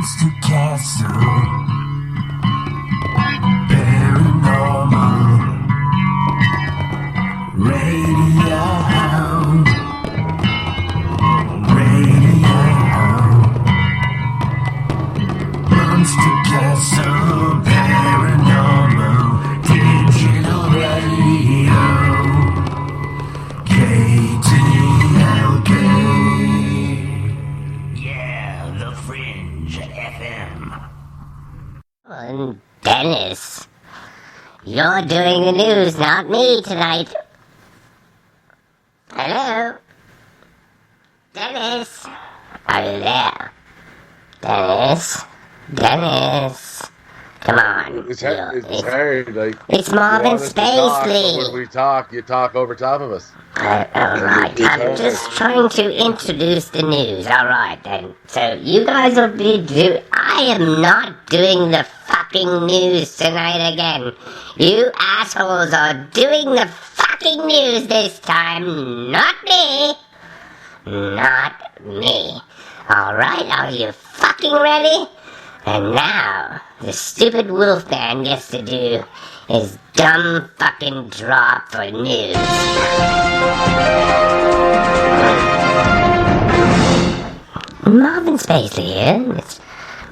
Monster Castle, paranormal, radio hound, Monster Castle, paranormal, digital radio, KTLK. Yeah, the Fringe FM. Dennis, you're doing the news, not me tonight. Hello? Dennis? Are you there? Dennis? Come on. It's hard. Like, it's Marvin Spacely. When we talk, you talk over top of us. Alright, I'm just trying to introduce the news. Alright then. So you guys will be I am not doing the fucking news tonight again. You assholes are doing the fucking news this time. Not me. Not me. Alright, are you fucking ready? And now, the stupid Wolfman gets to do his dumb fucking drop for news. Marvin Spacely here, and it's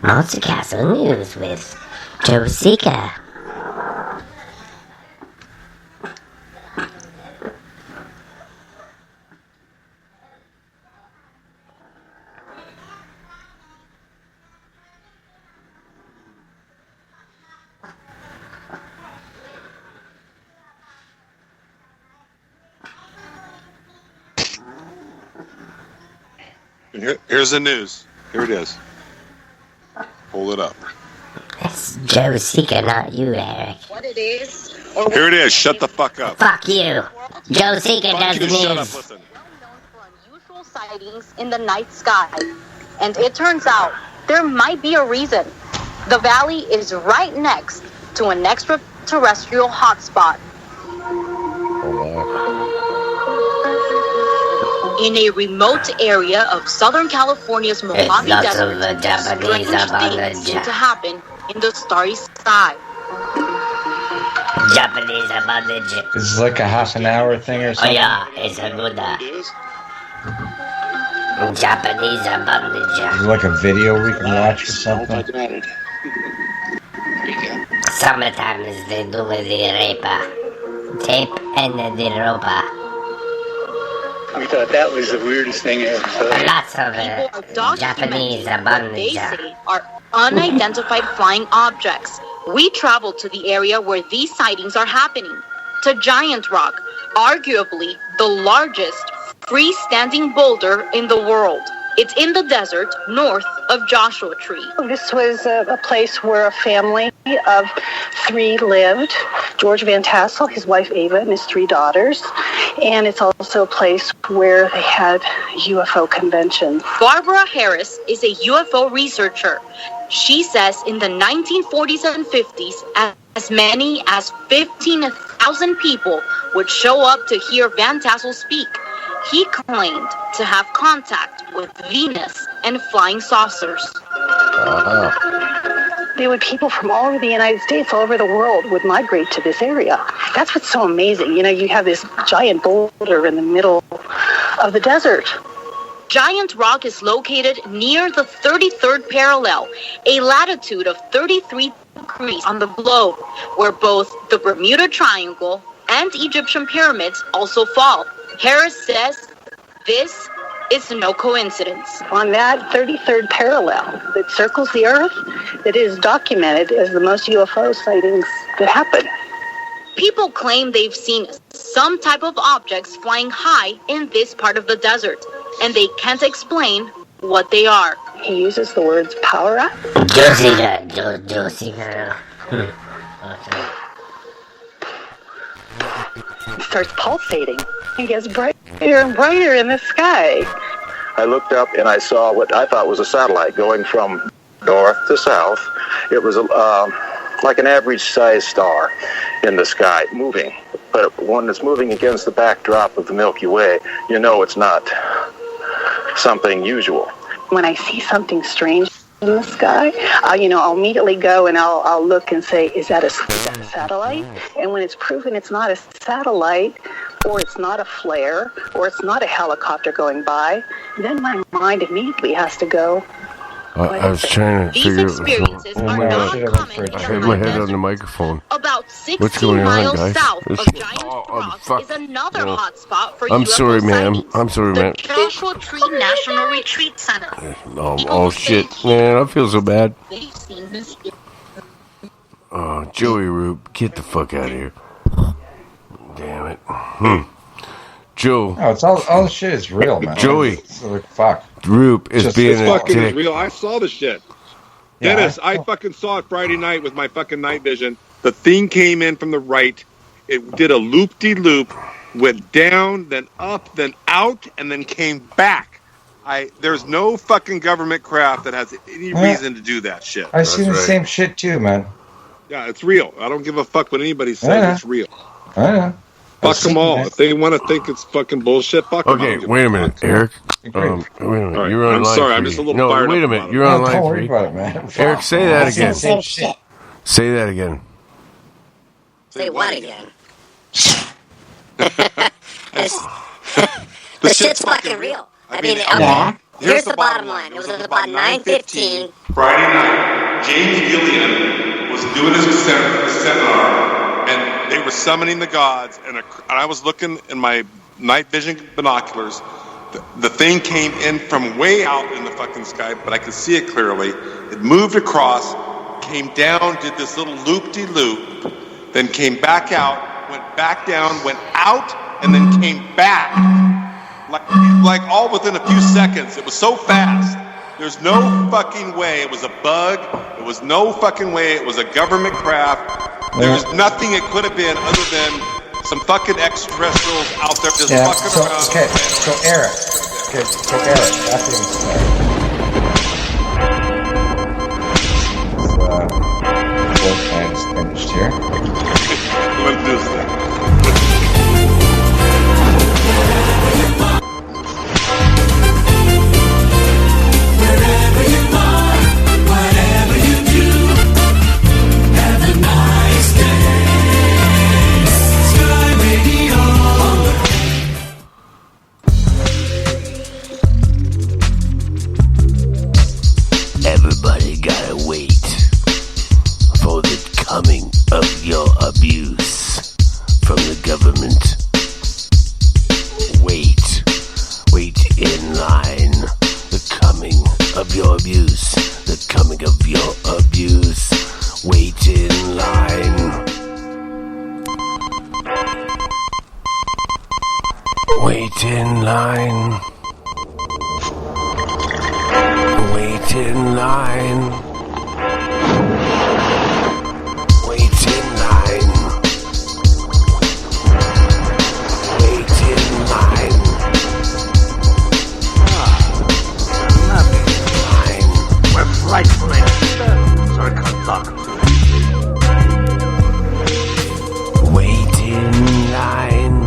Monster Castle News with Joe Seeker. Here's the news. Here it is. Hold it up. It's Joe Seeker, not you, Eric. What it is? Here it is. Shut the fuck up. Fuck you. Joe Seeker does the news. Shut up, listen. Unusual sightings in the night sky. And it turns out there might be a reason. The valley is right next to an extraterrestrial hotspot. In a remote area of Southern California's Mojave Desert, strange things seem to happen in the starry sky. Japanese abundance. It's like a half an hour thing or something. Oh yeah, it's a good Japanese abundance. Is it like a video we can watch or something? Summertime is the do with the raper. Tape and the roper. I thought that was the weirdest thing ever. Lots of Japanese abundance. They say are unidentified flying objects. We traveled to the area where these sightings are happening, to Giant Rock, arguably the largest freestanding boulder in the world. It's in the desert north of Joshua Tree. This was a place where a family of 3 lived. George Van Tassel, his wife Ava, and his 3 daughters. And it's also a place where they had UFO conventions. Barbara Harris is a UFO researcher. She says in the 1940s and 50s, as many as 15,000 people would show up to hear Van Tassel speak. He claimed to have contact with Venus and flying saucers. There were people from all over the United States, all over the world, would migrate to this area. That's what's so amazing. You know, you have this giant boulder in the middle of the desert. Giant Rock is located near the 33rd parallel, a latitude of 33 degrees on the globe, where both the Bermuda Triangle and Egyptian pyramids also fall. Harris says this is no coincidence. On that 33rd parallel that circles the Earth, that is documented as the most UFO sightings that happen. People claim they've seen some type of objects flying high in this part of the desert, and they can't explain what they are. He uses the words power up. Josie. It starts pulsating. It gets brighter and brighter in the sky. I looked up and I saw what I thought was a satellite going from north to south. It was like an average-sized star in the sky, moving. But when it's moving against the backdrop of the Milky Way, you know it's not something usual. When I see something strange, the sky, I'll immediately go and I'll look and say, is that a satellite? And when it's proven it's not a satellite, or it's not a flare, or it's not a helicopter going by, then my mind immediately has to go. I was trying to These figure experiences are not common in I had my head on the the microphone. About What's 16 going on, miles guys? south of This- Giant Rocks fuck. is another No. hot spot for I'm UFO sorry, ma'am. sightings. I'm sorry, The ma'am. Joshua Tree National Retreat Center. Oh shit, man! I feel so bad. They've seen this. Oh, Joey Roop, get the fuck out of here! Damn it, Joe. No, it's all the shit is real, man. Joey. It's like, fuck. Roop is Just- being It's a fucking dick. real. I saw the shit. Yeah, Dennis, I fucking saw it Friday night with my fucking night vision. The thing came in from the right. It did a loop-de-loop, went down, then up, then out, and then came back. There's no fucking government craft that has any reason to do that shit. I see the right. same shit too, man. Yeah, it's real. I don't give a fuck what anybody says. Yeah. It's real. I know. Fuck them all. If they want to think it's fucking bullshit, fuck them. Okay, wait a minute, Eric. Wait a minute. All right, You're on I'm line sorry, I'm three. just a little no, fired wait up a minute. about it. You're on No, line don't worry 3. about it, man. Eric, say that I see the again. same shit. Say that again. Say what again? The shit's fucking real. I mean, okay. Yeah. Here's the bottom line. It was about 9:15. Friday night, James Gilliam was doing his seminar, and they were summoning the gods, and I was looking in my night vision binoculars. The thing came in from way out in the fucking sky, but I could see it clearly. It moved across, came down, did this little loop-de-loop, then came back out, went back down, went out, and then came back. Like all within a few seconds. It was so fast. There's no fucking way it was a bug. It was no fucking way it was a government craft. There's nothing it could have been other than some fucking extraterrestrials out there just fucking around. Okay, so Eric. That being said. Both lines finished here. Let's do this thing. Everybody gotta wait for the coming of your abuse from the government. Wait in line. The coming of your abuse. The coming of your abuse. Wait in line. Wait in line. Wait in line. Wait in line. Wait in line. Line. We're frightfully. Sorry, can't talk. Wait in line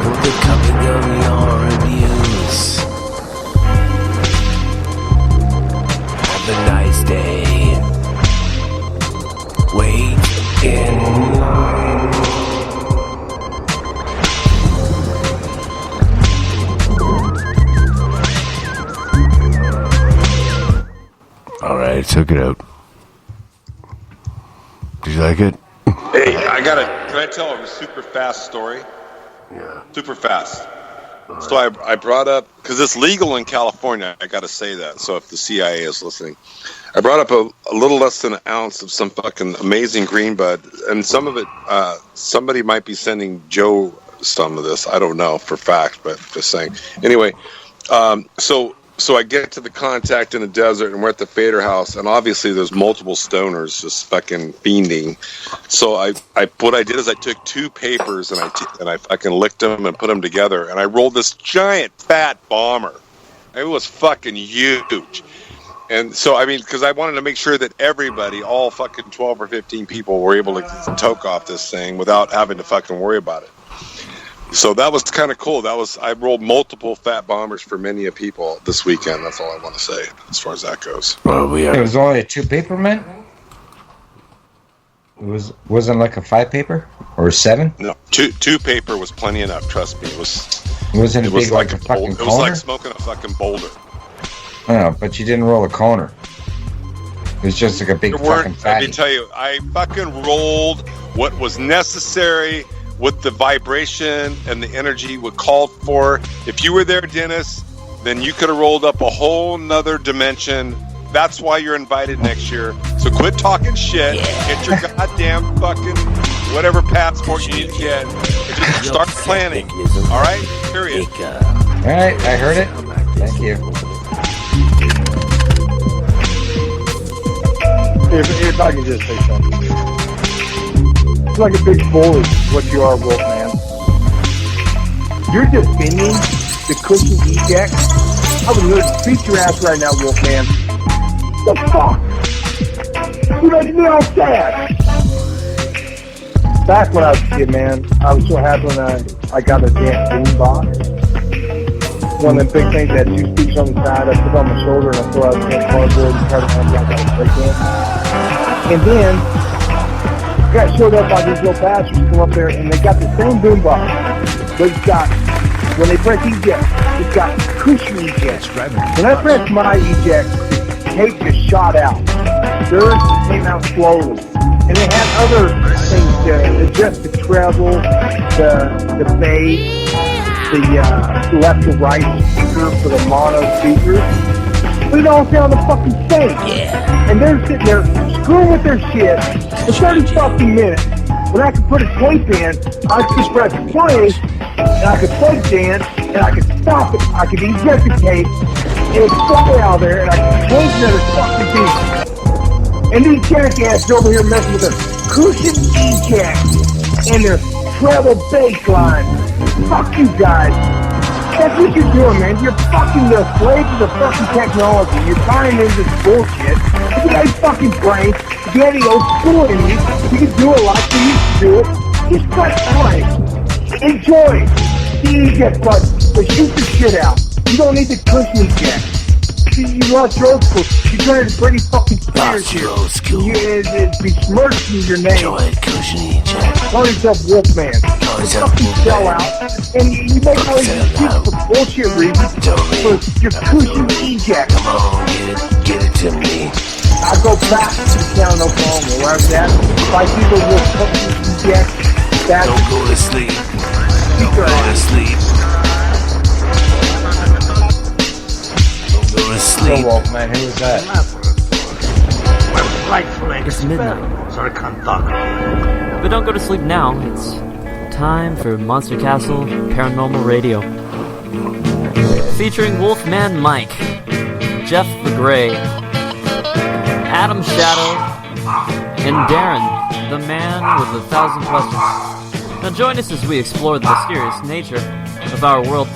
for the coming of your abuse. Have a nice day. Wait in line. Alright, I took it out. Did you like it? Hey, can I tell a super fast story? Yeah. Super fast. So I brought up, because it's legal in California, I got to say that, so if the CIA is listening. I brought up a little less than an ounce of some fucking amazing green bud, and some of it, somebody might be sending Joe some of this. I don't know for fact, but just saying. Anyway, so I get to the contact in the desert, and we're at the Fader house, and obviously there's multiple stoners just fucking fiending. So what I did is I took two papers and I fucking licked them and put them together, and I rolled this giant fat bomber. It was fucking huge. And so, I mean, because I wanted to make sure that everybody, all fucking 12 or 15 people, were able to toke off this thing without having to fucking worry about it. So that was kind of cool. I rolled multiple fat bombers for many of people this weekend. That's all I want to say as far as that goes. Well, it was only a 2 paper, man. It wasn't like a 5 paper or 7. No, two paper was plenty enough. Trust me, it was. Wasn't it it was big like a fucking It was like coner? smoking a fucking boulder. No, but you didn't roll a coner. It was just like a big fucking fatty. Let me tell you, I fucking rolled what was necessary with the vibration and the energy we called for. If you were there, Dennis, then you could have rolled up a whole nother dimension. That's why you're invited next year. So quit talking shit. Get your goddamn fucking whatever passport you need to get. And just start planning. All right? Period. All right, I heard it. Thank you. If I can just say something. It's like a big bully, what you are, Wolfman. You're defending the cushion eject. I would literally beat your ass right now, Wolfman. The fuck? You make me all sad. Back when I was a kid, man, I was so happy when I got a damn boom box. One of them big things that had 2 speakers on the side. I put it on my shoulder and I throw out the cardboard and try to have that guy break in. And then I got showed up by these little bastards come up there and they got the same boom box, but it's got, when they press eject, it's got cushion eject. When I pressed my eject, the tape just shot out. Theirs came out slowly. And they had other things to adjust the treble, the bass, the left to right speaker for the mono speakers. But it all sounded fucking same. And they're sitting there screwing with their shit for 30 fucking minutes. When I could put a tape in, I could just press play, and I could play dance, and I could stop it. I could eject the tape, and it'd fly out there, and I could change another fucking beat. And these jackasses over here messing with their cushion eject and their treble bass line. Fuck you guys. That's what you're doing, man. You're fucking the slave to the fucking technology. You're buying into this bullshit. If you had fucking brains, if you had any old school in you, you could do it like you used to do it. Just press play. Enjoy the eject button, but shoot the shit out. You don't need the cushion eject. You lost your old school. You're trying to pretty fucking Spears here. It'd be smirching your name. Call yourself Wolfman. You fucking sell out. And you make all these excuses for bullshit reasons for your cushion eject. Come on, get it to me. I go back to town Oklahoma, where I was at. Five people will cushion eject. Don't go to sleep. Don't go to sleep. Go to sleep. Wolfman, who was that? It's midnight, so I can't talk. But don't go to sleep now. It's time for Monster Castle Paranormal Radio. Featuring Wolfman Mike, Jeff the Grey, Adam Shadow, and Darren, the man with 1,000 questions. Now join us as we explore the mysterious nature of our world.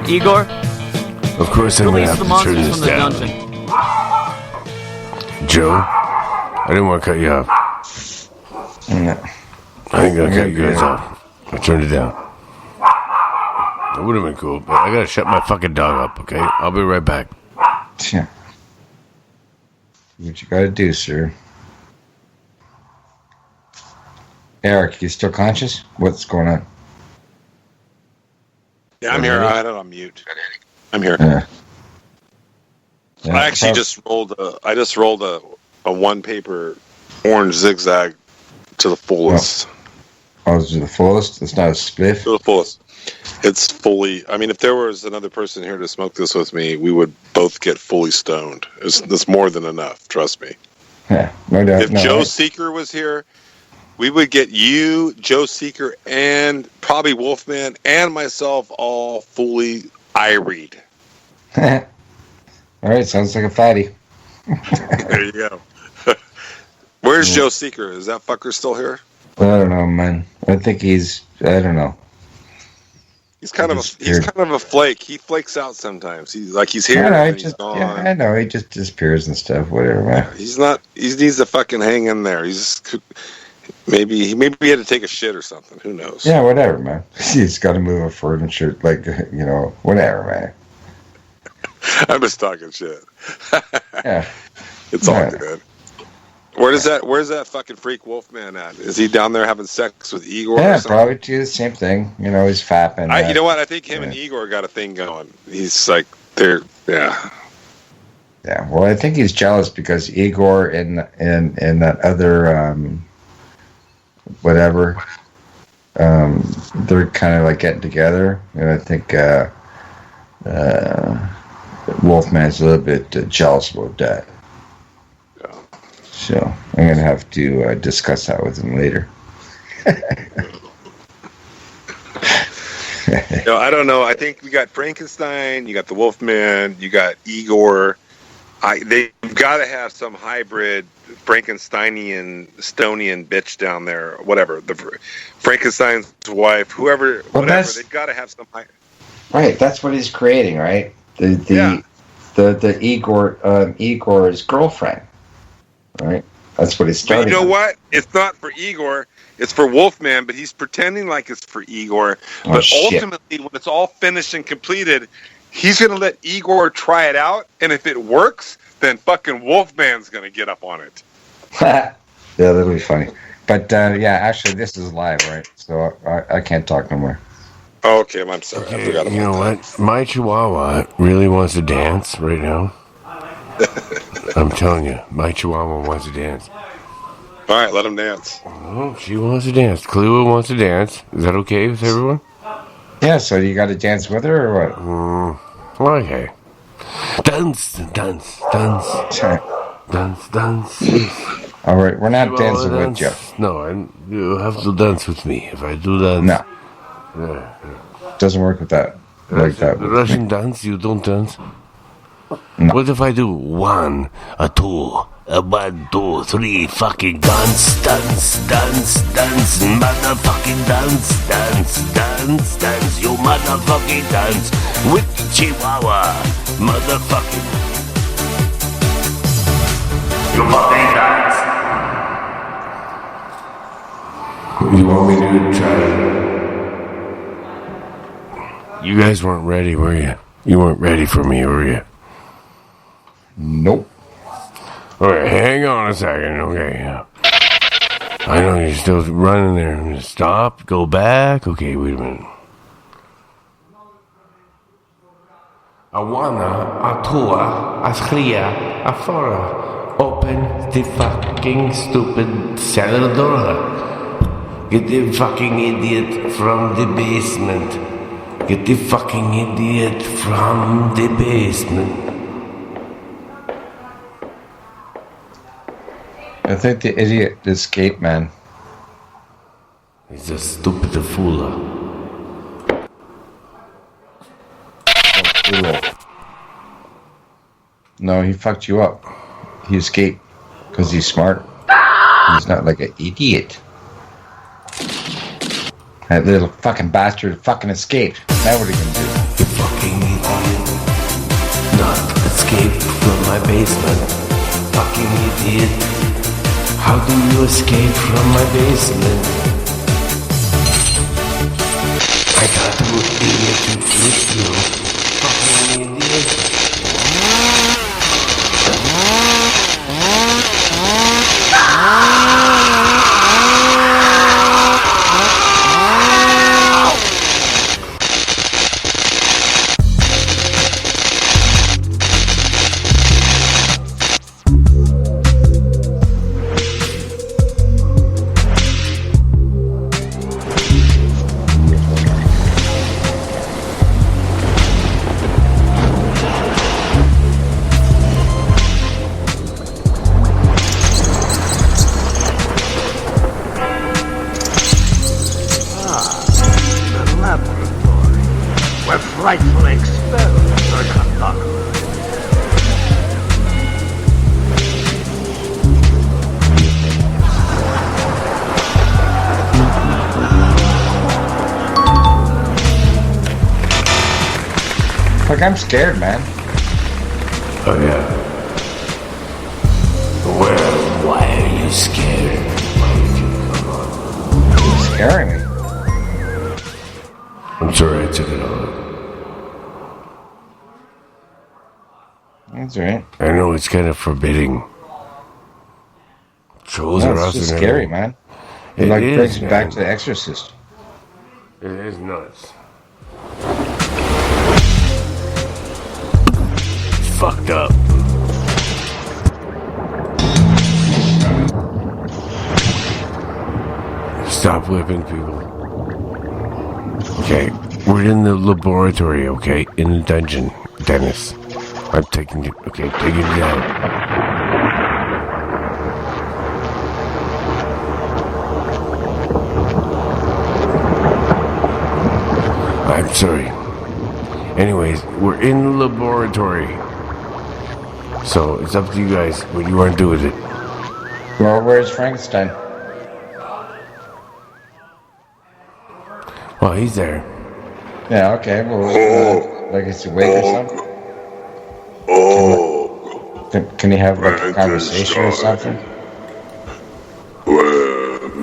Igor, of course, I'm release gonna the have to turn monsters this from the down. dungeon. Joe, I didn't want to cut you off. No. I ain't gonna cut you guys off. I turned it down. That would have been cool, but I gotta shut my fucking dog up, okay? I'll be right back. Yeah. What you gotta do, sir. Eric, you still conscious? What's going on? Yeah, I'm here. I had it on mute. I'm here. Yeah. I actually just rolled a one paper orange zigzag to the fullest. Oh, to the fullest? It's not a spliff? To the fullest. It's fully. I mean, if there was another person here to smoke this with me, we would both get fully stoned. It's more than enough. Trust me. Yeah, no doubt. If Joe Seeker was here, we would get you, Joe Seeker, and probably Wolfman and myself all fully ireed. All right, sounds like a fatty. There you go. Where's Joe Seeker? Is that fucker still here? I don't know, man. I think I don't know. He's kind of a flake. He flakes out sometimes. He's here and he's gone. Yeah, I know. He just disappears and stuff. Whatever, man. He's not. He needs to fucking hang in there. Maybe he had to take a shit or something. Who knows? Yeah, whatever, man. He's got to move a furniture, like, whatever, man. I'm just talking shit. Yeah. It's all good. Where's that fucking freak Wolfman at? Is he down there having sex with Igor? Yeah, or something? probably do the same thing. He's fapping. You know what? I think him and Igor got a thing going. He's like, yeah. Yeah, well, I think he's jealous because Igor and that other whatever, they're kind of like getting together, and I think Wolfman's a little bit jealous about that. Yeah. So I'm gonna have to discuss that with him later. I don't know. I think we got Frankenstein, you got the Wolfman, you got Igor. They've got to have some hybrid Frankensteinian, Stonian bitch down there, whatever. The Frankenstein's wife, whoever, whatever. They've got to have some. Right, that's what he's creating, right? The Igor's girlfriend, right? That's what he's starting. But you know what? It's not for Igor. It's for Wolfman, but he's pretending like it's for Igor. But ultimately, when it's all finished and completed, he's going to let Igor try it out, and if it works, then fucking Wolfman's going to get up on it. Yeah, that'll be funny. But, actually, this is live, right? So I can't talk no more. Oh, okay, I'm sorry. I forgot about that. You know what? My Chihuahua really wants to dance right now. I'm telling you, my Chihuahua wants to dance. All right, let him dance. Oh, she wants to dance. Kahlua wants to dance. Is that okay with everyone? Yeah, so you got to dance with her or what? Okay. Dance, dance, dance. Dance, dance. All right, we're not dancing with you. No, you have to dance with me. If I do that... No. Yeah. Doesn't work with that. Like that. The Russian dance, you don't dance? No. What if I do 1, 2, 1, 2, 3, fucking dance, dance, dance, dance, motherfucking dance, dance, dance, dance, you motherfucking dance with the Chihuahua, motherfucking. You fucking dance. You want me to try? You guys weren't ready, were you? You weren't ready for me, were you? Nope. Okay, hang on a second, okay. I know you're still running there. Stop, go back. Okay, wait a minute. I wanna, a tour, a schria, a fora. Open the fucking stupid cellar door. Get the fucking idiot from the basement. Get the fucking idiot from the basement. I think the idiot escaped, man. He's a stupid fool. No, he fucked you up. He escaped because he's smart. He's not like an idiot. That little fucking bastard fucking escaped. Now what are you gonna do? You fucking idiot. Not escape from my basement. Fucking idiot. How do you escape from my basement? I got to idiot to trick you. Fucking idiot. Frightful experiments are conducted. Like, I'm scared, man. Oh, yeah. Well, why are you scared? Why did you come on? scaring me. I'm sorry I took it on. That's right. I know it's kind of forbidding. Trolls No, are it's also just scary, man. It like brings you back to The Exorcist. It is nuts. It's fucked up. Stop whipping people. Okay, we're in the laboratory, okay? In the dungeon, Dennis. I'm taking it, okay, taking it down. I'm sorry. Anyways, we're in the laboratory. So, it's up to you guys. What do you want to do with it? Well, where's Frankenstein? Well, he's there. Yeah, okay. Well, like he's awake or something? Can he have like a conversation or something?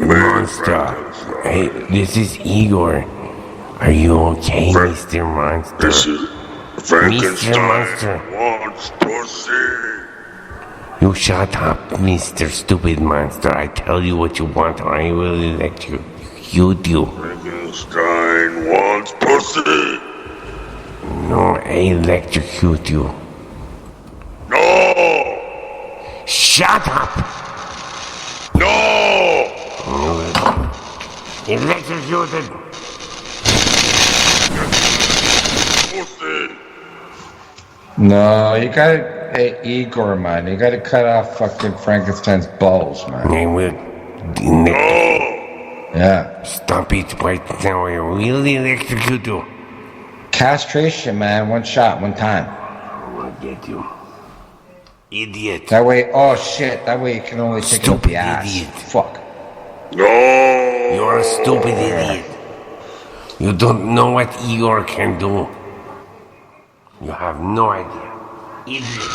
Monster. Hey, this is Igor. Are you okay, Mr. Monster? Mr. Monster. Wants pussy. You shut up, Mr. Stupid Monster. I tell you what you want, or I will electrocute you. Frankenstein wants pussy. No, I electrocute you. No. Shut up! No. Electrocuted. Pussy. No, you gotta, hey, Igor, man, you gotta cut off fucking Frankenstein's balls, man. I will. Yeah. Stop it right now, I will electrocute you. Castration, man, one shot, one time. I will get you. Idiot. That way, oh shit, that way you can only take it up the ass. Idiot. Fuck. No. You're a stupid idiot. You don't know what Igor can do. You have no idea. Idiot.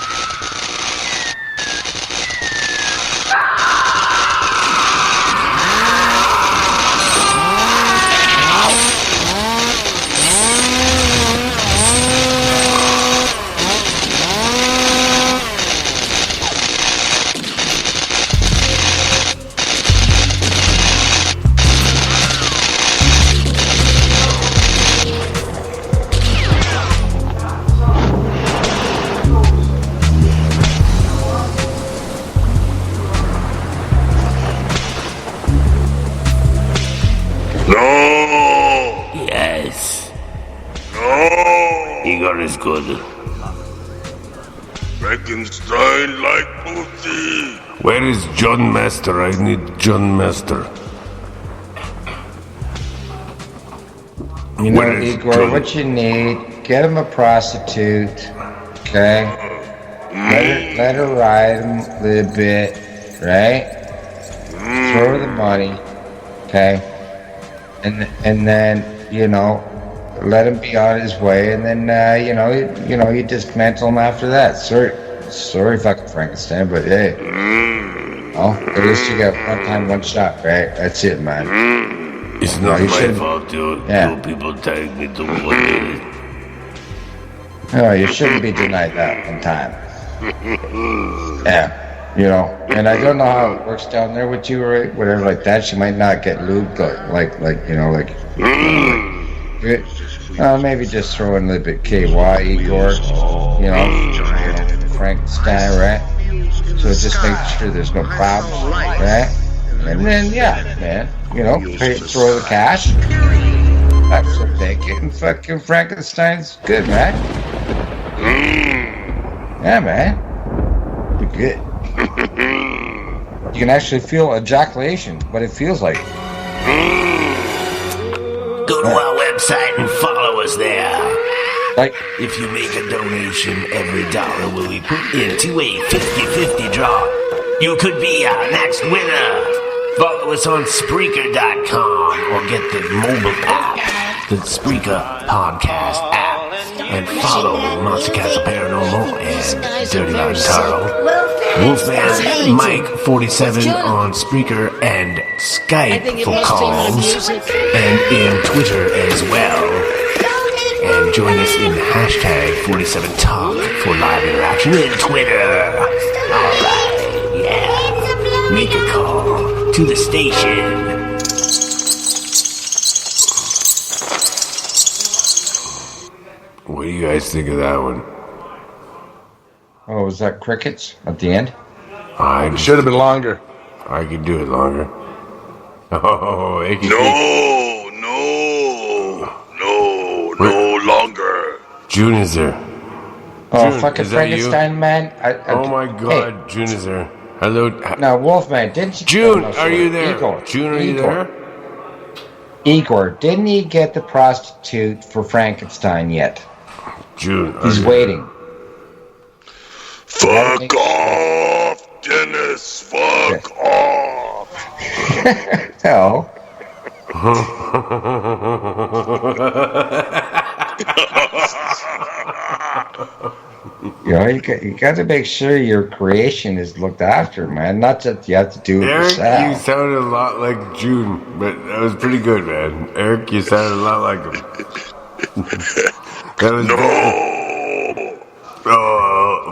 Yes. No. Igor is good. Frankenstein like pussy. Where is John Master? I need John Master. You know, Where is Igor, John? what you need, get him a prostitute, okay? Let her ride him a little bit, right? Throw her the money, okay? And then, you know, let him be on his way, and then, you dismantle him after that. Sorry, fucking Frankenstein, but hey. At least you get one time, one shot, right? That's it, man. It's not you my shouldn't- fault, dude. Yeah. You people telling me to what it. No, you shouldn't be denied that one time. Yeah, and I don't know how it works down there with you or whatever like that. She might not get lubed, maybe just throw in a little bit KY, Igor, Frankenstein, right? So just make sure there's no problems, right? And then, yeah, man, throw the cash. That's what they getting fucking Frankenstein's good, man. Yeah, man. You're good. You can actually feel ejaculation, what it feels like. Go to our website and follow us there. Like, if you make a donation, every dollar will be put into a 50-50 draw. You could be our next winner. Follow us on Spreaker.com or get the mobile app, the Spreaker podcast app, and follow Monster Castle Paranormal and Dirty Mountain Taro Wolfman Mike 47 on Spreaker and Skype for calls, and in Twitter as well. And join us in hashtag 47Talk for live interaction in Twitter. Alright, yeah. Make a call to the station. What do you guys think of that one? Oh, was that crickets at the end? It should have been longer. I could do it longer. Oh, No longer. June is there. Oh, June, fucking is that you? Frankenstein, man. Oh my god, hey. June is there. Hello. No, Wolfman, didn't you... June, no, are you there? Igor. June, are you there? Igor, didn't he get the prostitute for Frankenstein yet? June. He's waiting. Fuck off, Dennis. Fuck off. No. You know, you got to make sure your creation is looked after, man. Not that you have to do it Eric, yourself. you sounded a lot like June, but that was pretty good, man. Eric, you sounded a lot like him. That was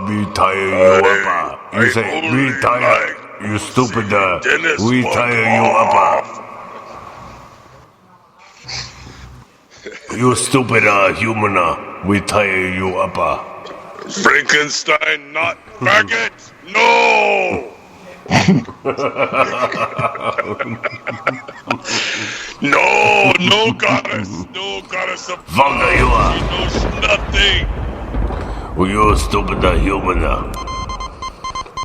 retire you up. You say retire, you stupid. Retire you up. You stupid human. Retire you up. Frankenstein, not faggot. No. No goddess. No goddess of Fuck you up. She knows nothing. Well, you're stupid human.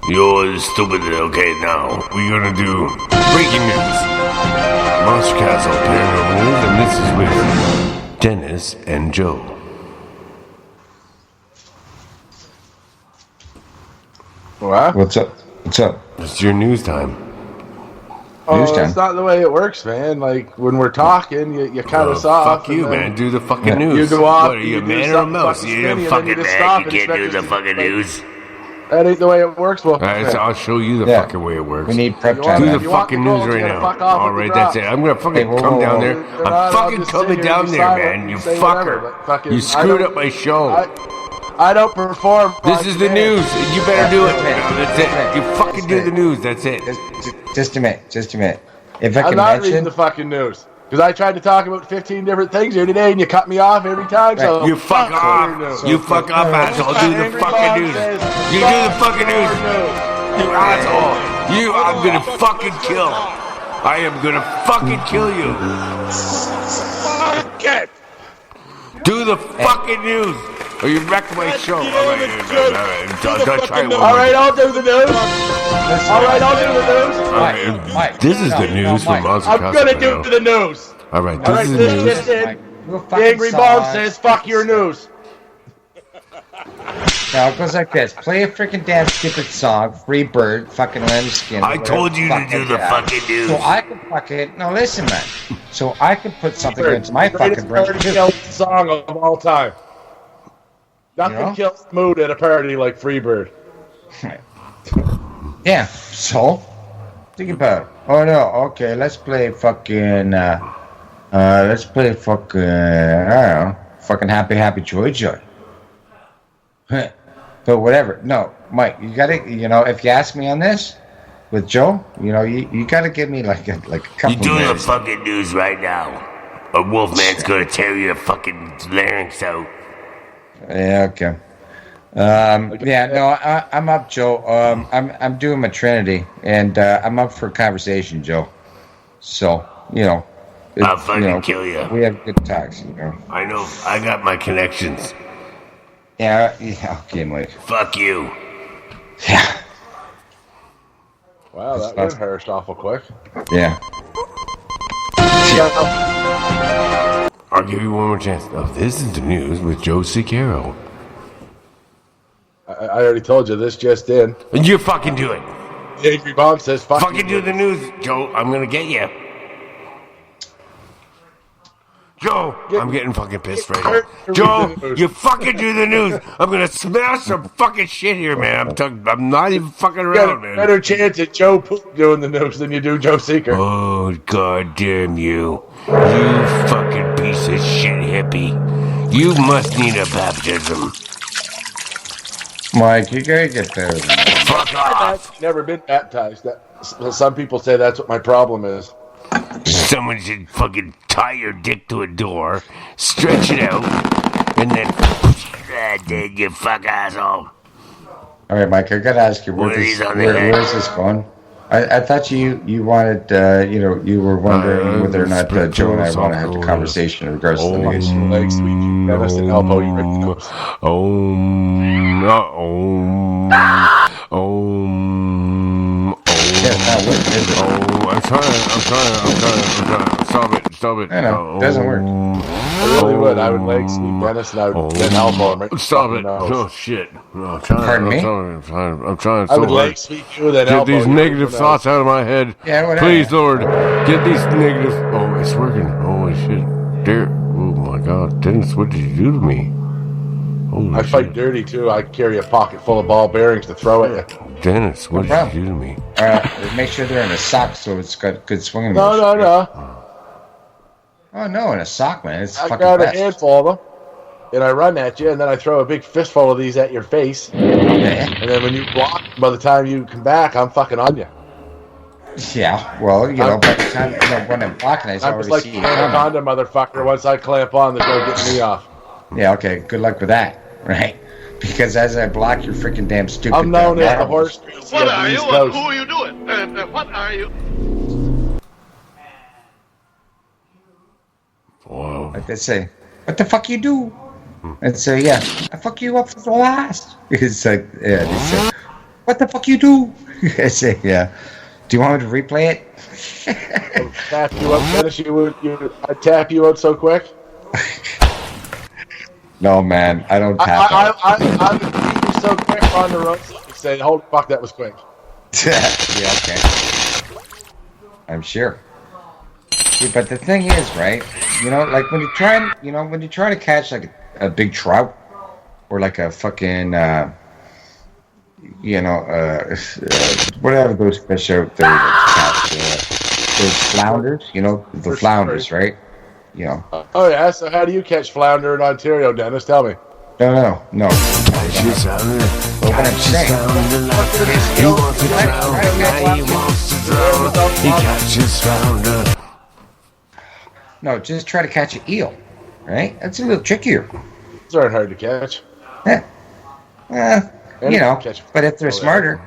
You're stupid. Okay, now we're gonna do breaking news. Monster Castle Paranormal News, and this is with Dennis and Joe. What? What's up? What's up? It's your news time. Oh, that's not the way it works, man. Like, when we're talking, you cut us off. Fuck you, man. Do the fucking news. You go off. What, are you a man or a mouse? You're a fucking man. You can't do the fucking news. That ain't the way it works, Wolf. Alright, so I'll show you the fucking way it works. We need prep Do time. the fucking news right now. Alright, that's it. I'm gonna fucking come down there. I'm fucking coming down there, man. You fucker. You screwed up my show. I don't perform. This is the news. You better do it. That's it. You fucking do the news. That's it. Just a minute. If I I'm can not mention... reading the fucking news. Because I tried to talk about 15 different things here today, and you cut me off every time. So you fuck off. You fuck off, asshole. Do the fucking news. You do the fucking news. You asshole. I'm gonna fucking kill. I am gonna fucking kill you. Fuck it. Do the fucking news. Or you wreck my show. Alright, I'll do the news. I'll do the news. Mike, this is the news from Monster Castle. I'm gonna do the news. Alright, this is the news. The Angry Bomb says, fuck your news. Now it goes like this. Play a freaking damn stupid song, Free Bird, fucking Lemskin. I told you to do the fucking news. So I can fucking... No, listen, man. So I can put something into my fucking brain. Greatest song of all time. Nothing kills the mood at a party like Freebird. Yeah, so think about it. Oh no, okay, let's play fucking I don't know, fucking happy joy. But whatever. No, Mike, you gotta, if you ask me on this with Joe, you gotta give me like a couple. You're doing minutes. the fucking news right now. Or Wolfman's gonna tear your fucking larynx out. Yeah, okay. I'm up, Joe. I'm doing my Trinity, and I'm up for a conversation, Joe. So, I'll fucking kill you. We have good talks, I know. I got my connections. Yeah, okay, Mike. Fuck you. Yeah. Wow, that went hurst awful quick. Yeah. I'll give you one more chance. Oh, this is the news with Joe Sicaro. I already told you this just in. You fucking do it. The Angry Bomb says, fucking do the news, Joe. I'm gonna get you. Joe, I'm getting fucking pissed right now. Joe, you fucking do the news. I'm gonna smash some fucking shit here, man. I'm not even fucking around, man. Better chance at Joe Poop doing the news than you do Joe Seeker. Oh, goddamn you. You fucking piece of shit hippie. You must need a baptism. Mike, you gotta get better than that. Fuck off. I've never been baptized. Some people say that's what my problem is. Someone should fucking tie your dick to a door, stretch it out, and then dead, you fuck asshole. All right, Mike, I gotta ask you, where is this going? I thought you wanted, you were wondering whether or not Joe and I want to have a conversation in regards to the news. I'm trying. Stop it. I know, it doesn't work. I really would. I would leg sweep Dennis and I would then elbow him right. Stop it. Oh, shit. No, Pardon me? I'm trying I would leg sweep you then get elbow these you. negative thoughts out of my head. Yeah, whatever. Please, Lord, get these negative... Oh, it's working. Holy shit. Dear... Oh, my God. Dennis, what did you do to me? Holy I fight shit. dirty, too. I carry a pocket full of ball bearings to throw at you. Dennis, what did you do to me? Make sure they're in a sock so it's got good swinging No. Oh, no, in a sock, man. It's I fucking got a best. handful of them, and I run at you, and then I throw a big fistful of these at your face. And then when you block, by the time you come back, I'm fucking on you. Yeah, well, by the time when I'm blocking, I I'm already just like see an you coming. anaconda, motherfucker. Once I clamp on, there's no getting me off. Yeah, okay, good luck with that, right? Because as I block your freaking damn stupid... I'm known as the horse. What are you and who are you doing? What are you? Whoa. Like they say, what the fuck you do? And say, yeah, I fuck you up for the last. It's like, yeah, they say, what the fuck you do? I say, yeah. Do you want me to replay it? I'll tap you up, Dennis. I tap you out so quick. No, man, I don't tap out. I you so quick on the road. You say, "Holy fuck, that was quick." Yeah, okay. I'm sure. See, but the thing is, right? Like when you're trying to catch like a big trout or like a fucking, whatever those fish out there that catch, those flounders, the flounders, right? Oh yeah. So how do you catch flounder in Ontario, Dennis? Tell me. No. Catches flounder. He wants to drown. He wants to drown. He catches flounder. No, just try to catch an eel, right? That's a little trickier. These aren't hard to catch. Yeah. But if they're smarter,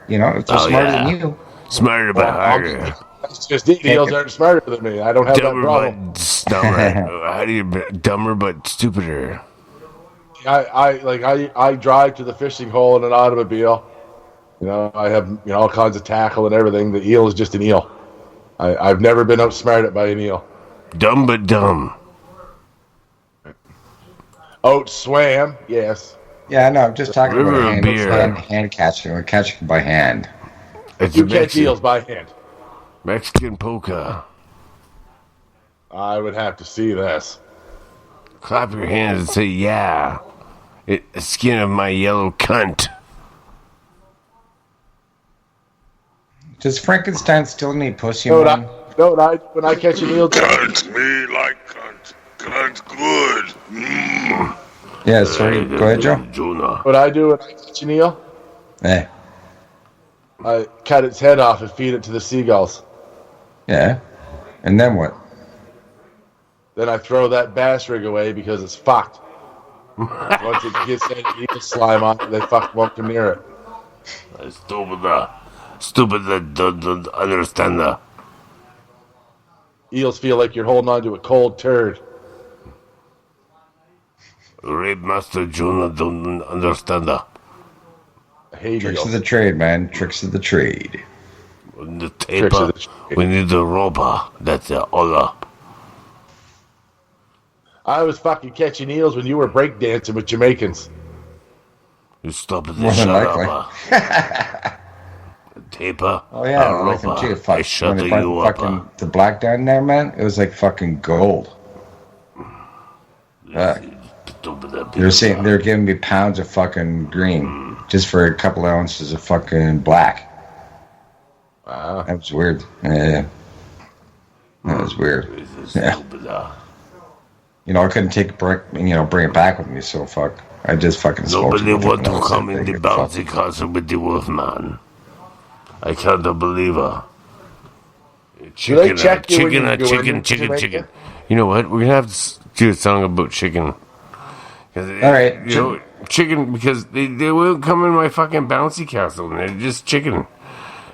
if they're smarter than you. Smarter but harder. That's just the eels aren't smarter than me. I don't have that problem. How do you dumber but stupider? I drive to the fishing hole in an automobile. I have all kinds of tackle and everything. The eel is just an eel. I've never been outsmarted by an eel. Dumb but dumb. Out swam, yes. Yeah, no, I'm just talking River about beer. hand catching or catching by hand. You catch eels by hand. Mexican polka. I would have to see this. Clap your hands and say, yeah. Skin of my yellow cunt. Does Frankenstein still need pussy? When I catch an eel... Cunt me like cunt. Cunt good. Mm. Yeah, sorry. Go ahead, Joe. What I do when I catch an eel? Yeah. I cut its head off and feed it to the seagulls. Yeah. And then what? Then I throw that bass rig away because it's fucked. Once it gets that eel slime on it, they won't come near it. Stupid don't understand that. Eels feel like you're holding on to a cold turd. Rape Master Jonah don't understand that. Tricks of the trade, man. Tricks of the trade. The taper, we need the rubber. That's all. I was fucking catching eels when you were breakdancing with Jamaicans. You stop it, shut up. Taper. Oh yeah, I like them too. Fuck. When they brought fucking the black down there, man, it was like fucking gold. They're saying they're giving me pounds of fucking green just for a couple ounces of fucking black. Wow. That was weird. Yeah. That was weird. Yeah. You know, I couldn't take bring it back with me, so fuck. I just fucking smoked. Nobody want to come in the bouncy castle with the Wolfman. I can't believe her. Chicken. You know what? We're gonna have to do a song about chicken. All right. You know, chicken, because they won't come in my fucking bouncy castle. They're just chicken.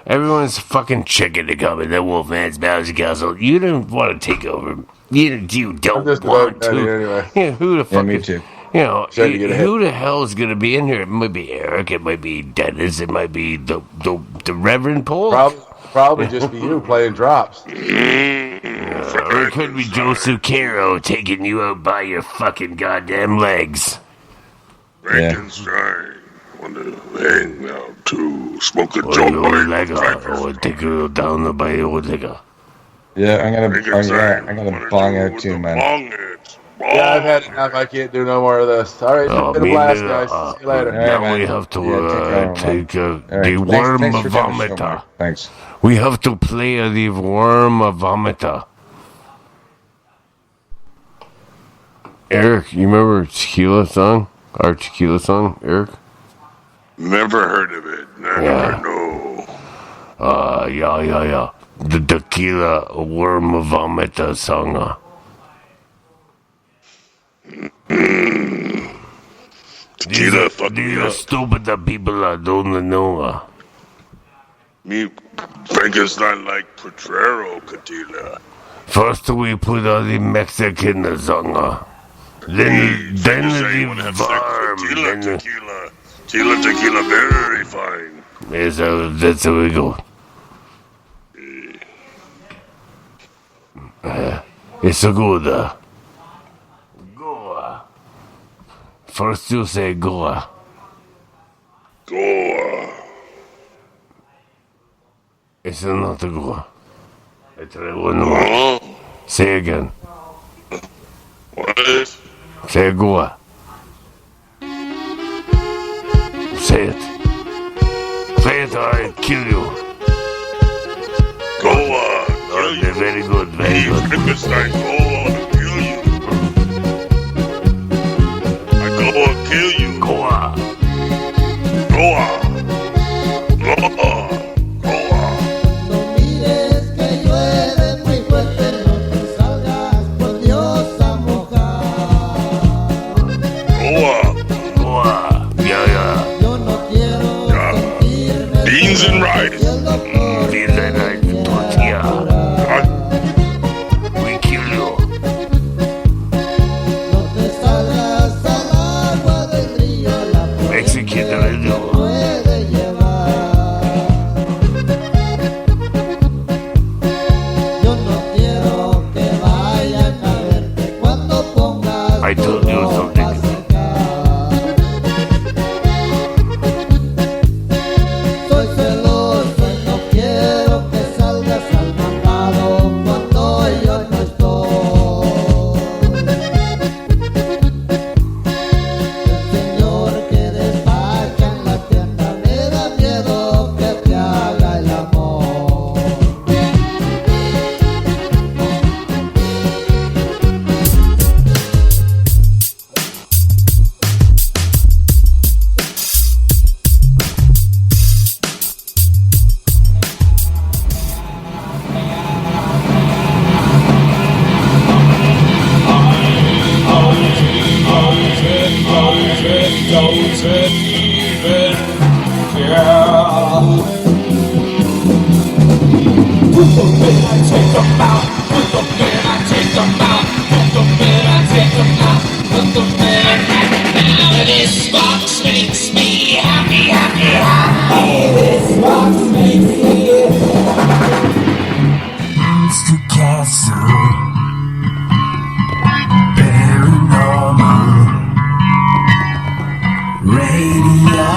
Everyone's fucking chicken to come in the Wolfman's bouncy castle. You don't want to take over. You don't want to. Anyway. Yeah, who the fuck? Yeah, me too. You know, who the hell is going to be in here? It might be Eric. It might be Dennis. It might be the Reverend Paul. Probably just be you playing drops. Or it could be Joseph Caro taking you out by your fucking goddamn legs. Frankenstein want to hang out to smoke a joint. Or take you down by your leg. Yeah, I'm gonna bong out too, man. Yeah, I've had enough. I can't do no more of this. All right, it's been a blast, guys. See you later. Now we have to take the worm vomiter. Thanks. We have to play the worm vomiter. Eric, you remember Tequila song? Our Tequila song, Eric? Never heard of it. Never know. Yeah. The Tequila worm vomiter song. Tequila, fuck me up. Stupid people don't know. Me, Frankenstein like Potrero tequila. First we put all the Mexican song. Then the worm. Tequila, very fine. Yes, that's how we go. It's so good. Goa. First you say Goa. Goa. It's not a Goa. I try one more. Say again. What? Say Goa. Say it. Say it or I kill you. Goa. Very good, very good. Frankenstein, Goa, kill you. I Goa, kill you. Goa. Beans and rice. Beans and rice. Tortilla. We kill you. Mexican radio. I told you something. This box makes me happy, happy, happy. This box makes me Monster Castle, paranormal, radio,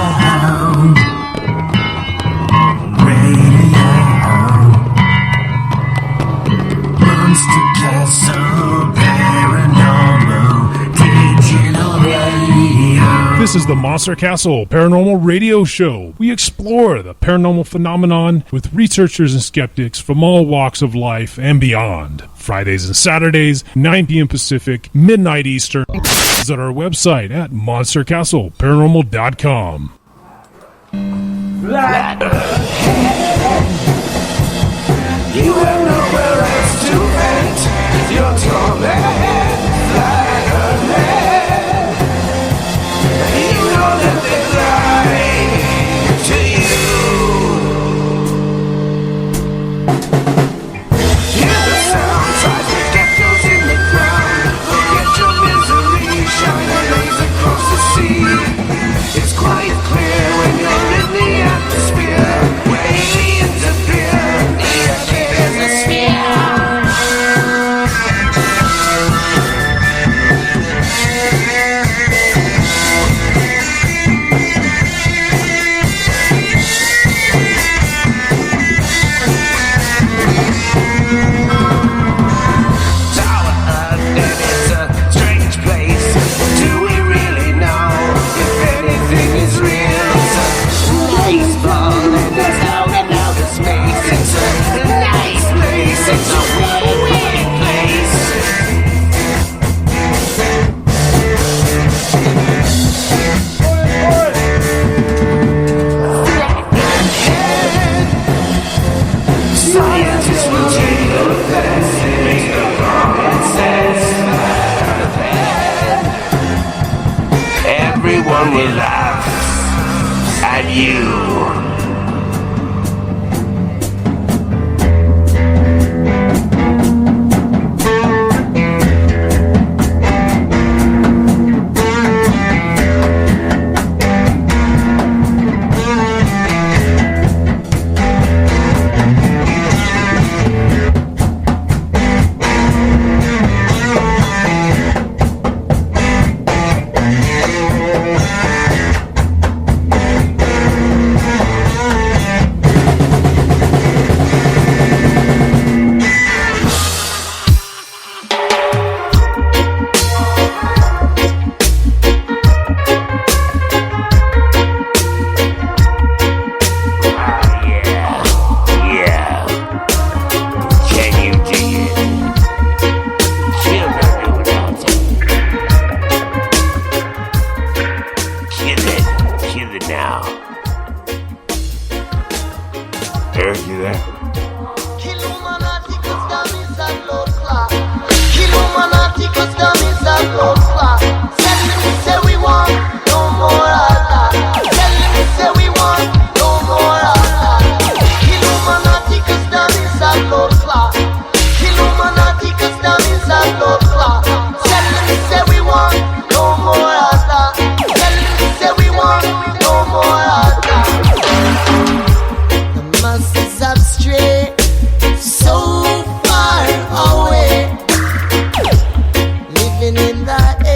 Monster Castle, paranormal, This is the Monster Castle Paranormal Radio Show. We explore the paranormal phenomenon with researchers and skeptics from all walks of life and beyond. Fridays and Saturdays, 9 p.m. Pacific, midnight Eastern. Visit our website at monstercastleparanormal.com. You have nowhere else to vent your torment, like a man. You know that they lie to you. Hear the sound, tries to get those in the ground. Forget your misery, shine a laser across the sea. It's quite clear when you're in the atmosphere, where aliens appear. Everyone will laugh at you. In the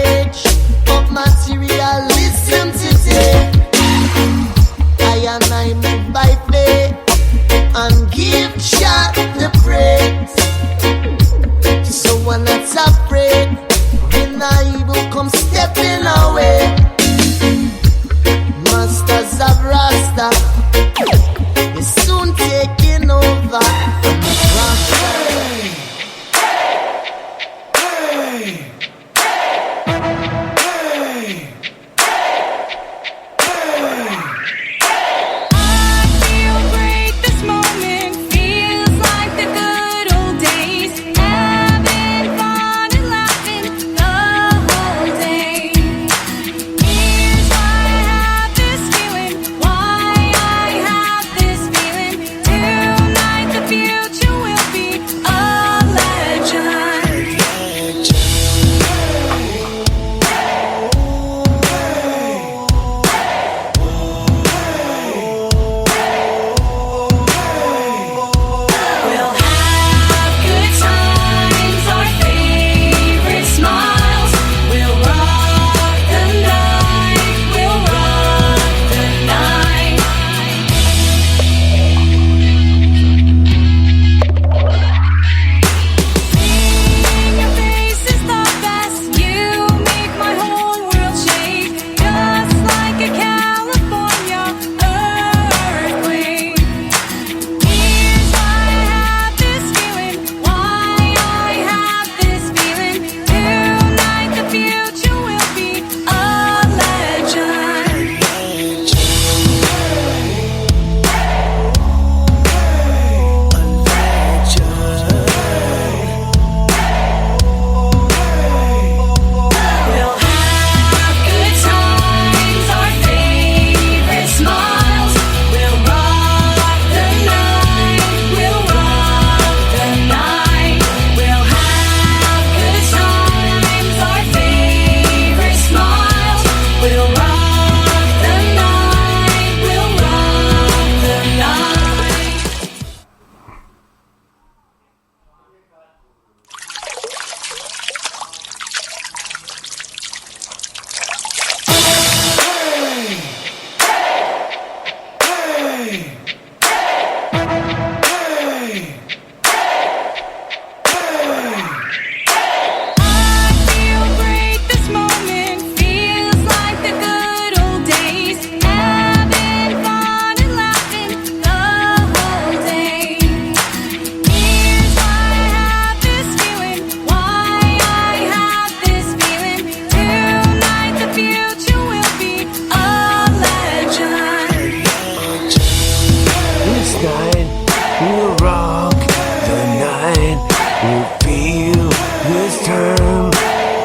we'll rock the night. We'll feel this time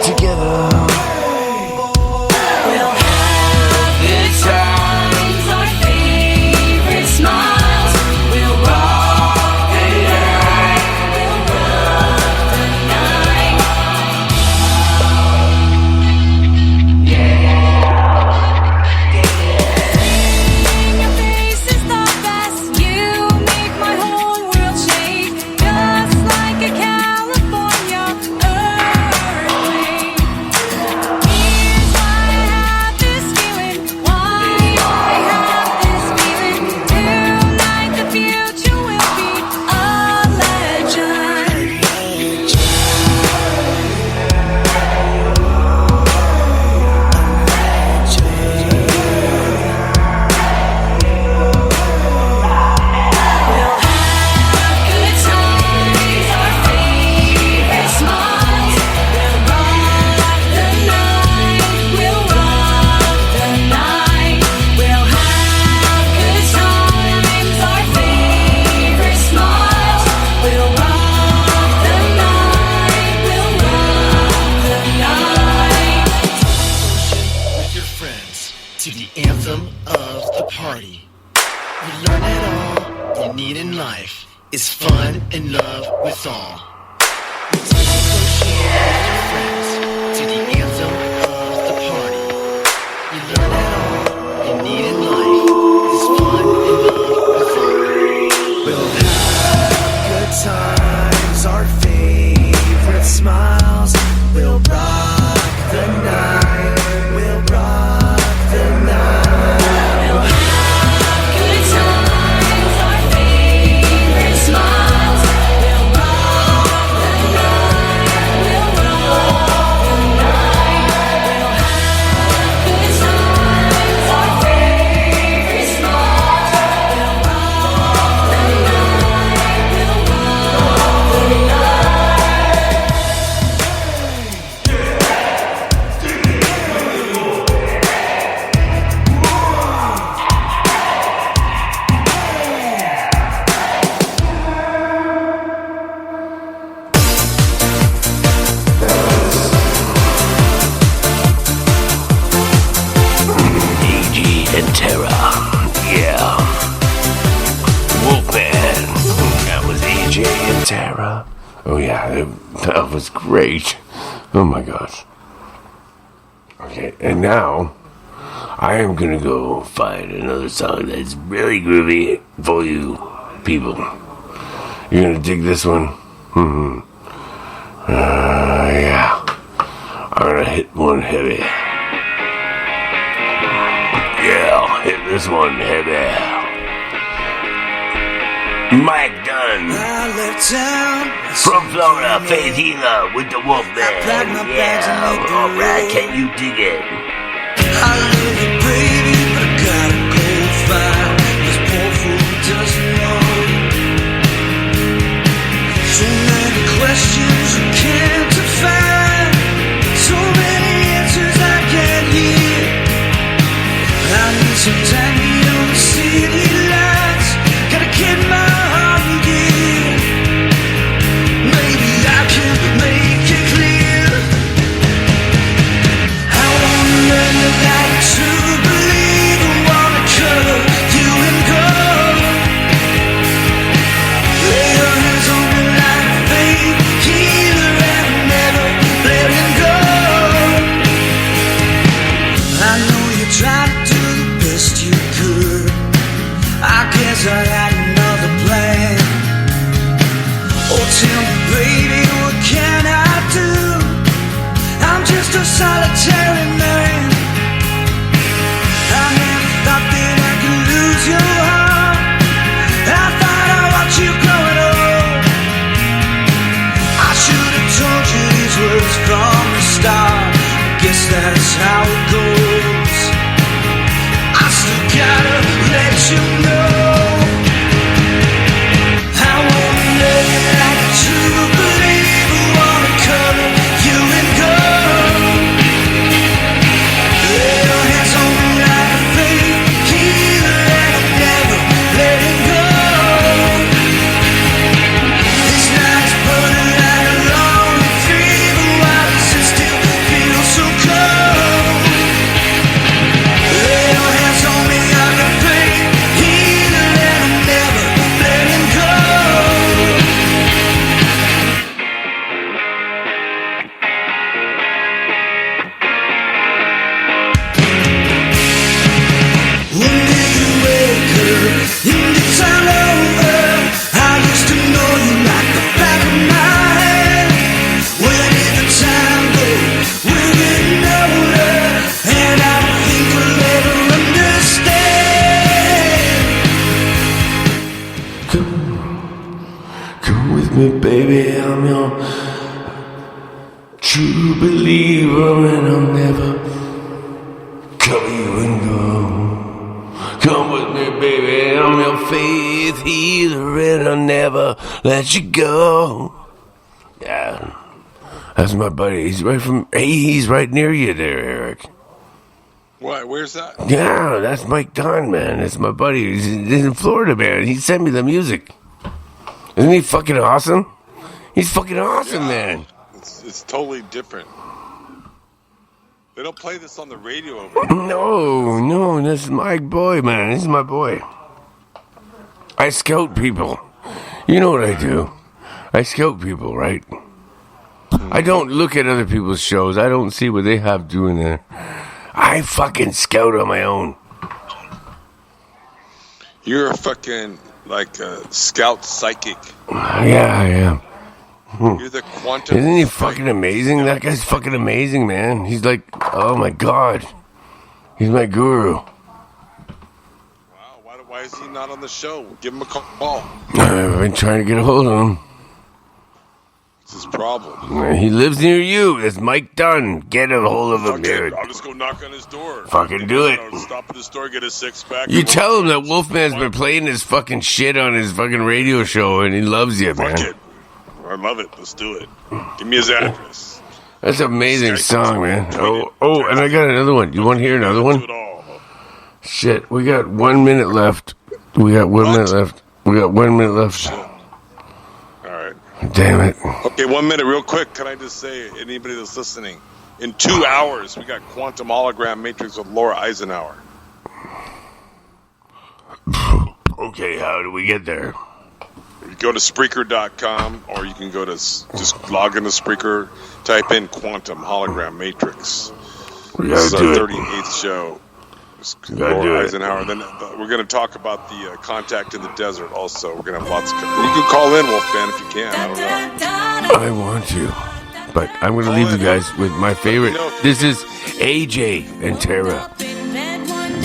together. We'll have good times, our favorite smiles. We'll rock the night. We'll rock the night. Your face is the best. You make my whole world shake, just like a California earthquake. Here's why I have this feeling. Why I have this feeling. Tonight the future will be a legend. We'll have good times, our favorite smiles. We'll rock the night. We'll rock the night. We'll have good times, our favorite smiles. We'll rock the night. We'll rock the night. With your friends to the anthem of the party. You learn it all you need in life is fun and love with all. You take association with your friends to the anthem of the party. You learn it all you need in life is fun and love with all. We'll have good times, our favorite smiles. We'll rock the night. We'll rock the night. We'll have good times, our favorite smiles. We'll rock the night. We'll rock the night. We'll have good times, our favorite smiles. We'll rock the night. We'll rock the AG and Terra. Yeah. Wolfman. That was AJ and Terra. Oh yeah, that was great. Oh my gosh. Okay, and now I am gonna go find another song that's really groovy for you people. You're gonna dig this one? Yeah. I'm gonna hit one heavy. Yeah, I'll hit this one heavy. Mike Dunn. From Florida, Faith Healer with the Wolfman. Yeah, alright, can you dig it? I love you, baby, but I gotta go find this poor fool doesn't know. So many questions I can't define. So many answers I can't hear. I need some time beyond the city lights. Gotta get my heart in gear. Maybe I can make it clear. I wanna learn the light to believe. me, baby, I'm your true believer, and I'll never cover you and go. Come with me, baby, I'm your faith healer, and I'll never let you go. Yeah, that's my buddy. He's right near you there, Eric. What? Where's that? Yeah, that's Mike Dunn, man. It's my buddy. He's in Florida, man. He sent me the music. Isn't he fucking awesome? He's fucking awesome, man. It's totally different. They don't play this on the radio over here. No, this is my boy, man. This is my boy. I scout people. You know what I do. I scout people, right? I don't look at other people's shows. I don't see what they have doing there. I fucking scout on my own. You're a fucking, like, a scout psychic. Yeah, I am. You're the quantum. Isn't he fucking amazing? That guy's fucking amazing, man. He's like, oh my god. He's my guru. Wow, why is he not on the show? Give him a call. I've been trying to get a hold of him. It's his problem. He lives near you. That's Mike Dunn. Get a hold of him, dude. I'll just go knock on his door. Fucking do it. I'll stop at his door, get a six-pack. You tell him that Wolfman's been playing his fucking shit on his fucking radio show, and he loves you, man. Fuck it. I love it. Let's do it. Give me his address. That's an amazing song, man. Oh, and I got another one. You want to hear another one? Shit, we got 1 minute left. We got 1 minute left. All right. Damn it. Okay, 1 minute, real quick. Can I just say, anybody that's listening, in 2 hours, we got Quantum Hologram Matrix with Laura Eisenhower. Okay, how do we get there? You go to Spreaker.com, or you can go to, just log into Spreaker, type in Quantum Hologram Matrix. This is our 38th show. Laura Eisenhower. Then we're going to talk about the contact in the desert also. We're going to have lots of... You can call in, Wolfman, if you can. I don't know. I want to. But I'm going to leave you guys with my favorite. This is AJ and Tara.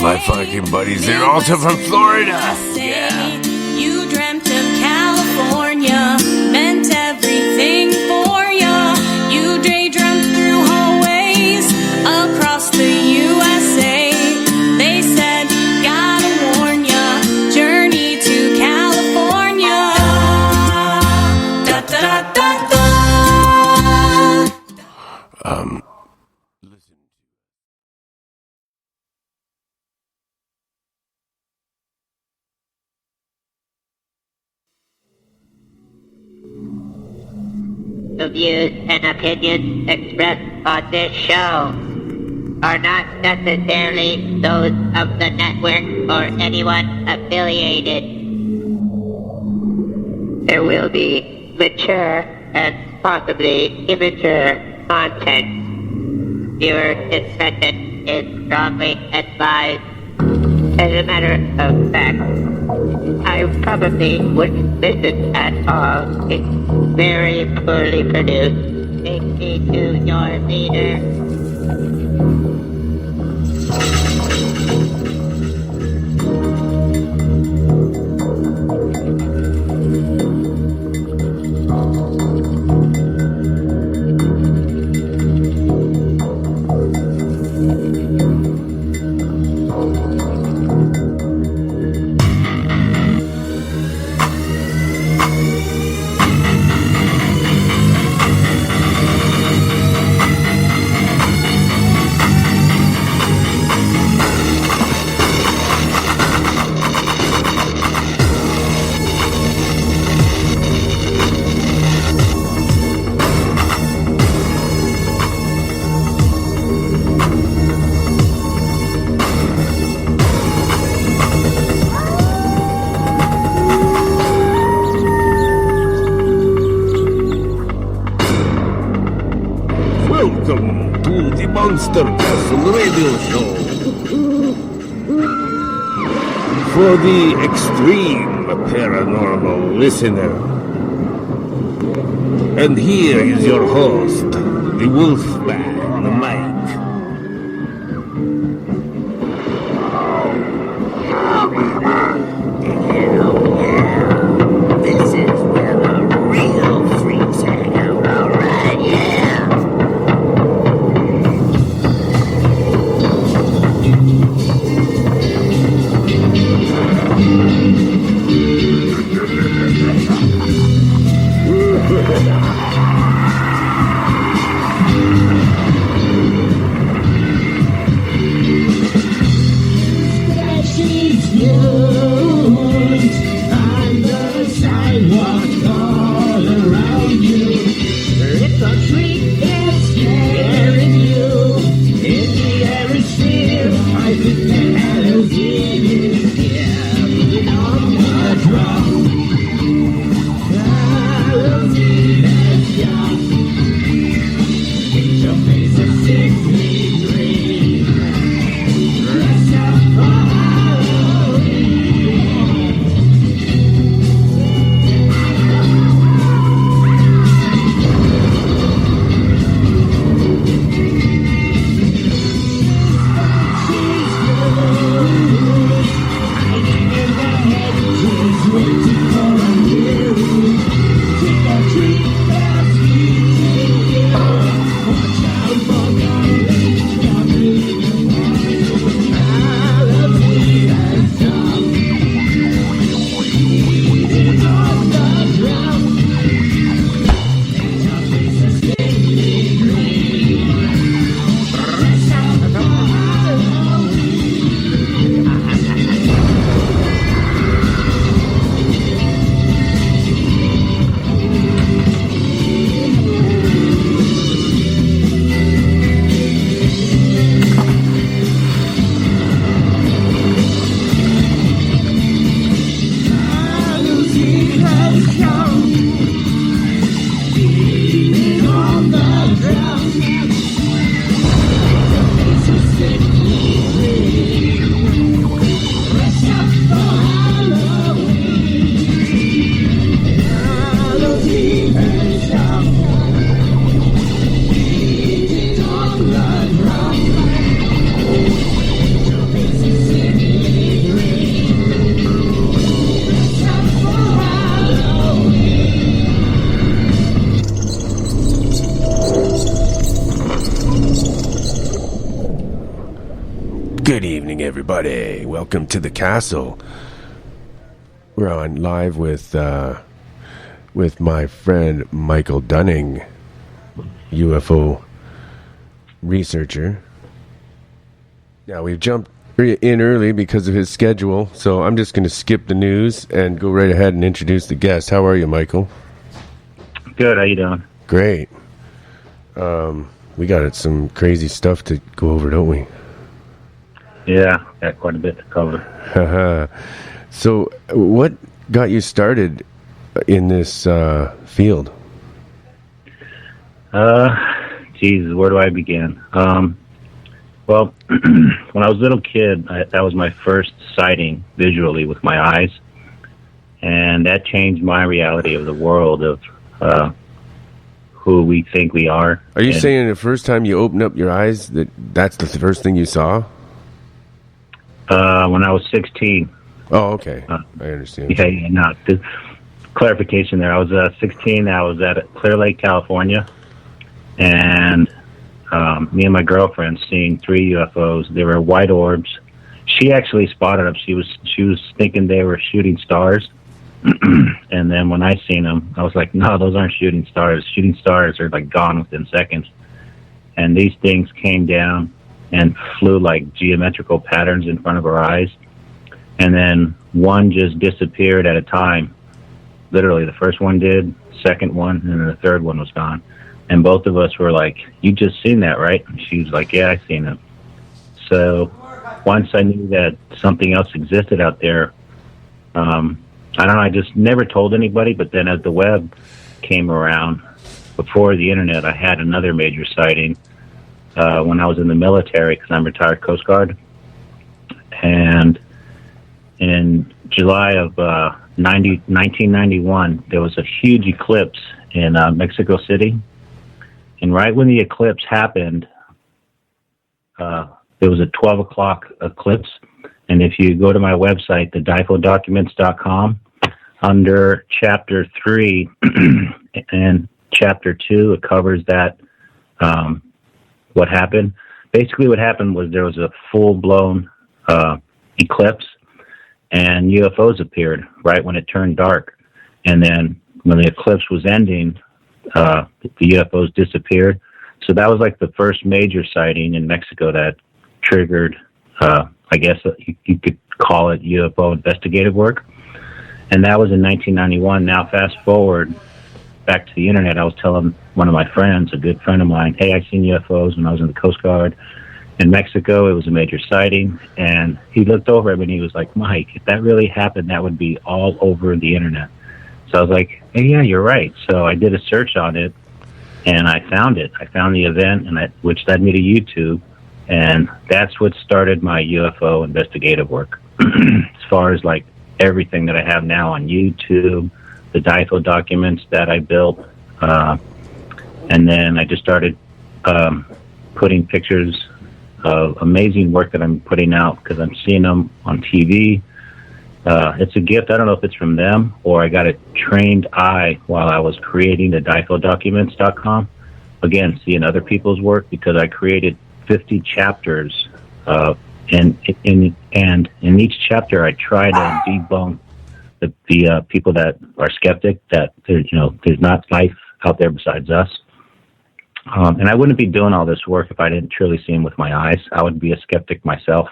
My fucking buddies. They're also from Florida. Yeah. You dreamt of California, meant everything for ya. You daydreamed through hallways across the USA. They said, gotta warn ya, journey to California. Da da da da. The views and opinions expressed on this show are not necessarily those of the network or anyone affiliated. There will be mature and possibly immature content. Viewer discretion is strongly advised. As a matter of fact, I probably wouldn't listen at all. It's very poorly produced. Take me to your leader. Welcome to the Monster Castle Radio Show. For the extreme paranormal listener. And here is your host, the Wolfman, the Mike. This is where the real evening, everybody. Welcome to the castle. We're on live with my friend Michael Dunning, UFO researcher. Now, we've jumped in early because of his schedule, so I'm just going to skip the news and go right ahead and introduce the guest. How are you, Michael? Good. How you doing? Great. We got some crazy stuff to go over, don't we? Yeah, got quite a bit to cover. So, what got you started in this field? Geez, where do I begin? Well, when I was a little kid, that was my first sighting visually with my eyes, and that changed my reality of the world of who we think we are. Are you saying the first time you opened up your eyes that's the first thing you saw? When I was 16. Oh, okay. I understand. Yeah, no. Clarification there. I was 16. I was at Clear Lake, California, and me and my girlfriend seen 3 UFOs. They were white orbs. She actually spotted them. She was thinking they were shooting stars. And then when I seen them, I was like, no, those aren't shooting stars. Shooting stars are like gone within seconds. And these things came down and flew like geometrical patterns in front of our eyes. And then one just disappeared at a time. Literally, the first one did, second one, and then the third one was gone. And both of us were like, you just seen that, right? And she was like, yeah, I seen it. So once I knew that something else existed out there, I don't know, I just never told anybody, but then as the web came around, before the internet, I had another major sighting when I was in the military, because I'm retired Coast Guard. And in July of 1991, there was a huge eclipse in Mexico City. And right when the eclipse happened, there was a 12 o'clock eclipse. And if you go to my website, thedifodocuments.com, under Chapter 3 and Chapter 2, it covers that, what happened. Basically what happened was there was a full-blown eclipse, and UFOs appeared right when it turned dark. And then when the eclipse was ending, the UFOs disappeared. So that was like the first major sighting in Mexico that triggered, I guess you could call it UFO investigative work. And that was in 1991. Now, fast forward back to the internet, I was telling one of my friends, a good friend of mine, hey, I seen UFOs when I was in the Coast Guard in Mexico. It was a major sighting. And he looked over at me and he was like, Mike, if that really happened, that would be all over the internet. So I was like, hey, yeah, you're right. So I did a search on it, and I found it. I found the event, which led me to YouTube. And that's what started my UFO investigative work. As far as like everything that I have now on YouTube, the DIFO documents that I built, and then I just started putting pictures of amazing work that I'm putting out because I'm seeing them on TV. It's a gift. I don't know if it's from them or I got a trained eye while I was creating the DIFOdocuments.com. Again, seeing other people's work because I created 50 chapters, and in each chapter I try to debunk the people that are skeptic that there's not life out there besides us. And I wouldn't be doing all this work if I didn't truly see them with my eyes. I would be a skeptic myself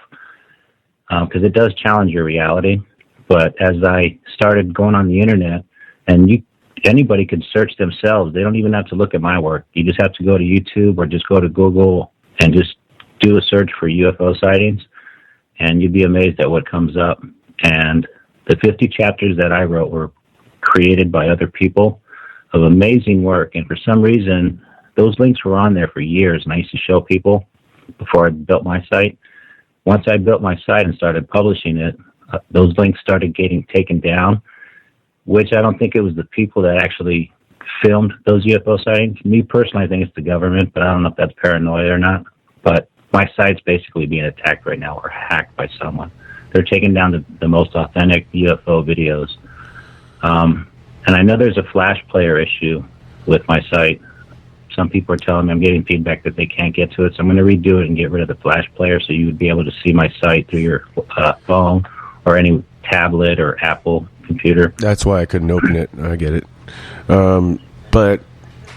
because it does challenge your reality. But as I started going on the internet, and anybody can search themselves. They don't even have to look at my work. You just have to go to YouTube or just go to Google and just do a search for UFO sightings, and you'd be amazed at what comes up. And the 50 chapters that I wrote were created by other people of amazing work. And for some reason, those links were on there for years, and I used to show people before I built my site. Once I built my site and started publishing it, those links started getting taken down, which I don't think it was the people that actually filmed those UFO sightings. Me personally, I think it's the government, but I don't know if that's paranoia or not. But my site's basically being attacked right now or hacked by someone. They're taking down the most authentic UFO videos. And I know there's a Flash player issue with my site. some people are telling me I'm getting feedback that they can't get to it. So I'm going to redo it and get rid of the flash player so you would be able to see my site through your phone or any tablet or Apple computer. That's why I couldn't open it. I get it. But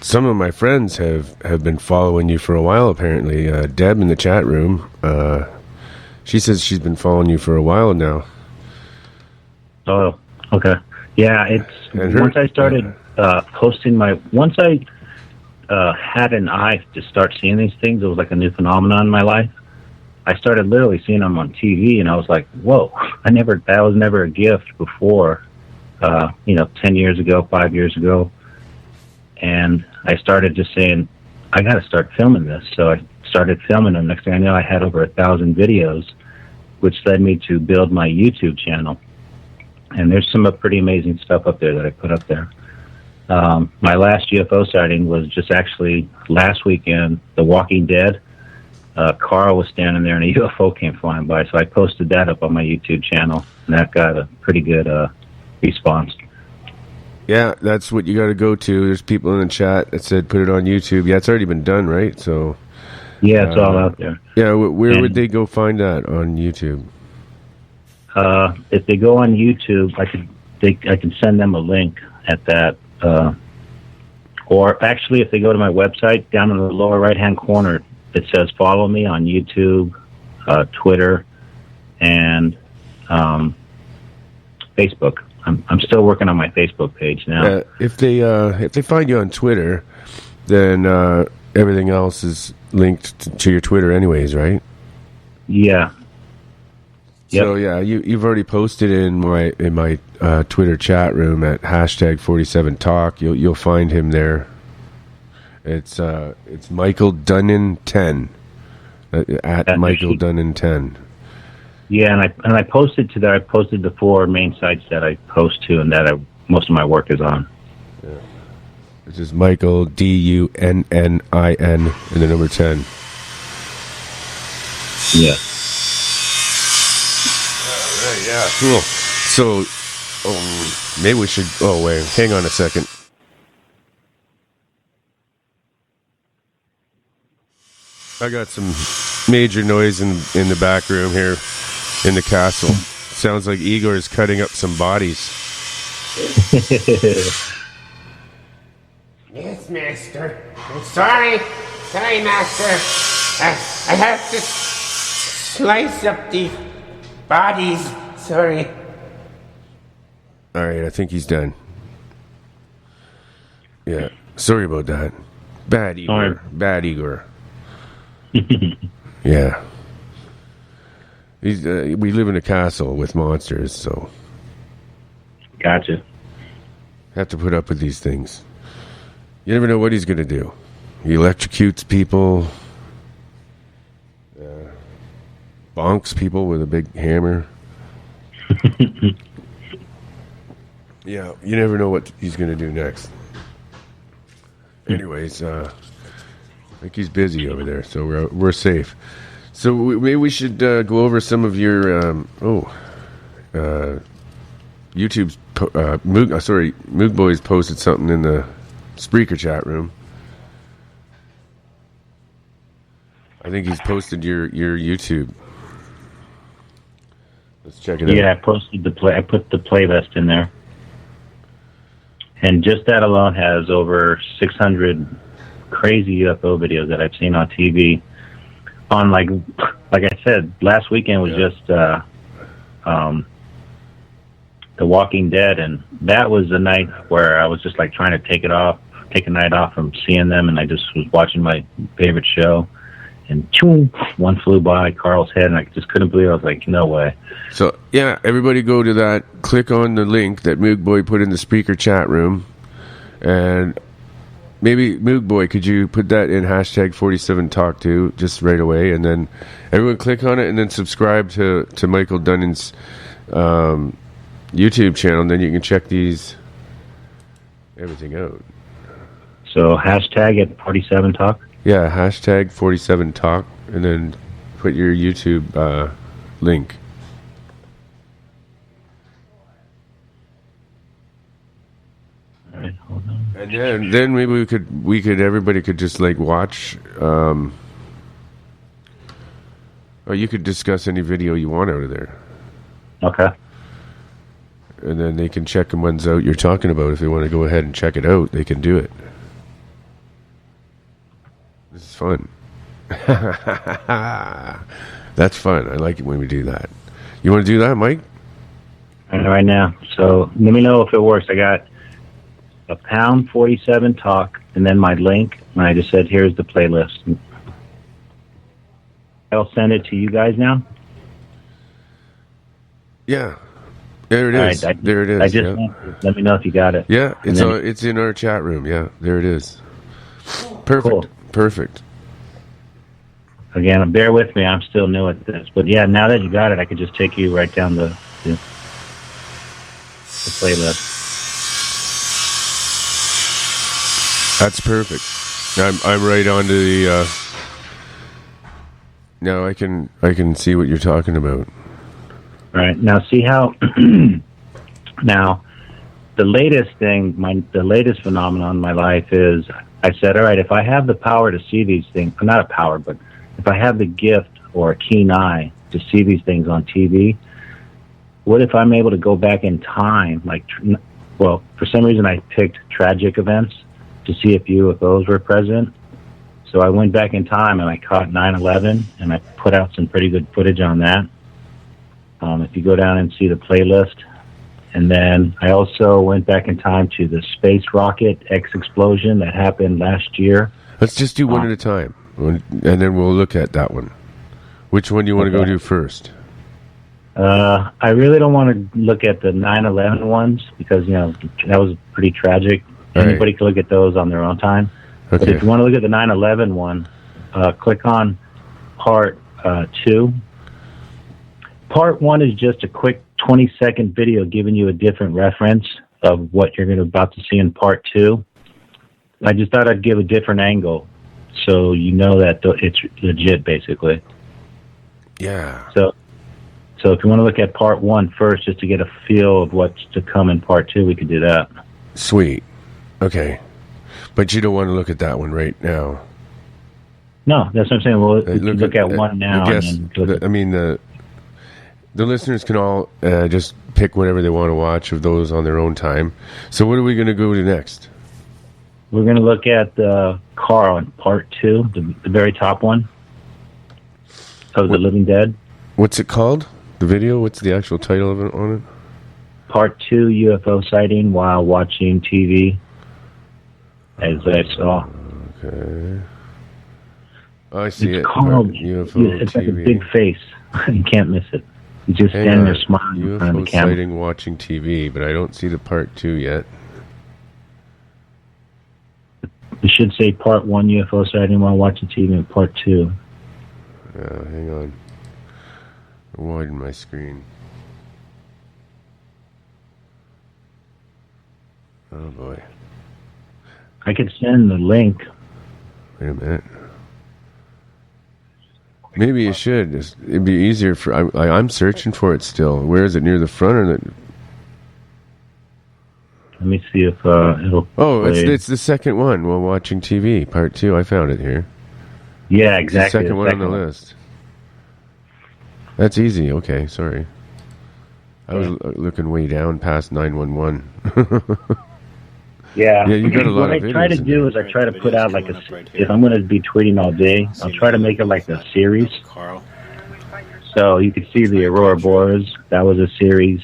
some of my friends have been following you for a while, apparently. Deb in the chat room, she says she's been following you for a while now. Oh, okay. Yeah, once I started posting once I had an eye to start seeing these things, it was like a new phenomenon in my life. I started literally seeing them on TV, and I was like, whoa, that was never a gift before, 10 years ago, 5 years ago. And I started just saying, I got to start filming this. So I started filming them. Next thing I know, I had over 1,000 videos, which led me to build my YouTube channel. And there's some pretty amazing stuff up there that I put up there. My last UFO sighting was just actually last weekend, The Walking Dead. Carl was standing there and a UFO came flying by, so I posted that up on my YouTube channel, and that got a pretty good response. Yeah, that's what you got to go to. There's people in the chat that said put it on YouTube. Yeah, it's already been done, right? So yeah, it's all out there. Yeah, where would they go find that on YouTube? If they go on YouTube, I can send them a link at that. Or actually, if they go to my website, down in the lower right-hand corner, it says follow me on YouTube, Twitter, and Facebook. I'm still working on my Facebook page now. If they find you on Twitter, then everything else is linked to your Twitter anyways, right? Yeah. Yep. So yeah, you've already posted in my Twitter chat room at #47talk. You'll find him there. It's Michael Dunnan 10 at Michael Dunnan 10. Yeah, and I posted to that. I posted the 4 main sites that I post to, and that most of my work is on. Yeah. This is Michael DUNNIN and the number 10. Yeah. Yeah, cool. So, maybe we should... Oh, wait. Hang on a second. I got some major noise in the back room here in the castle. Sounds like Igor is cutting up some bodies. Yes, Master. I'm sorry. Sorry, Master. I have to slice up the bodies. Sorry. All right, I think he's done. Yeah, sorry about that. Bad Igor. Right. Bad Igor. Yeah. We live in a castle with monsters, so... Gotcha. Have to put up with these things. You never know what he's going to do. He electrocutes people. Bonks people with a big hammer. Yeah, you never know what he's going to do next. Anyways, I think he's busy over there, so we're safe. So maybe we should go over some of your YouTube's Moog Boys posted something in the Spreaker chat room. I think he's posted your YouTube. Let's check it out. Yeah, I posted I put the playlist in there. And just that alone has over 600 crazy UFO videos that I've seen on TV. On like I said, last weekend was just The Walking Dead, and that was the night where I was just like trying to take a night off from seeing them, and I just was watching my favorite show. And choom, one flew by Carl's head, and I just couldn't believe it. I was like, no way. So, yeah, everybody go to that. Click on the link that Moog Boy put in the Spreaker chat room. And maybe, Moog Boy, could you put that in #47talk too, just right away? And then everyone click on it and then subscribe to Michael Dunnan's YouTube channel. And then you can check everything out. So, #47talk? Yeah, #47talk, and then put your YouTube link. All right, hold on. And then maybe everybody could just like watch. Or you could discuss any video you want out of there. Okay. And then they can check the ones out you're talking about. If they want to go ahead and check it out, they can do it. This is fun. That's fun. I like it when we do that. You want to do that, Mike? Right now. So let me know if it works. I got a pound 47 talk, and then my link, and I just said, here's the playlist. I'll send it to you guys now. Yeah. There it is. Right, there it is. I just let me know if you got it. Yeah, it's in our chat room. Yeah, there it is. Perfect. Cool. Perfect. Again, bear with me. I'm still new at this. But yeah, now that you got it, I could just take you right down the playlist. That's perfect. I'm right onto the. Now I can see what you're talking about. Right now, see how now the latest thing, the latest phenomenon in my life is I said, all right, if I have the power to see these things, not a power, but if I have the gift or a keen eye to see these things on TV, what if I'm able to go back in time? Well, for some reason I picked tragic events to see if UFOs were present. So I went back in time and I caught 9/11 and I put out some pretty good footage on that. If you go down and see the playlist. And then I also went back in time to the space rocket X explosion that happened last year. Let's just do one at a time, and then we'll look at that one. Which one do you want to go do first? I really don't want to look at the 9/11 ones because, that was pretty tragic. Anybody can look at those on their own time. Okay. But if you want to look at the 9/11 one, click on part 2. Part 1 is just a quick 20-second video giving you a different reference of what you're about to see in part 2. I just thought I'd give a different angle so you know that it's legit, basically. Yeah. So if you want to look at part 1 first, just to get a feel of what's to come in part 2, we could do that. Sweet. Okay. But you don't want to look at that one right now. No, that's what I'm saying. Well, look at one now. The listeners can all just pick whatever they want to watch of those on their own time. So what are we going to go to next? We're going to look at Carl in part 2, the very top one of the Living Dead. What's it called? The video? What's the actual title of it on it? Part 2, UFO sighting while watching TV, as I saw. Okay. I see it's it. Called, UFO it's TV. like a big face. You can't miss it. You just stand there smiling in front of the UFO camera. sighting watching TV, but I don't see the part 2 yet. It should say part 1, UFO sighting while watching TV, and part 2. Hang on. Widen my screen. Oh boy. I could send the link. Wait a minute. Maybe you should. It'd be easier for. I'm searching for it still. Where is it? Near the front or the? Let me see if it'll. Oh, play. it's the second one. While watching TV, part 2. I found it here. Yeah, It's the exactly. second one on the list. That's easy. Okay, sorry. I was looking way down past 911. Yeah. Yeah, you got a lot what of I try to videos in do is I try to put out like if I'm going to be tweeting all day, I'll try to make it like a series. So you could see the Aurora Boreas. That was a series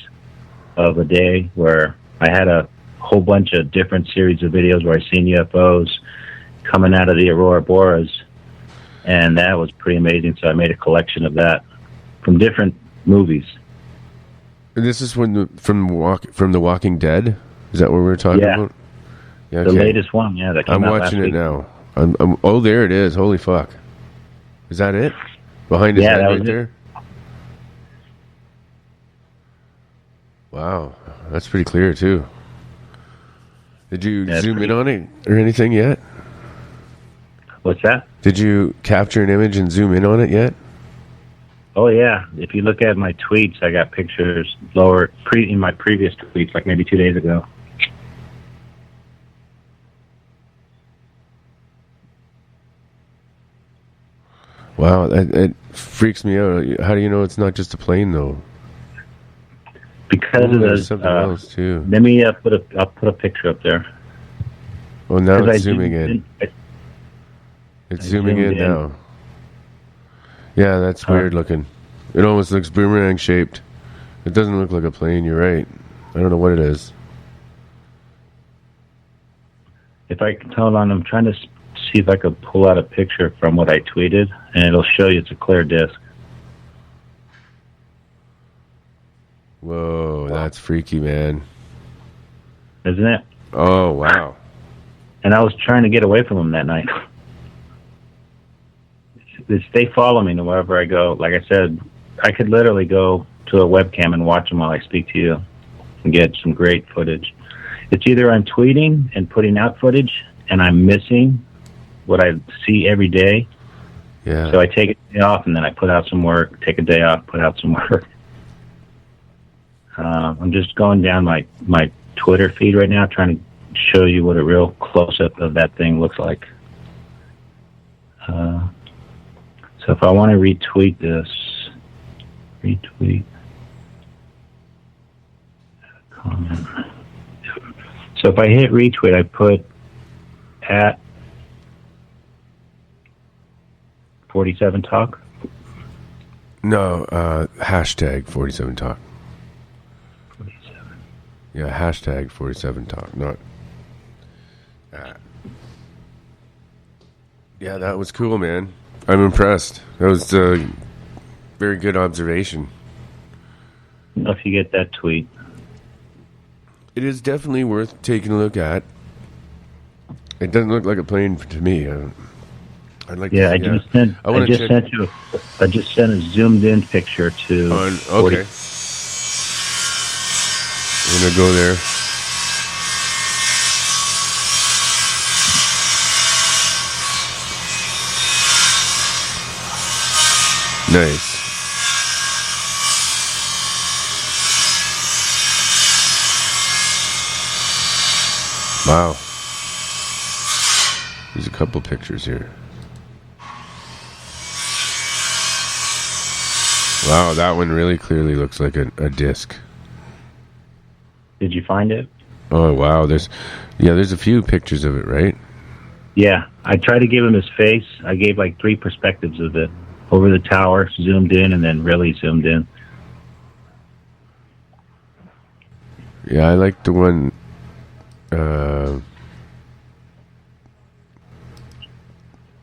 of a day where I had a whole bunch of different series of videos where I seen UFOs coming out of the Aurora Boreas. And that was pretty amazing. So I made a collection of that from different movies. And this is from The Walking Dead? Is that what we were talking about? Yeah, The latest one, that came I'm out watching last it week. now. Oh, there it is. Holy fuck. Is that it? Behind his head that was right it. there? Wow. That's pretty clear, too. Did you zoom in on it or anything yet? What's that? Did you capture an image and zoom in on it yet? Oh yeah, if you look at my tweets, I got pictures lower in my previous tweets, like maybe 2 days ago. Wow, it freaks me out. How do you know it's not just a plane, though? Because there's something else too. Let me I'll put a picture up there. Oh, now 'Cause I it's zooming in. It's zooming in now. Yeah, that's weird looking. It almost looks boomerang shaped. It doesn't look like a plane. You're right. I don't know what it is. If I can hold on, I'm trying to see if I could pull out a picture from what I tweeted, and it'll show you it's a clear disc. Whoa, that's freaky, man. Isn't it? Oh, wow. And I was trying to get away from them that night. They follow me wherever I go. Like I said, I could literally go to a webcam and watch them while I speak to you and get some great footage. It's either I'm tweeting and putting out footage and I'm missing what I see every day. Yeah. So I take a day off and then I put out some work, take a day off, put out some work. I'm just going down my Twitter feed right now, trying to show you what a real close-up of that thing looks like. So if I want to retweet this, comment. So if I hit retweet, I put at 47 Talk. No, hashtag 47 Talk. 47. Yeah, hashtag 47 Talk, not. Yeah, that was cool, man. I'm impressed. That was a very good observation. If you get that tweet. It is definitely worth taking a look at. It doesn't look like a plane to me. I'd like Yeah, to I see just sent. I wanna check- I just sent a zoomed in picture to. Okay. I'm gonna go there. Nice. Wow. There's a couple pictures here. Wow, that one really clearly looks like a disc. Did you find it? Oh wow, there's a few pictures of it, right? Yeah, I tried to give him his face. I gave like 3 perspectives of it. Over the tower, zoomed in, and then really zoomed in. Yeah, I like the one.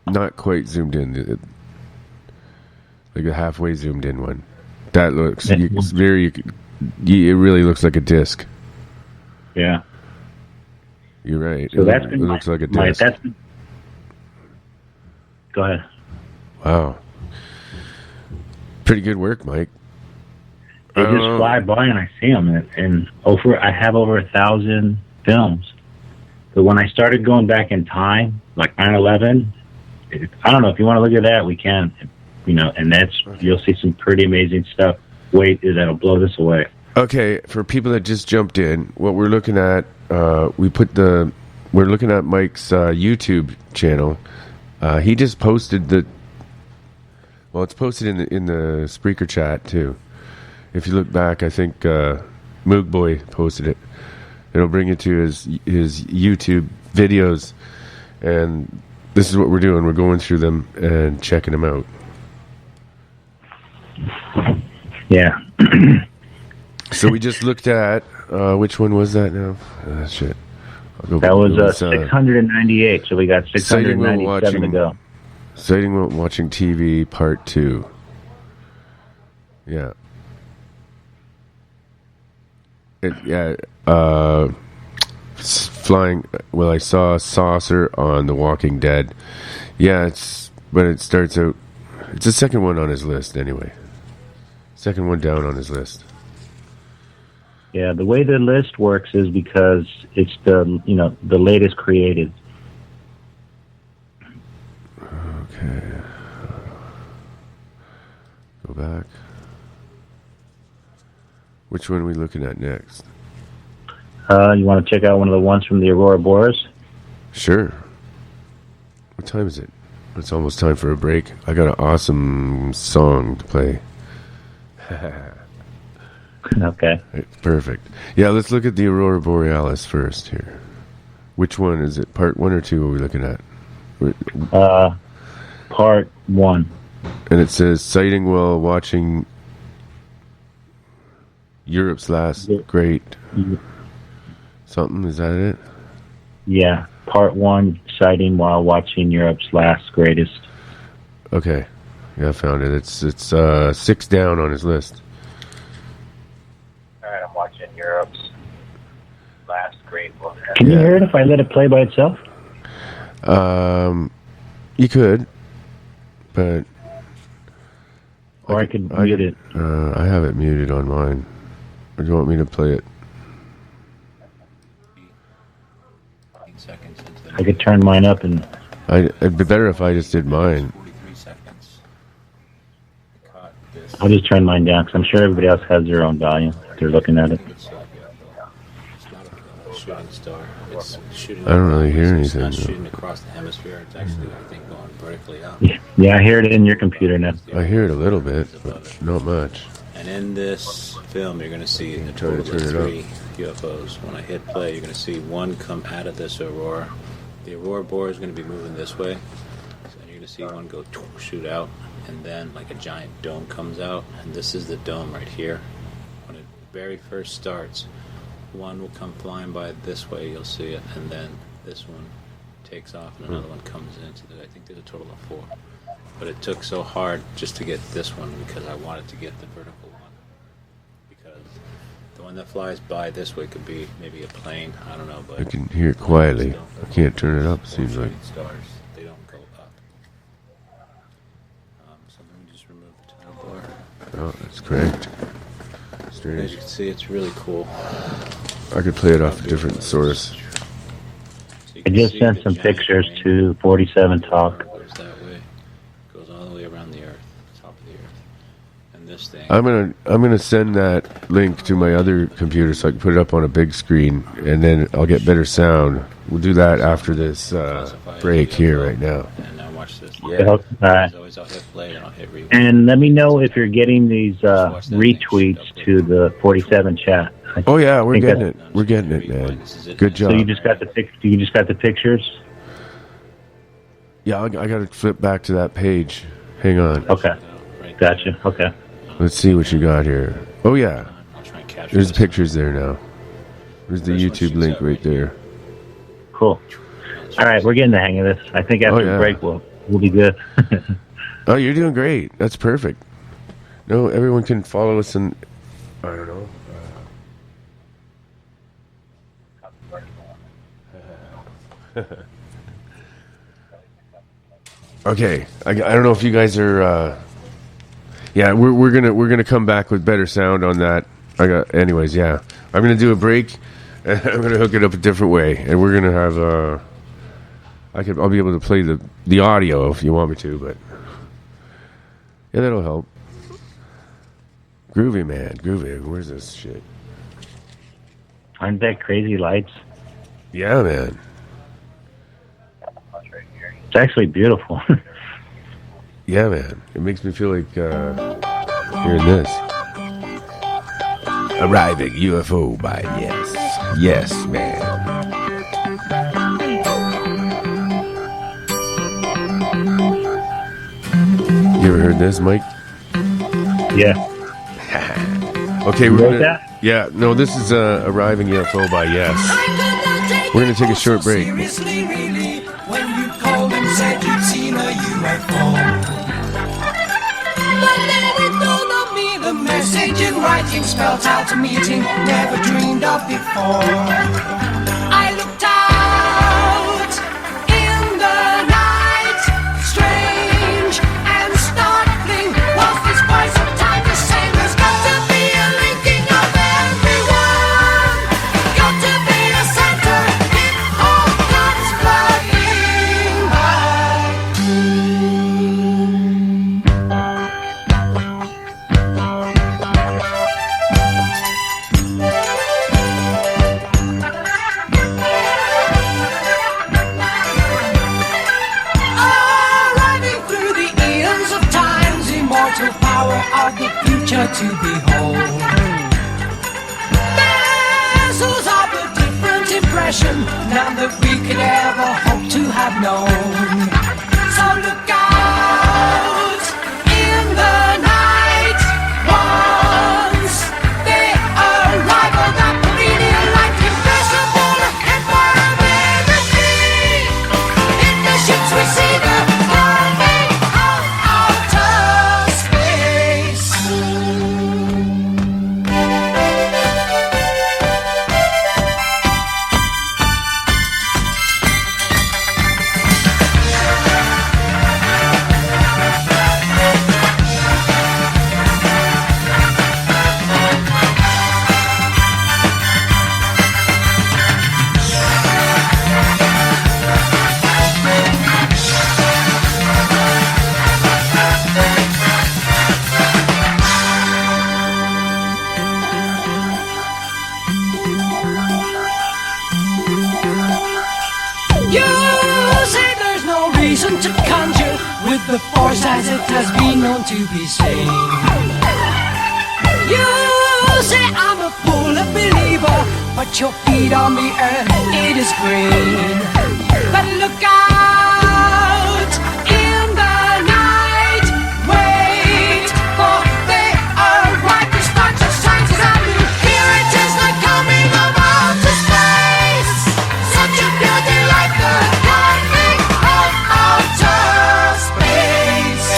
Not quite zoomed in, like a halfway zoomed in one. That looks very. It really looks like a disc. Yeah, you're right. So it looks like a disc. Go ahead. Wow. Pretty good work, Mike. They just fly by and I see them, and I have over 1,000 films. But when I started going back in time, like 9/11, I don't know if you want to look at that, we can, and you'll see some pretty amazing stuff. Wait, that'll blow this away. Okay, for people that just jumped in, what we're looking at, we're looking at Mike's YouTube channel. He just posted well, it's posted in the Spreaker chat too. If you look back, I think Moog Boy posted it. It'll bring you to his YouTube videos, and this is what we're doing. We're going through them and checking them out. Yeah. So we just looked at which one was that now? Shit. That was 698. So we got 697 to go. Sighting while watching TV, part 2. Yeah. Flying. Well, I saw a saucer on The Walking Dead. Yeah, but it starts out. It's the second one on his list, anyway. Second one down on his list. Yeah, the way the list works is because it's the latest created. Okay. Go back. Which one are we looking at next? You want to check out one of the ones from the Aurora Boreas? Sure. What time is it? It's almost time for a break. I got an awesome song to play. Okay. Perfect. Yeah, let's look at the Aurora Borealis first here. Which one is it? Part 1 or 2 are we looking at? Part 1. And it says, sighting while watching Europe's last great something. Is that it? Yeah. Part 1, sighting while watching Europe's last greatest. Okay. Yeah, I found it. It's 6 down on his list. All right, I'm watching Europe's last great one. Can you hear it if I let it play by itself? You could, but or I could mute it. I have it muted on mine. Or do you want me to play it? I could turn mine up and. It'd be better if I just did mine. I'll just turn mine down because I'm sure everybody else has their own volume if they're looking at it. I don't really hear anything. It's not shooting across the hemisphere. It's actually, I think, going vertically up. Yeah, I hear it in your computer now. I hear it a little bit, but not much. And in this film, you're going to see a total of 3 UFOs. When I hit play, you're going to see one come out of this aurora. The aurora bore is going to be moving this way. So you're going to see one go shoot out, and then like a giant dome comes out. And this is the dome right here. When it very first starts, one will come flying by this way, you'll see it, and then this one takes off and another one comes in. So I think there's a total of 4. But it took so hard just to get this one because I wanted to get the vertical one. Because the one that flies by this way could be maybe a plane, I don't know. But I can hear it quietly. I can't turn it up, seems like. Stars, they don't go up. So let me just remove the title bar. Oh, that's correct. Strange. As you can see, it's really cool. I could play it off a different source. I just sent some pictures to 47 Talk. Goes that way. Goes all the way around the Earth, top of the Earth. And this thing. I'm gonna send that link to my other computer so I can put it up on a big screen, and then I'll get better sound. We'll do that after this break here right now. And now watch this. Yeah. All right. Always I'll hit play and I'll hit rewind. And let me know if you're getting these retweets to the 47 chat. Oh yeah, we're getting it. We're getting it, man. Good job. So you just got the pictures? Yeah, I got to flip back to that page. Hang on. Okay. Gotcha. Okay. Let's see what you got here. Oh yeah. There's pictures there now. There's the YouTube link right there. Cool. All right, we're getting the hang of this. I think after the break we'll be good. Oh, you're doing great. That's perfect. No, everyone can follow us and I don't know. Okay, I don't know if you guys are. Yeah, we're gonna come back with better sound on that. Anyways, yeah, I'm gonna do a break, and I'm gonna hook it up a different way, and we're gonna have I'll be able to play the audio if you want me to, but yeah, that'll help. Groovy, man, groovy. Where's this shit? Aren't that crazy lights? Yeah, man. It's actually beautiful. Yeah, man. It makes me feel like hearing this. Arriving UFO by Yes. Yes, man. You ever heard this, Mike? Yeah. Okay, we're gonna. That? Yeah, no, this is Arriving UFO by Yes. We're gonna take a short break. Seriously, really, when you called and said you'd seen a UFO. But then it dawned on me the message in writing spelled out a meeting never dreamed of before. I looked out in the night, strange and startling. Was this voice of time the same? There's got to be a linking of everyone. Got to be a center. It all comes flooding by. sight to behold. Dazzles of a different impression, none that we could ever hope to have known. So look out in the night once they arrival, that meridian light invisible empire may be. In the ships we see the coming of outer space. You say there's no reason to conjure with the force as it has been known to be seen. You say I'm a fool, a believer, but your feet on the earth, it is green. But look out in the night, wait for the arrival. The stars of signs is out. Here it is, the coming of outer space. Such a beauty like the coming of outer space.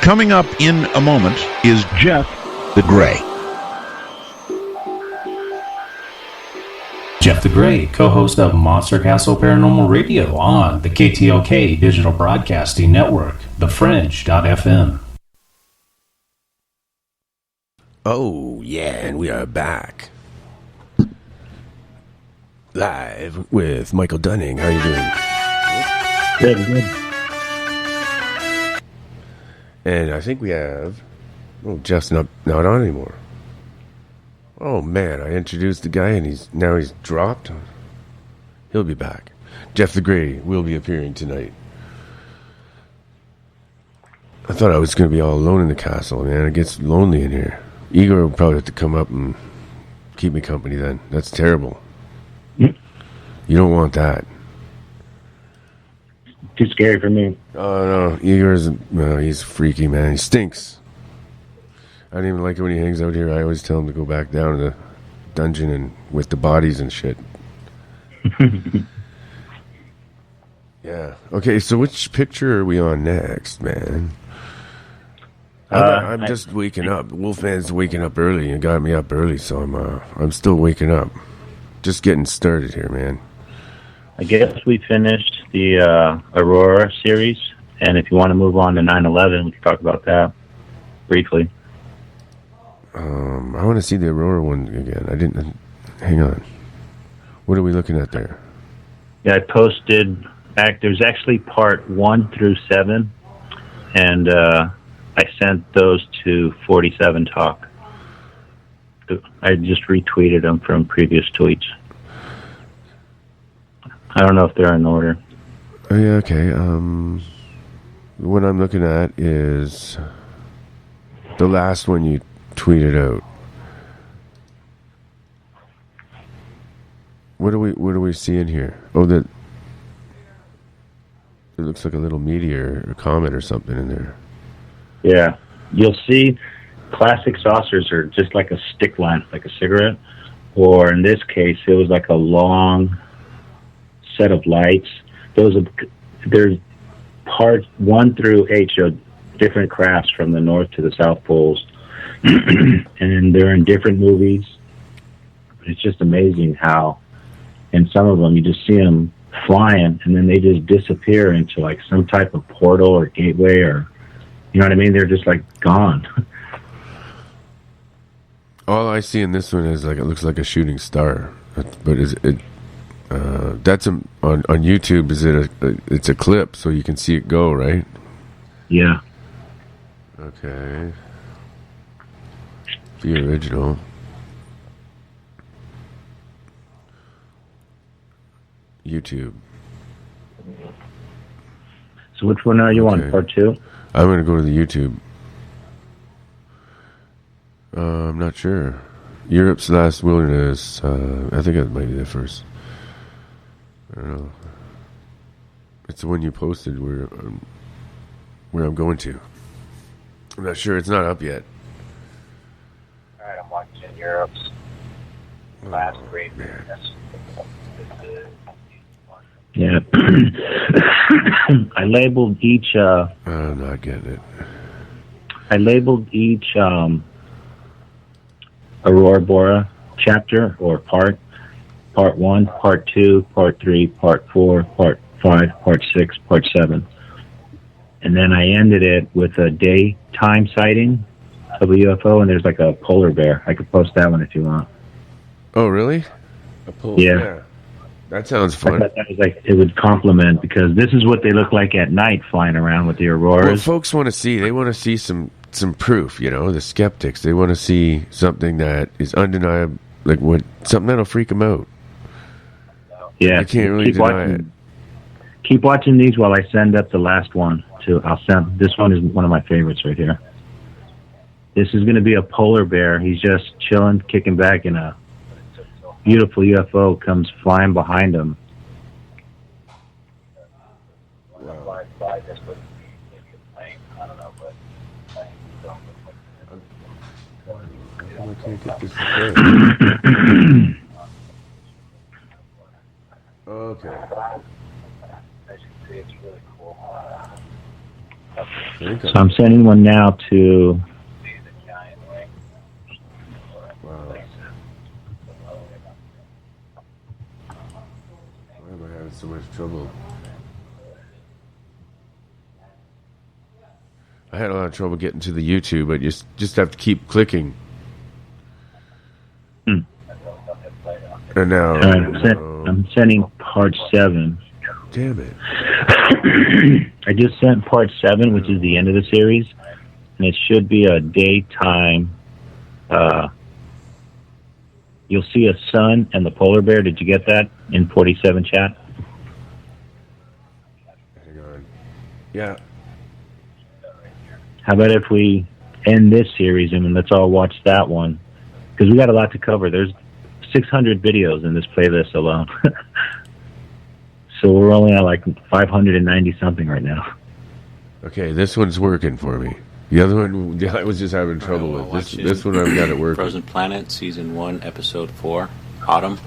Coming up in a moment is Jeff the Gray. Jeff the Gray, co-host of Monster Castle Paranormal Radio on the KTLK Digital Broadcasting Network, thefringe.fm. Oh, yeah, and we are back. Live with Michael Dunning. How are you doing? Good, good. And I think we have... Oh, Jeff's not on anymore. Oh, man, I introduced the guy, and he's dropped. He'll be back. Jeff the Grey will be appearing tonight. I thought I was going to be all alone in the castle, man. It gets lonely in here. Igor will probably have to come up and keep me company then. That's terrible. You don't want that. Too scary for me. Oh, no. Igor's... he's freaky, man. He stinks. I don't even like it when he hangs out here. I always tell him to go back down to the dungeon and with the bodies and shit. Yeah. Okay, so which picture are we on next, man? I'm just waking up. Wolfman's waking up early and got me up early, so I'm still waking up. Just getting started here, man. I guess we finished the Aurora series, and if you want to move on to 9/11, we can talk about that briefly. I want to see the Aurora one again. I didn't... Hang on. What are we looking at there? Yeah, I posted... There's actually part 1 through 7, and I sent those to 47 Talk. I just retweeted them from previous tweets. I don't know if they're in order. Oh, yeah, okay. What I'm looking at is the last one you tweeted out. What are we seeing here? Oh, it looks like a little meteor or comet or something in there. Yeah. You'll see classic saucers are just like a stick lamp, like a cigarette. Or in this case, it was like a long set of lights. There's part 1 through 8 show different crafts from the North to the South Poles. And they're in different movies. It's just amazing how in some of them you just see them flying and then they just disappear into like some type of portal or gateway, or you know what I mean? They're just like gone. All I see in this one is like it looks like a shooting star, but is it? That's on YouTube. Is it it's a clip so you can see it go, right? Yeah. Okay. The original. YouTube. So which one are you on? Part 2? I'm going to go to the YouTube. I'm not sure. Europe's Last Wilderness. I think that might be the first. I don't know. It's the one you posted where I'm going to. I'm not sure. It's not up yet. All right, I'm watching Europe's Last Great Wilderness. Yeah. I labeled each... I'm not getting it. I labeled each Aurora Bora chapter or part. Part 1, Part 2, Part 3, Part 4, Part 5, Part 6, Part 7. And then I ended it with a daytime sighting of a UFO, and there's like a polar bear. I could post that one if you want. Oh, really? A polar bear. That sounds fun. I thought that was like it would complement, because this is what they look like at night flying around with the auroras. What folks want to see, they want to see some proof, you know, the skeptics. They want to see something that is undeniable, like something that'll freak them out. Yeah, I can't really deny it. Keep watching these while I send up the last one too. This one is one of my favorites right here. This is going to be a polar bear. He's just chilling, kicking back, and a beautiful UFO comes flying behind him. I can't get this to Okay. So I'm sending one now to... Wow. Why am I having so much trouble? I had a lot of trouble getting to the YouTube, but you just have to keep clicking. And now... I'm sending part 7. Damn it. I just sent part 7, which is the end of the series, and it should be a daytime. You'll see a sun and the polar bear. Did you get that in 47 chat? Hang on. Yeah. How about if we end this series and let's all watch that one? Because we got a lot to cover. There's 600 videos in this playlist alone. So we're only at like 590 something right now. Okay, this one's working for me. The other one, I was just having trouble with. This one I've got it working. Frozen Planet, Season 1, Episode 4, Autumn.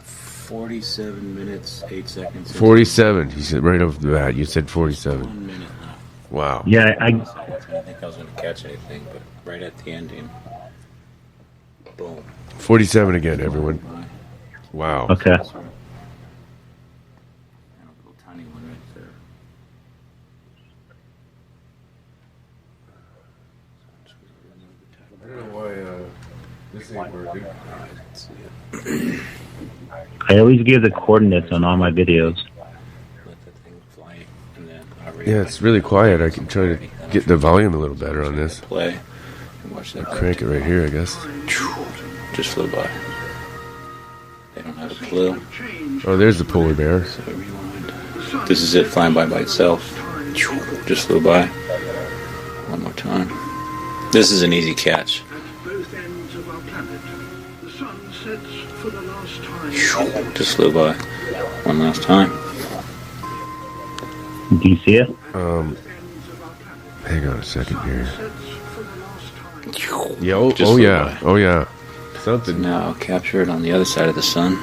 47 minutes, 8 seconds. 47. He said right off the bat. You said 47. 1 minute now. Wow. Yeah, I didn't think I was going to catch anything, but right at the ending, boom. 47 again, everyone. Wow. Okay. I don't know why this ain't working. I always give the coordinates on all my videos. Yeah, it's really quiet. I can try to get the volume a little better on this. Play and watch that. I'll crank it right here, I guess. Just flew by. They don't have a clue. Oh, there's the polar bear. So rewind. This is it flying by itself. Just flew by. One more time. This is an easy catch. Just flew by. One last time. Do you see it? Hang on a second here. Yeah, oh yeah. Oh yeah. Something. Now capture it on the other side of the sun.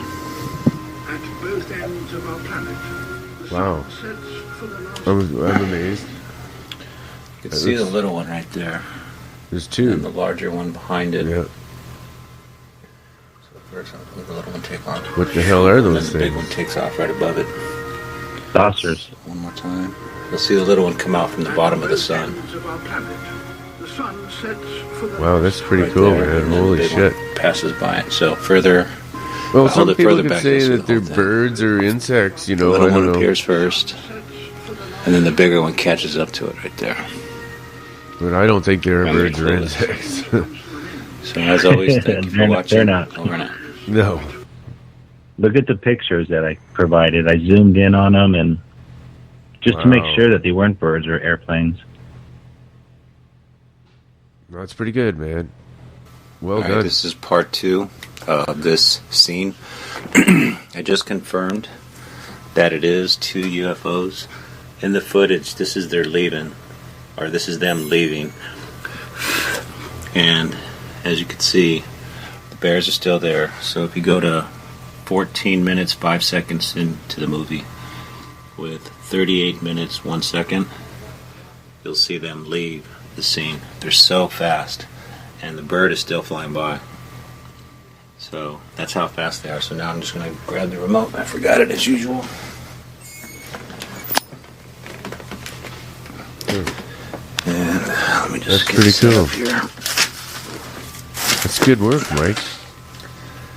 Wow. I'm amazed. You can see the little one right there. There's two. And the larger one behind it. Yeah. So first I'll let the little one take off. What the hell are those and then the big things? one takes off right above it. Saucers. One more time. You'll see the little one come out from the bottom of the sun. Wow, that's pretty Right cool, there, man. and then Holy the big shit. one passes by it. So further. Well, some people further could back, say you'll see that the they're whole thing. birds or insects, you know. The little I don't one know. appears first, and then the bigger one catches up to it right there. But I don't think they're I'm birds or clueless. insects. So as always, thank you for watching. They're not. Over and out. No. Look at the pictures that I provided. I zoomed in on them and just to make Wow. sure that they weren't birds or airplanes. That's pretty good, man. Well All right, done. this is part 2 of this scene. I just confirmed that it is 2 UFOs. In the footage, this is their leaving, or this is them leaving. And as you can see, the bears are still there. So if you go to 14 minutes, 5 seconds into the movie, with 38 minutes, 1 second, you'll see them leave the scene. They're so fast. And the bird is still flying by. So that's how fast they are. So now I'm just going to grab the remote. I forgot it as usual. And let me just That's get pretty set cool. up here. That's good work, Mike.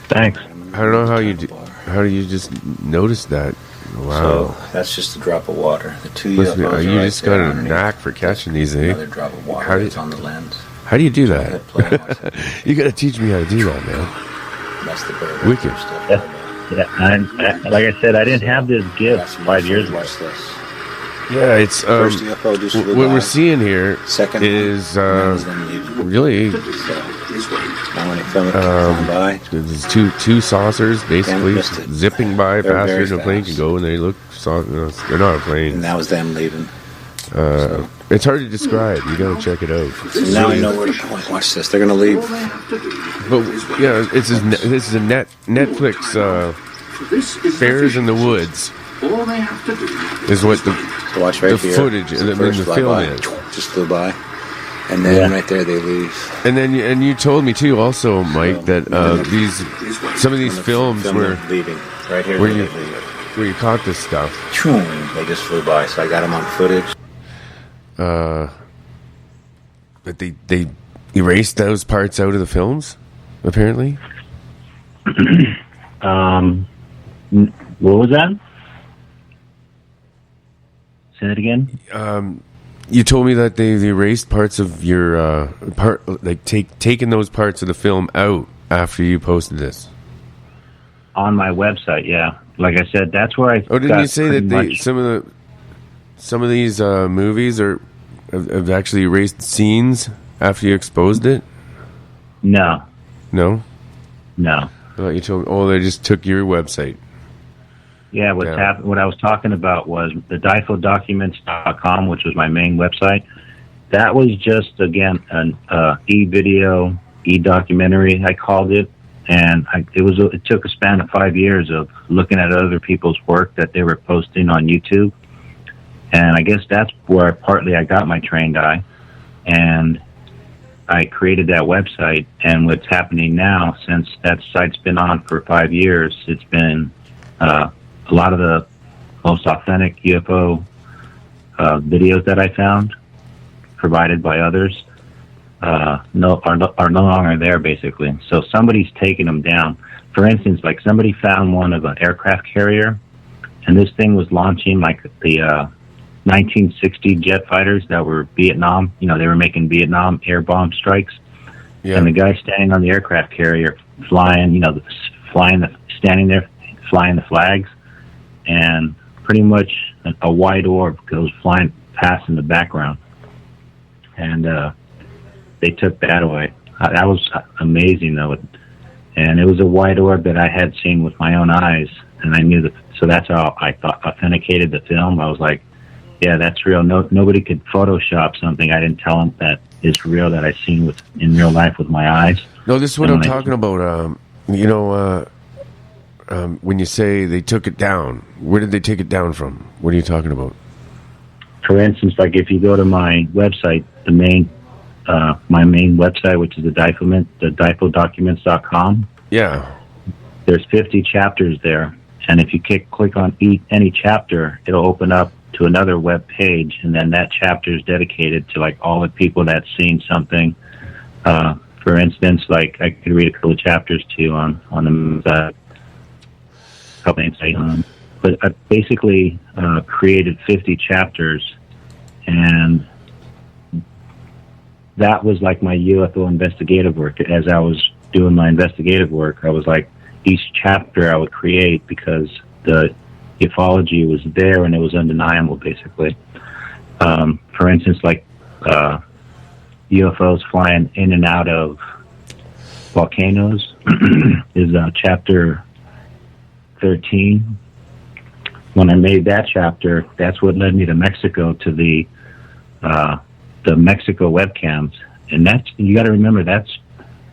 Thanks. I don't know how you do. How do you just notice that? Wow. So that's just a drop of water. The 2 Must be- UFOs are you right just there got a underneath. knack for catching these, eh? Another drop of water How do that's on the lens. How do you do Go that? ahead, play it. You got to teach me how to do that, man. That's the bird. Wicked. Yeah, like I said, I didn't have this gift 5 years ago. Watch this. Yeah, it's First UFO just flew what by. we're seeing here Second is really Now when it flew by, there's two saucers basically missed it. zipping by They're faster very than a plane can go, and they look they're not a plane. and that was them leaving. It's hard to describe. You got to check it out. So now I know where to point. Watch this. They're gonna leave. But yeah, this is a Netflix Bears in the Woods is what the Watch right the here. footage So and first the fly film by, is. just flew by, and then right there they leave. And then you told me too, also, Mike, that some of these films Film were them leaving right here. where they you leave. where you caught this stuff. They just flew by, so I got them on footage. But they erased those parts out of the films, apparently. What was that? Say that again. You told me that they erased parts of your taking those parts of the film out after you posted this on my website. Yeah, like I said, that's where I. Oh, didn't you say that some of these movies have actually erased scenes after you exposed it? No. No. No. I thought you told me. Oh, they just took your website. Yeah, what I was talking about was the DIFOdocuments.com, which was my main website. That was just, again, an e-video, e-documentary, I called it. And it took a span of 5 years of looking at other people's work that they were posting on YouTube. And I guess that's where partly I got my trained eye. And I created that website. And what's happening now, since that site's been on for 5 years, it's been... a lot of the most authentic UFO videos that I found, provided by others, are no longer there, basically. So somebody's taking them down. For instance, like somebody found one of an aircraft carrier, and this thing was launching like the 1960 jet fighters that were Vietnam. You know, they were making Vietnam air bomb strikes. Yeah. And the guy standing on the aircraft carrier, flying, standing there, flying the flags. And pretty much a white orb goes flying past in the background. And they took that away. That was amazing, though. And it was a white orb that I had seen with my own eyes. And I knew that. So that's how I authenticated the film. I was like, yeah, that's real. Nobody could Photoshop something I didn't tell them that is real, that I seen in real life with my eyes. No, this is what I'm talking about. When you say they took it down, where did they take it down from? What are you talking about? For instance, like if you go to my website, my main website, which is the DIFOdocuments.com. Yeah. There's 50 chapters there. And if you click on any chapter, it'll open up to another web page. And then that chapter is dedicated to like all the people that's seen something. For instance, like I could read a couple of chapters to you on the but I basically created 50 chapters, and that was like my UFO investigative work. As I was doing my investigative work, I was like, each chapter I would create because the ufology was there and it was undeniable, basically. For instance, like UFOs flying in and out of volcanoes is chapter 13. When I made that chapter, that's what led me to Mexico, to the Mexico webcams. And you got to remember, that's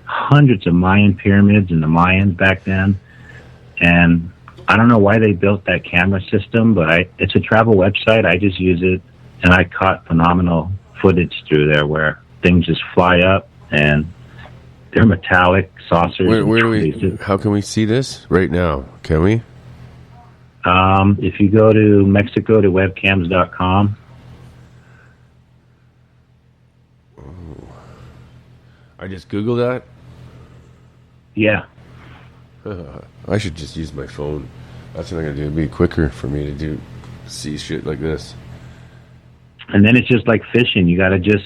hundreds of Mayan pyramids and the Mayans back then. And I don't know why they built that camera system, but it's a travel website. I just use it, and I caught phenomenal footage through there where things just fly up and they're metallic saucers. How can we see this right now? Can we? If you go to Mexico to webcams.com. I just Googled that? Yeah. I should just use my phone. That's what I'm going to do. It'd be quicker for me to see shit like this. And then it's just like fishing. You got to just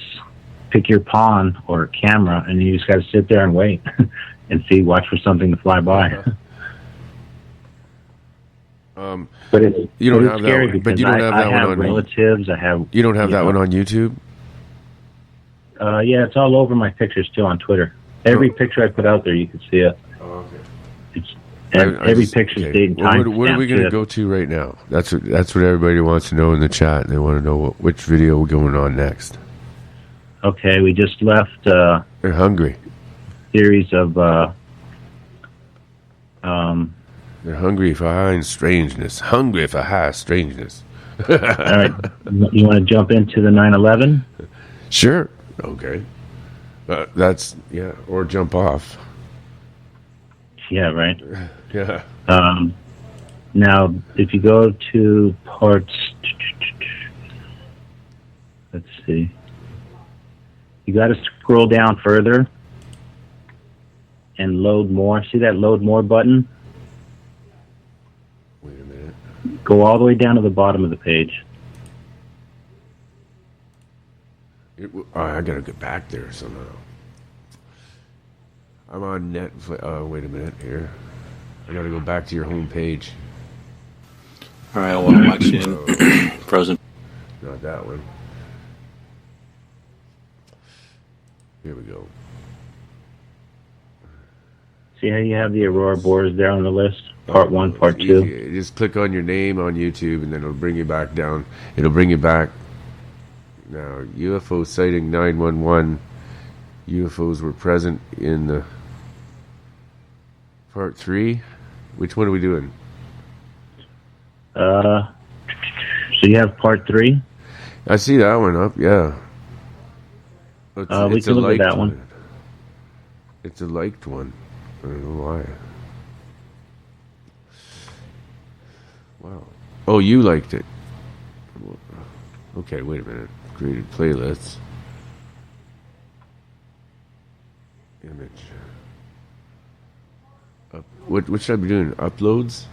pick your pond or camera, and you just got to sit there and wait and watch for something to fly by. But you don't have scary that one. But you don't have that one on relatives. You don't have that one on YouTube? Yeah, it's all over my pictures too on Twitter. Every picture I put out there, you can see it. Oh, okay. Every picture's date and time. What are we going to go to right now? That's what everybody wants to know in the chat. They want to know which video we're going on next. Okay, we just left. They're hungry. Series of. They're hungry for high strangeness. Hungry for high strangeness. All right, you want to jump into the 9/11? Sure. Okay. That's or jump off. Yeah. Right. Yeah. Now, if you go to parts, let's see. You got to scroll down further and load more. See that load more button? Wait a minute. Go all the way down to the bottom of the page. I gotta get back there somehow. I'm on Netflix. Wait a minute here. I gotta go back to your home page. All right, well, I'm watching Frozen. Not that one. Here we go. See how you have the Aurora Boreas there on the list? Part 1, Part 2. Easy. Just click on your name on YouTube, and then it'll bring you back down. It'll bring you back. Now, UFO sighting 911. UFOs were present in the Part 3. Which one are we doing? So you have Part 3? I see that one up, yeah. We can look at that one. It's a liked one. I don't know why. Wow. Oh, you liked it. Okay, wait a minute. Created playlists. Image. What should I be doing? Uploads?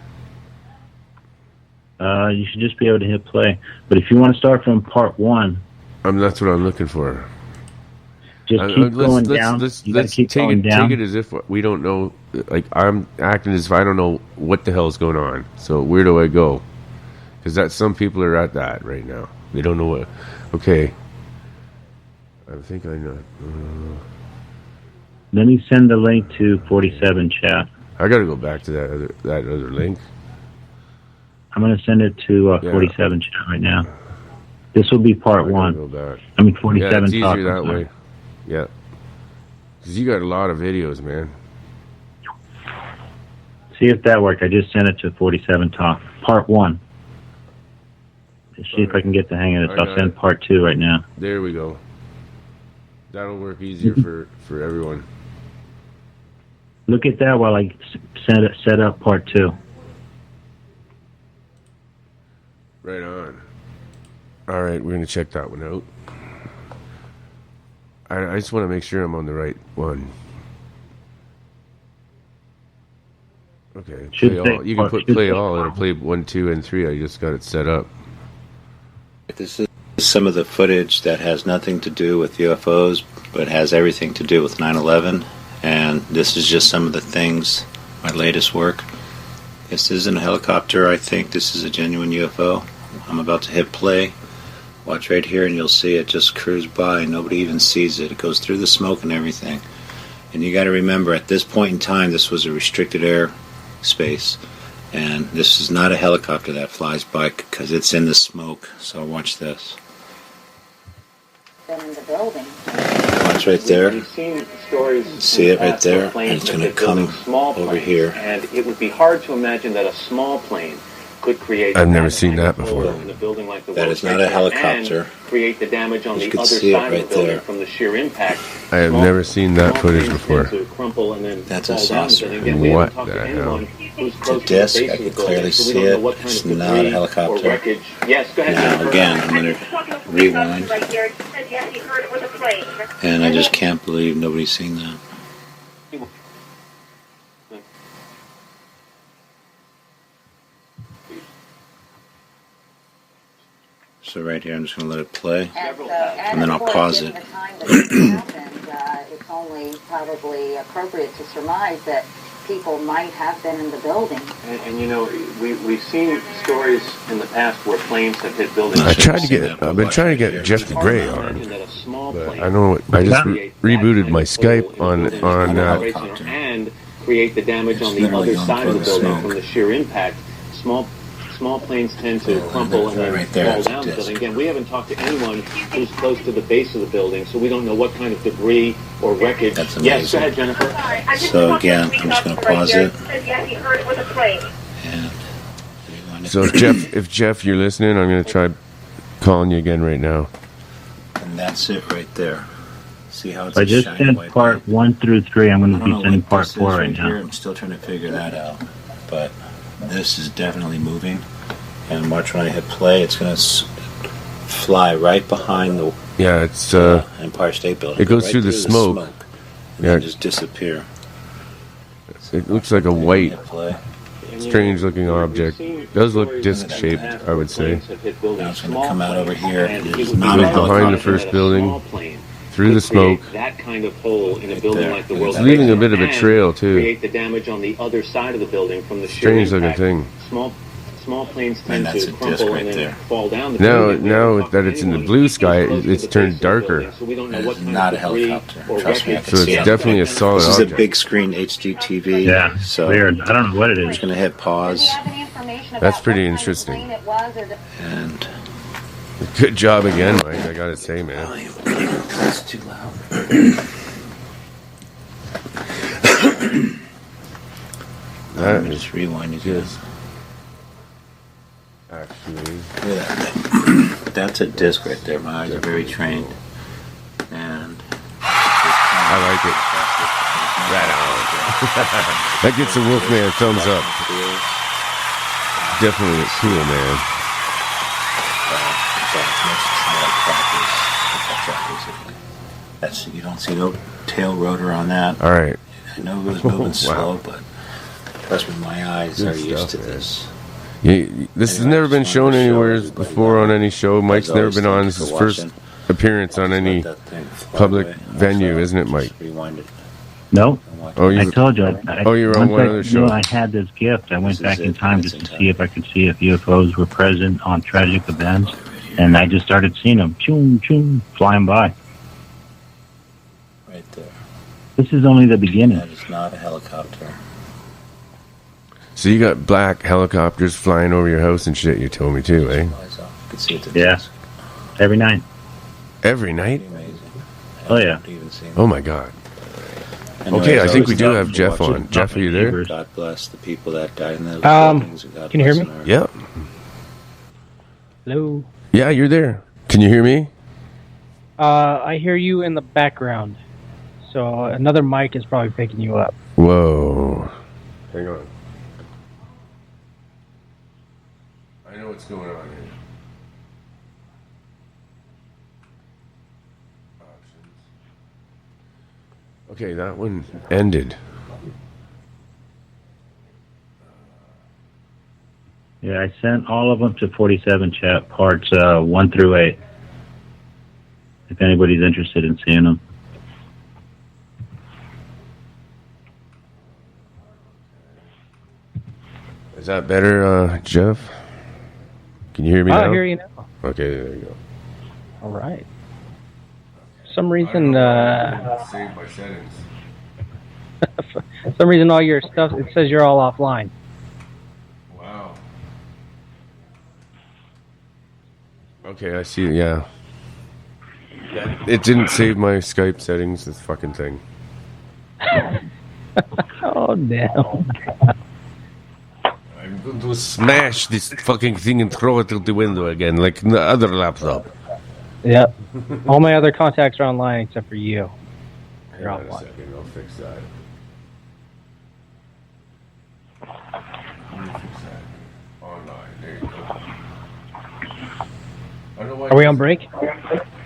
You should just be able to hit play. But if you want to start from Part 1... that's what I'm looking for. Just keep going down. Let's take it as if we don't know. Like, I'm acting as if I don't know what the hell is going on. So where do I go? Because some people are at that right now. They don't know what. Okay. I think I know. Let me send the link to 47 chat. I got to go back to that other link. I'm going to send it to 47 chat right now. This will be Part 1. 47 Yeah, it's easier talk. that way. Yeah. Because you got a lot of videos, man. See if that worked. I just sent it to 47 talk. Part 1. Let's see if I can get the hang of this. I'll send Part 2 right now. There we go. That'll work easier for everyone. Look at that while I set up Part 2. Right on. All right, we're going to check that one out. I just want to make sure I'm on the right one. Okay, play all. You can put play all. It'll play 1, 2, and 3. I just got it set up. This is some of the footage that has nothing to do with UFOs, but has everything to do with 9/11. And this is just some of the things, my latest work. This isn't a helicopter. I think this is a genuine UFO. I'm about to hit play. Watch right here and you'll see it just cruise by. Nobody even sees it. It goes through the smoke and everything. And you got to remember, at this point in time, this was a restricted air space. And this is not a helicopter that flies by because it's in the smoke. So watch this. In the building. Watch right there. We've seen stories See it right there? And it's going to come over here. And it would be hard to imagine that a small plane could create. I've never seen that before. In a building like the That is not a helicopter. And create the damage on You the can other see it side right of the building there. from the sheer impact. I have never seen that footage before. To crumple and then That's a fall down. saucer. And again, we haven't What talked the to hell? anyone who's The close to disc, the base I of the can building, clearly so we see don't know it. what kind It's of not a debris helicopter. or wreckage. Yes, go ahead. Now again, I'm going to rewind. And I just can't believe nobody's seen that. So right here, I'm just going to let it play, and then I'll pause it. It's only probably appropriate to surmise that people might have been in the building. And you know, we've seen stories in the past where planes have hit buildings. I've been trying to get Jeff the Gray on, but I don't know. I just rebooted my Skype on that. And create the damage on the other side of the building from the sheer impact. Small planes tend to crumple and then fall down the building. Again, we haven't talked to anyone who's close to the base of the building, so we don't know what kind of debris or wreckage. That's amazing. Yes, go ahead, Jennifer. So again, I'm just going to pause it. So if Jeff, you're listening, I'm going to try calling you again right now. And that's it right there. See how it's I just shiny sent white Part 1 through 3. I'm going I to don't be know sending what Part this 4 is right here. now. I'm still trying to figure that out. But this is definitely moving. And watch when I hit play, it's going to fly right behind the it's Empire State Building. It goes right through the smoke. And then just disappear. It looks like a white. Hit play. strange looking object. Does look disc shaped, I would say. Now it's going to come out over here. It is Goes not a behind the helicopter. first building, through the smoke. That kind of hole in a building like the World It's leaving a Trade bit of a and trail too. Create the damage on the other side of the building from the sheer Strange looking impact. thing. Small planes tend that's to a disc crumple right and then there. fall down. The Now, building. now that it's in the blue sky, it's turned darker. So we don't know It what is kind not a of debris helicopter. or Trust me, I wreckage. can So see it's it. definitely a solid This is a object. big screen HDTV. Yeah, so weird. I don't know what it I'm is. just going to hit pause. That's pretty interesting. And Good job again, Mike. I gotta say, man. that's too loud. That Let me is just rewind it. just actually. Look at that thing. That's a disc right there. My eyes are very trained. And I like it. Right on. That gets a Wolfman thumbs up. Definitely cool, man. That's, you don't see no tail rotor on that. All right. I know it was moving Wow. slow, but trust me, my eyes Good are used stuff, to man. this. This has never been shown anywhere before on any show. Mike's never been on. This is his first appearance on any public venue, isn't it, Mike? Rewind it. No. Oh, I told you. Oh, you were on once one I other knew show. I had this gift. I went back in time just to see if I could see if UFOs were present on tragic events, and I just started seeing them, choom choom, flying by. Right there. This is only the beginning. That is not a helicopter. So you got black helicopters flying over your house and shit. You told me too, eh? You can see it's a Yeah. disc. Every night. Every night? Oh yeah. Oh my god. Anyways, Okay, I think we was do up have to Jeff watch on. it. Jeff, are you there? God bless the people that died in those Um, buildings. and God can you hear bless me? America. Yep. Hello. Yeah, you're there. Can you hear me? I hear you in the background. So another mic is probably picking you up. Whoa. Hang on. I know what's going on here. Okay, that one ended. Yeah, I sent all of them to 47 chat parts 1 through 8. If anybody's interested in seeing them. Is that better, Jeff? Can you hear me now? I hear you now. Okay, there you go. All right. For some reason, Save my settings. for some reason, all your stuff, it says you're all offline. Wow. Okay, I see. Yeah. It didn't save my Skype settings. This fucking thing. Oh, no. I'm going to smash this fucking thing and throw it out the window again, like the other laptop. Yep. All my other contacts are online except for you. You're Hang on a offline. second, I'll fix that. Let me fix that. Online, there you go. I don't know why Are we on break?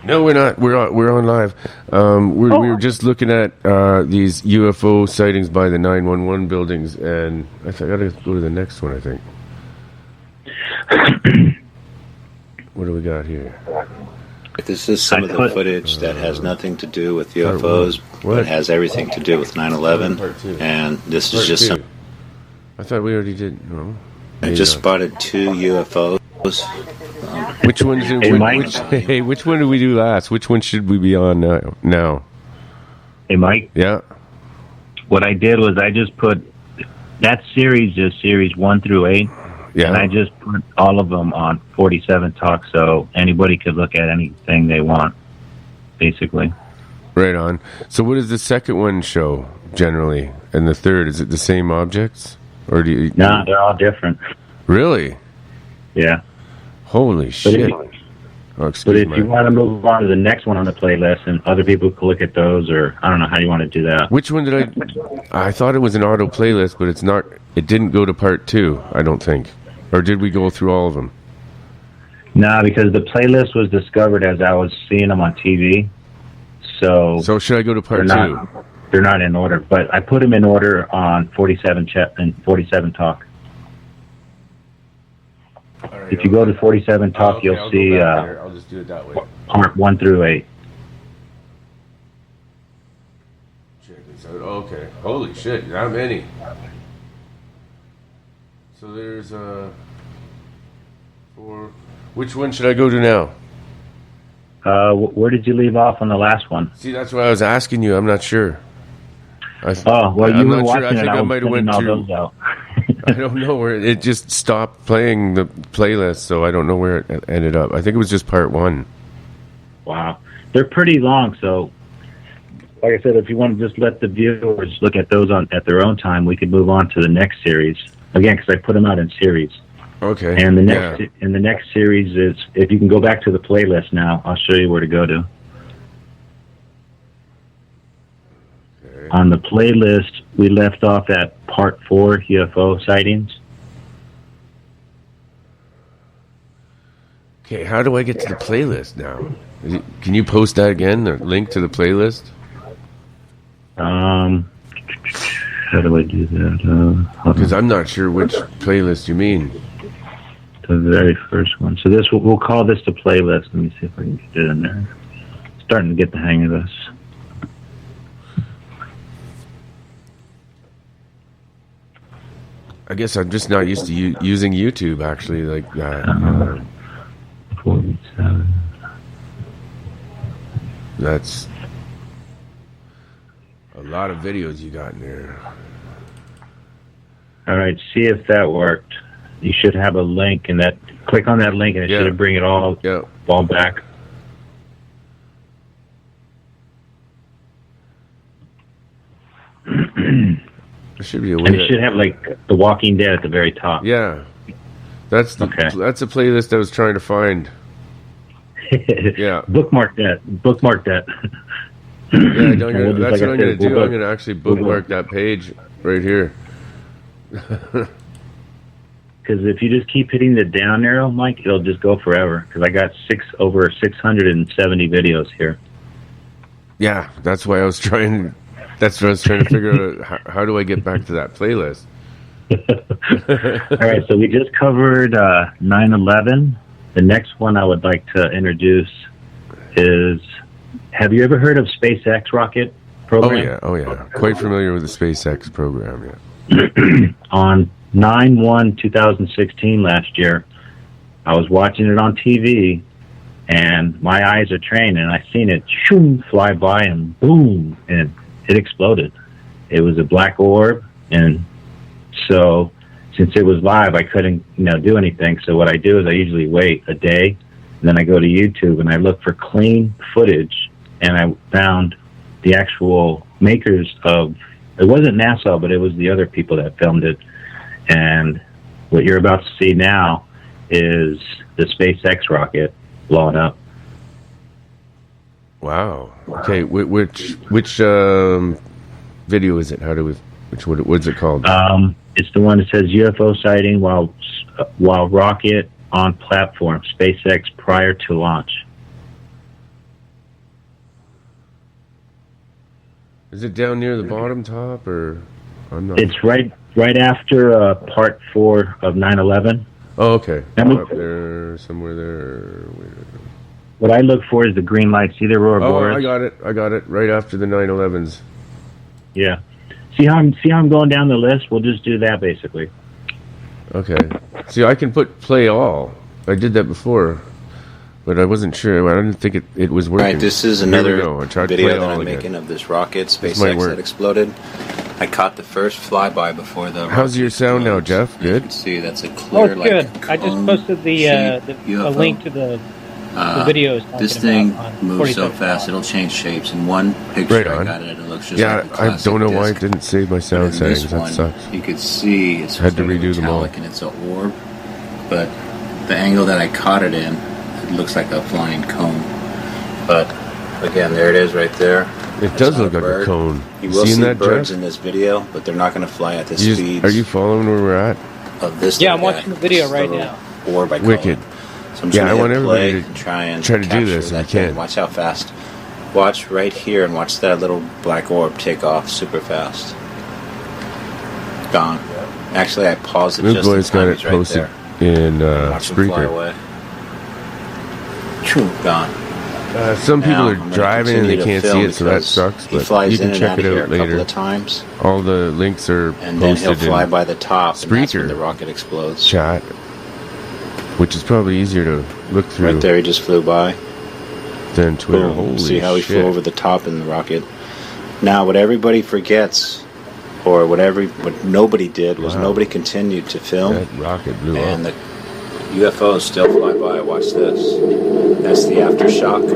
No, we're not. We're on live. We were just looking at these UFO sightings by the 911 buildings, and I gotta go to the next one. I think. What do we got here? This is some of the footage that has nothing to do with UFOs, What? but has everything to do with 9/11. And this is just some. I thought we already did. No. I just spotted 2 UFOs. Which one did which one did we do last? Which one should we be on now? Hey, Mike? Yeah. What I did was I just put that series is series 1 through 8. Yeah. And I just put all of them on 47 Talk so anybody could look at anything they want, basically. Right on. So what does the second one show generally? And the third, is it the same objects? Or do you... No, they're all different. Really? Yeah. Holy shit. Oh, But excuse if me. you want to move on to the next one on the playlist and other people can look at those, or I don't know how you want to do that. Which one did I thought it was an auto playlist, but it's not. It didn't go to part 2, I don't think. Or did we go through all of them? No, because the playlist was discovered as I was seeing them on TV. So should I go to part 2? They're not in order, but I put them in order on 47 chat and 47 Talk. If you go to 47 Top, okay, you'll I'll see go back there. I'll just do it that way. part 1 through 8. Check this out. Okay. Holy shit, that many. So there's 4. Which one should I go to now? Where did you leave off on the last one? See, that's what I was asking you. I'm not sure. You were watching I think I might have went all to. those out. I don't know where it just stopped playing the playlist, so I don't know where it ended up. I think it was just part 1. Wow, they're pretty long. So, like I said, if you want to just let the viewers look at those at their own time, we could move on to the next series again because I put them out in series. Okay. And the next series is, if you can go back to the playlist now, I'll show you where to go to. Okay. On the playlist, we left off at part 4, UFO sightings. Okay, how do I get to the playlist now? Can you post that again, the link to the playlist? How do I do that? Because I'm not sure which playlist you mean. The very first one. So this we'll call this the playlist. Let me see if I can get it in there. Starting to get the hang of this. I guess I'm just not used to using YouTube actually like that. 47. That's a lot of videos you got in there. All right, see if that worked. You should have a link, and that click on that link, and it should bring it all back. There should be a way. And it should have like The Walking Dead at the very top. Yeah, that's a playlist I was trying to find. Yeah, bookmark that. Bookmark that. Yeah, that's what I'm going to do. I'm going to actually bookmark that page right here. Because if you just keep hitting the down arrow, Mike, it'll just go forever. Because I got over 670 videos here. Yeah, that's why I was trying. That's what I was trying to figure out. How do I get back to that playlist? All right, so we just covered 9/11. The next one I would like to introduce is: have you ever heard of SpaceX rocket program? Oh yeah. Quite familiar with the SpaceX program. Yeah. On 9/1/2016 last year, I was watching it on TV, and my eyes are trained, and I seen it fly by and boom, and it exploded. It was a black orb, and so since it was live, I couldn't do anything. So what I do is I usually wait a day, and then I go to YouTube and I look for clean footage, and I found the actual makers of. It wasn't NASA, but it was the other people that filmed it. And what you're about to see now is the SpaceX rocket blowing up. Wow. Okay. Which video is it? What's it called? It's the one that says UFO sighting while rocket on platform SpaceX prior to launch. Is it down near the bottom top, or I'm not? It's right after part 4 of 9/11. Oh, okay. Up there, somewhere there. What I look for is the green light. See the aurora borealis? I got it. Right after the 9/11s. Yeah. See how I'm going down the list? We'll just do that basically. Okay. See, I can play all. I did that before, but I wasn't sure. I didn't think it was working. Right, this is another video that I'm again. making of this rocket, SpaceX, that exploded. I caught the first flyby before the. How's your sound now, Jeff? Good? You can see that's a clear, it's good. I just posted a link to the videos. This thing moves so fast, it'll change shapes. In one picture I got it looks just like a classic I don't know why it disc. didn't save my sound settings. That sucks. You could see it's had to redo them all. and it's an orb, but the angle that I caught it in, it looks like a flying cone. But again, there it is right there. It does look like a cone. You will Seeing see that, birds Jeff? in this video, but they're not going to fly at the speeds Are you following where we're at? of this. Yeah, I'm watching the video right now. Orb, I call Wicked. it. So I'm just I gonna want hit everybody play to and try to do capture this if that you can. thing. Watch how fast. Watch right here and watch that little black orb take off super fast. Gone. Actually, I paused it Luke just in Boy's got time. it He's right posted. there. in Watch them fly Spreaker. away. Choo, gone. Some people Now, are I'm gonna driving and they continue to can't see film it, so that because sucks. he But flies you can in and check out it of here out a couple later. of times. All the links are And then he'll posted fly in by the top, and that's when Spreaker the rocket explodes. chat, which is probably easier to look through. Right there, he just flew by. Than Twitter. Boom. Holy See how he shit. flew over the top in the rocket. Now, what everybody forgets, or what nobody did, was nobody continued to film. That rocket blew and up. the UFOs still fly by. Watch this. That's the aftershock.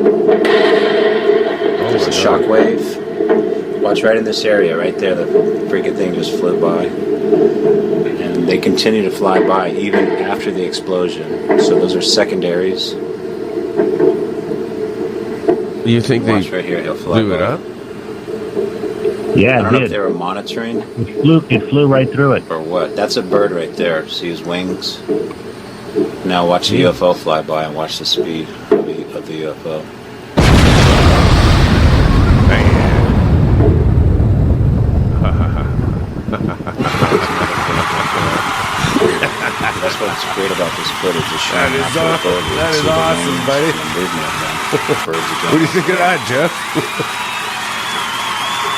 There's a shock wave. Watch right in this area, right there. The freaking thing just flew by. And they continue to fly by even after the explosion. So those are secondaries. You think they Watch right here, he'll fly blew it by. up? Yeah, I don't it know did. if they were monitoring It flew right through it. or what. That's a bird right there. See his wings? Now watch the UFO fly by and watch the speed of the UFO. That's what's great about this footage. Is showing That is how awesome. quick That see is the awesome, wings buddy. and the movement of them. Birds again. What do you think of that, Jeff?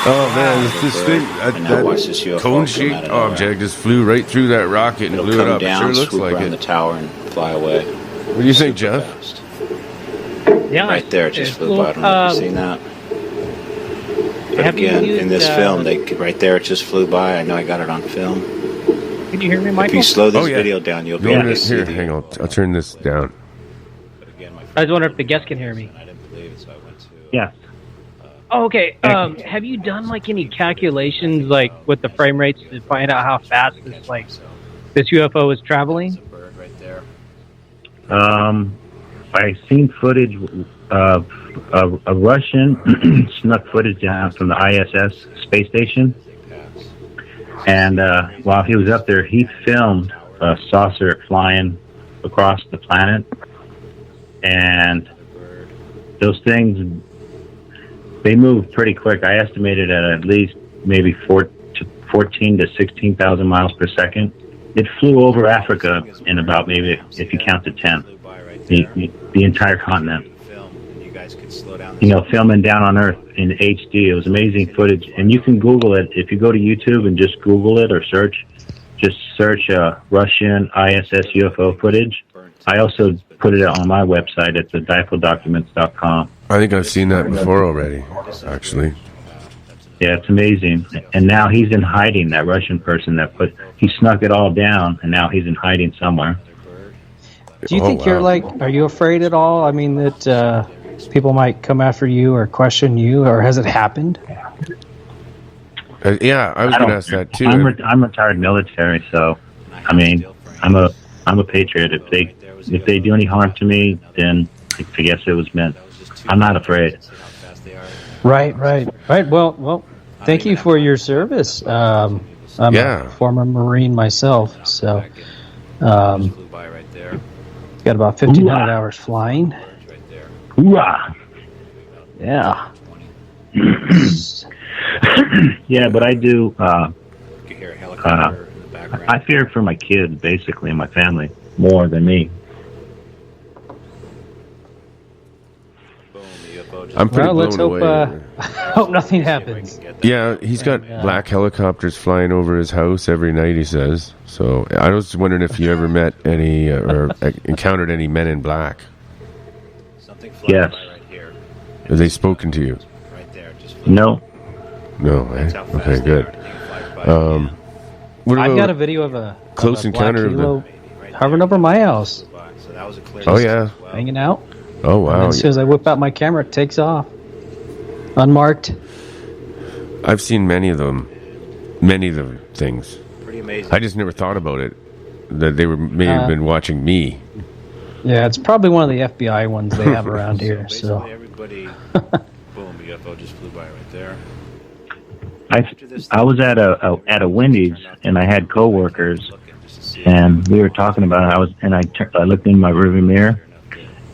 Oh man, this thing, And now watch this UFO that cone come shaped out of nowhere. object just flew right through that rocket and It'll blew it come up. It down, sure looks swoop like around it. the tower, and fly away. What do you think, Jeff? Yeah, Right there, it just it flew flew, by. I don't know if you've seen that. But have you again, in used, this film, right there, it just flew by. I know I got it on film. Can you hear me, If Michael? you slow this Oh, yeah. video down, you'll be able to see Here, the. hang on. I'll turn this down. I was wondering if the guests can hear me. Yeah. Oh, okay. Have you done like any calculations, like with the frame rates, to find out how fast this UFO is traveling? I seen footage of a Russian snuck footage down from the ISS space station, and while he was up there, he filmed a saucer flying across the planet, and those things, they move pretty quick. I estimated at least maybe 14 to 16,000 miles per second. It flew over Africa in about, maybe, if you count to 10, the entire continent. Filming down on Earth in HD. It was amazing footage, and you can Google it. If you go to YouTube and just Google it or search Russian ISS UFO footage. I also put it on my website at the dipodocuments.com. I think I've seen that before already, actually. Yeah, it's amazing. And now he's in hiding, that Russian person he snuck it all down, and now he's in hiding somewhere. Do you think you're are you afraid at all? I mean, that people might come after you or question you, or has it happened? Yeah, I was going to ask that too. I'm retired military, so I mean, I'm a patriot. If they do any harm to me, then I guess it was meant. I'm not afraid. Right. Well, thank you for your service. I'm a former Marine myself, so got about 1,500 hours flying. Hoorah! Yeah. Yeah, but I do. I fear for my kids, basically, and my family more than me. I'm pretty let's blown hope. away. Hope nothing happens. Yeah, he's got black helicopters flying over his house every night, he says. So I was wondering if you ever met any or encountered any men in black. Yes. Have they spoken to you? No. No, eh? Okay, good. What I've about got a video of a close of a encounter of black the... helo hovering over my house. Oh, yeah. Hanging out. Oh, wow. And as soon as I whip out my camera, it takes off. Unmarked. I've seen many of them things. Pretty amazing. I just never thought about it, that they may have been watching me. Yeah, it's probably one of the FBI ones they have around here. So Everybody, boom, UFO just flew by right there. I was at a Wendy's, and I had coworkers, and we were talking about it. I looked in my rearview mirror,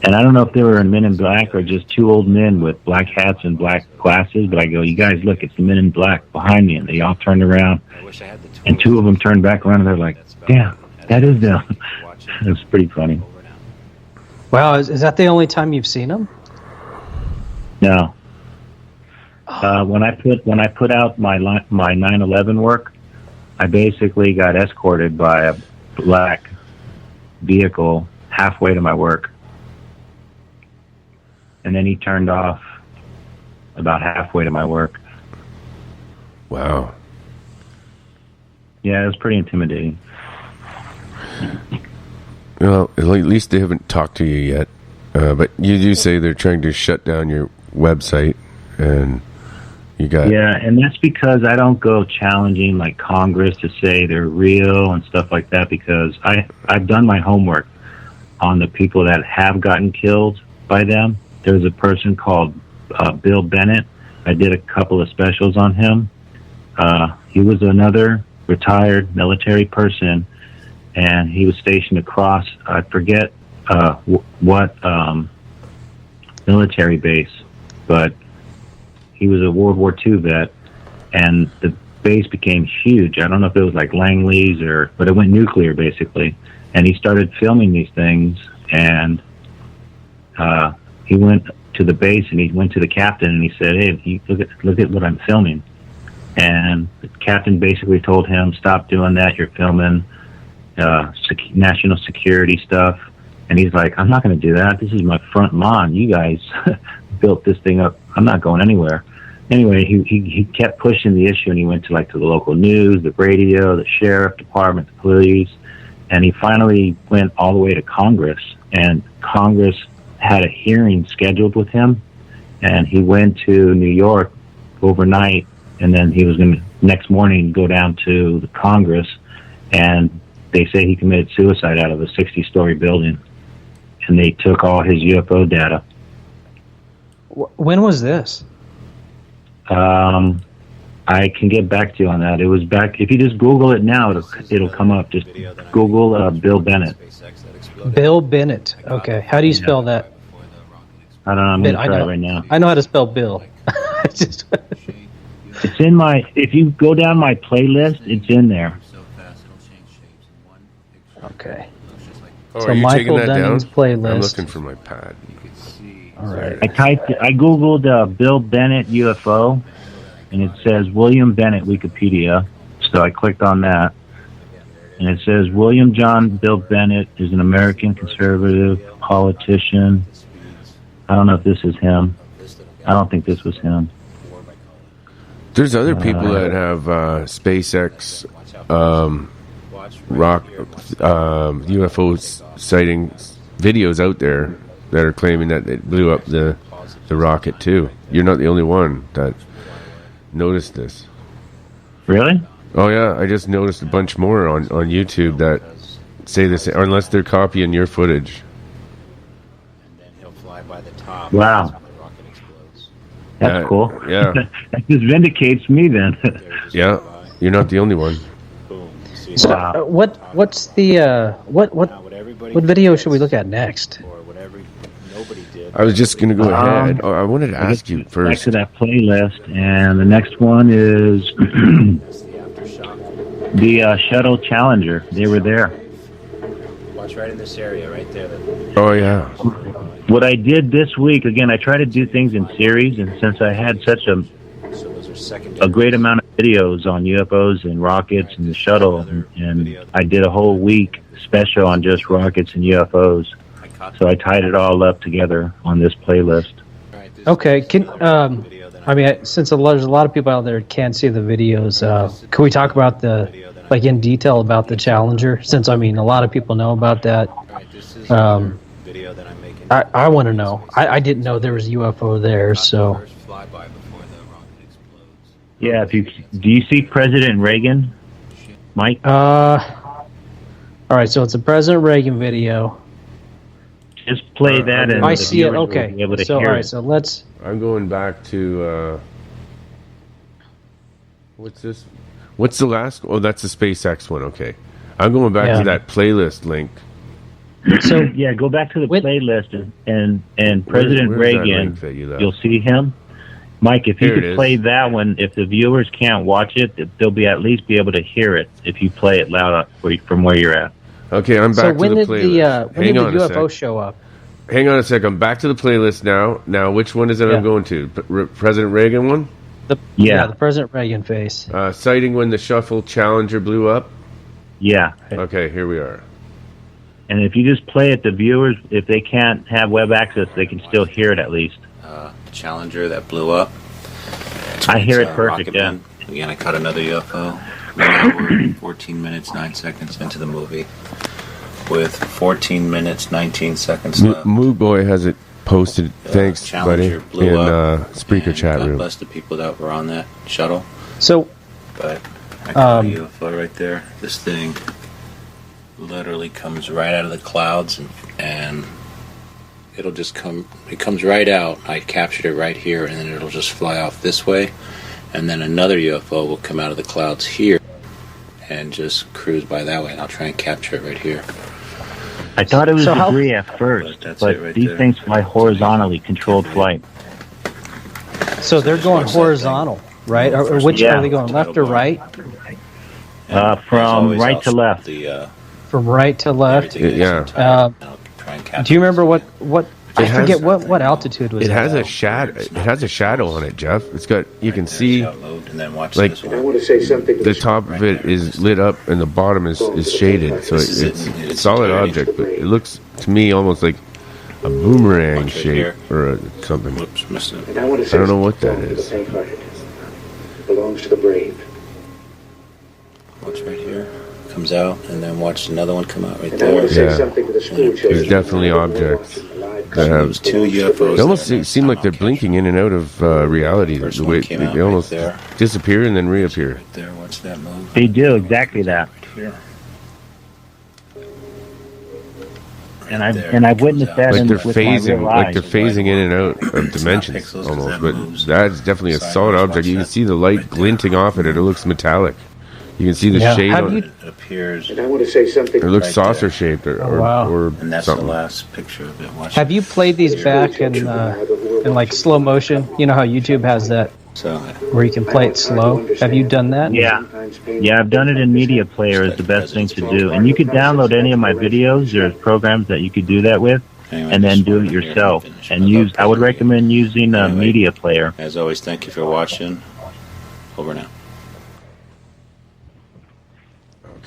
and I don't know if they were Men in Black or just two old men with black hats and black glasses, but I go, you guys, look, it's the Men in Black behind me, and they all turned around, and two of them turned back around, and they're like, damn, That is them. It's pretty funny. Wow, is that the only time you've seen him? No. When I put out my 9/11 work, I basically got escorted by a black vehicle halfway to my work, and then he turned off about halfway to my work. Wow. Yeah, it was pretty intimidating. Well, at least they haven't talked to you yet. But you do say they're trying to shut down your website, and you got... Yeah, and that's because I don't go challenging like Congress to say they're real and stuff like that, because I've done my homework on the people that have gotten killed by them. There's a person called Bill Bennett. I did a couple of specials on him. He was another retired military person, and he was stationed across, I forget what military base, but he was a World War II vet, and the base became huge. I don't know if it was like Langley's but it went nuclear basically. And he started filming these things, and he went to the base and he went to the captain and he said, "Hey, look at what I'm filming." And the captain basically told him, "Stop doing that. You're filming national security stuff." And he's like, "I'm not going to do that. This is my front lawn. You guys built this thing up. I'm not going anywhere." Anyway, he kept pushing the issue, and he went to the local news, the radio, the sheriff department, the police, and he finally went all the way to Congress. And Congress had a hearing scheduled with him, and he went to New York overnight, and then he was going to next morning go down to the Congress, and they say he committed suicide out of a 60-story building, and they took all his UFO data. When was this? I can get back to you on that. It was back, if you just Google it now, it'll come up. Just Google Bill Bennett. Bill Bennett. Okay. How do you spell that? I don't know. I'm going to try it right now. I know how to spell Bill. It's in my, if you go down my playlist, it's in there. Okay. Oh, so are you Michael taking that Dunning's down? playlist. I'm looking for my pad. All right. I Googled Bill Bennett UFO, and it says William Bennett Wikipedia. So I clicked on that, and it says William John Bill Bennett is an American conservative politician. I don't know if this is him. I don't think this was him. There's other people that have SpaceX rock UFO sightings videos out there that are claiming that it blew up the rocket too. You're not the only one that noticed this. Really? Oh yeah, I just noticed a bunch more on YouTube that say this, unless they're copying your footage. Wow. That's cool. Yeah. That just vindicates me then. Yeah, you're not the only one. So, what's the what video should we look at next? I was just going to go ahead. I wanted to ask you first. Back to that playlist, and the next one is the Shuttle Challenger. They were there. Watch right in this area, right there. Oh yeah. What I did this week, again, I try to do things in series, and since I had such a great amount of videos on UFOs and rockets and the shuttle, and I did a whole week special on just rockets and UFOs. So I tied it all up together on this playlist. Okay, since there's a lot of people out there that can't see the videos, can we talk about in detail about the Challenger? Since a lot of people know about that. I want to know. I didn't know there was a UFO there, so. Yeah, do you see President Reagan, Mike? All right, so it's a President Reagan video. Just play that, and I see it. Okay, be able to so hear all right, it. so let's. I'm going back to what's this? What's the last? Oh, that's the SpaceX one. Okay, I'm going back to that playlist link. So yeah, go back to the playlist and President Reagan. You'll see him, Mike. If you could play that one, if the viewers can't watch it, they'll at least be able to hear it if you play it loud from where you're at. Okay, I'm back So to when the did playlist. when did the UFO show up? Hang on a sec. I'm back to the playlist now. Now, which one is it I'm going to? President Reagan one? The President Reagan face. Sighting when the Shuffle Challenger blew up? Yeah. Okay, here we are. And if you just play it, the viewers, if they can't have web access, they can still hear it at least. Challenger that blew up. I hear it perfect, Rocket yeah. Man. Again, I caught another UFO. Now we're 14 minutes, 9 seconds into the movie with 14 minutes, 19 seconds left. Mood Boy has it posted. Thanks, buddy. Challenger blew In up. Spreaker chat God room. bless the people that were on that shuttle. So, but I got a UFO right there. This thing literally comes right out of the clouds, and it'll just come. It comes right out. I captured it right here, and then it'll just fly off this way, and then another UFO will come out of the clouds here and just cruise by that way, and I'll try and capture it right here. I thought it was So how- debris at first, That's but it right these there. things fly horizontally, controlled flight. So they're going horizontal, right? Or which Yeah. are they going, left or right? From right to left. From right to left. Yeah. Do you remember what? I It has- forget what altitude was It has at? a shadow. It has a shadow on it, Jeff. It's got. You can see, And then watch like, this one. I want to say something to the top of it is lit up and the bottom is shaded, so This is it's it in a its solid entirety. object. But it looks to me almost like a boomerang Watch right shape here. or something. Whoops, missed it. And I want to I say don't know what that something to the is. faint-hearted. Belongs to the brave. Watch right here. Comes out, and then watch another one come out right And I want there. to say Yeah. something to the school children. There's definitely objects that have. Two UFOs. They almost seem like they're blinking in and out of reality. The way came they out almost right there. disappear and then reappear. There, watch that move. They do exactly that. Here. And I've witnessed that Like in, they're with my phasing, real like eyes. they're phasing in and out of dimensions almost. But that's definitely a solid object. You can see the light glinting off it. It looks metallic. You can see the shade Have on you- it. It appears. And I want to say something. It looks right saucer there. shaped or, Oh, wow. or And that's something. the last picture of it. Watch Have you played these back in like slow motion? You know how YouTube has that So, where you can play it slow. Have you done that? Yeah. Yeah, I've done it in Media Player is the best thing to do. And you could download any of my videos. There's programs that you could do that with and then do it yourself. And use. I would recommend using Media Player. as always, thank you for watching. Over now.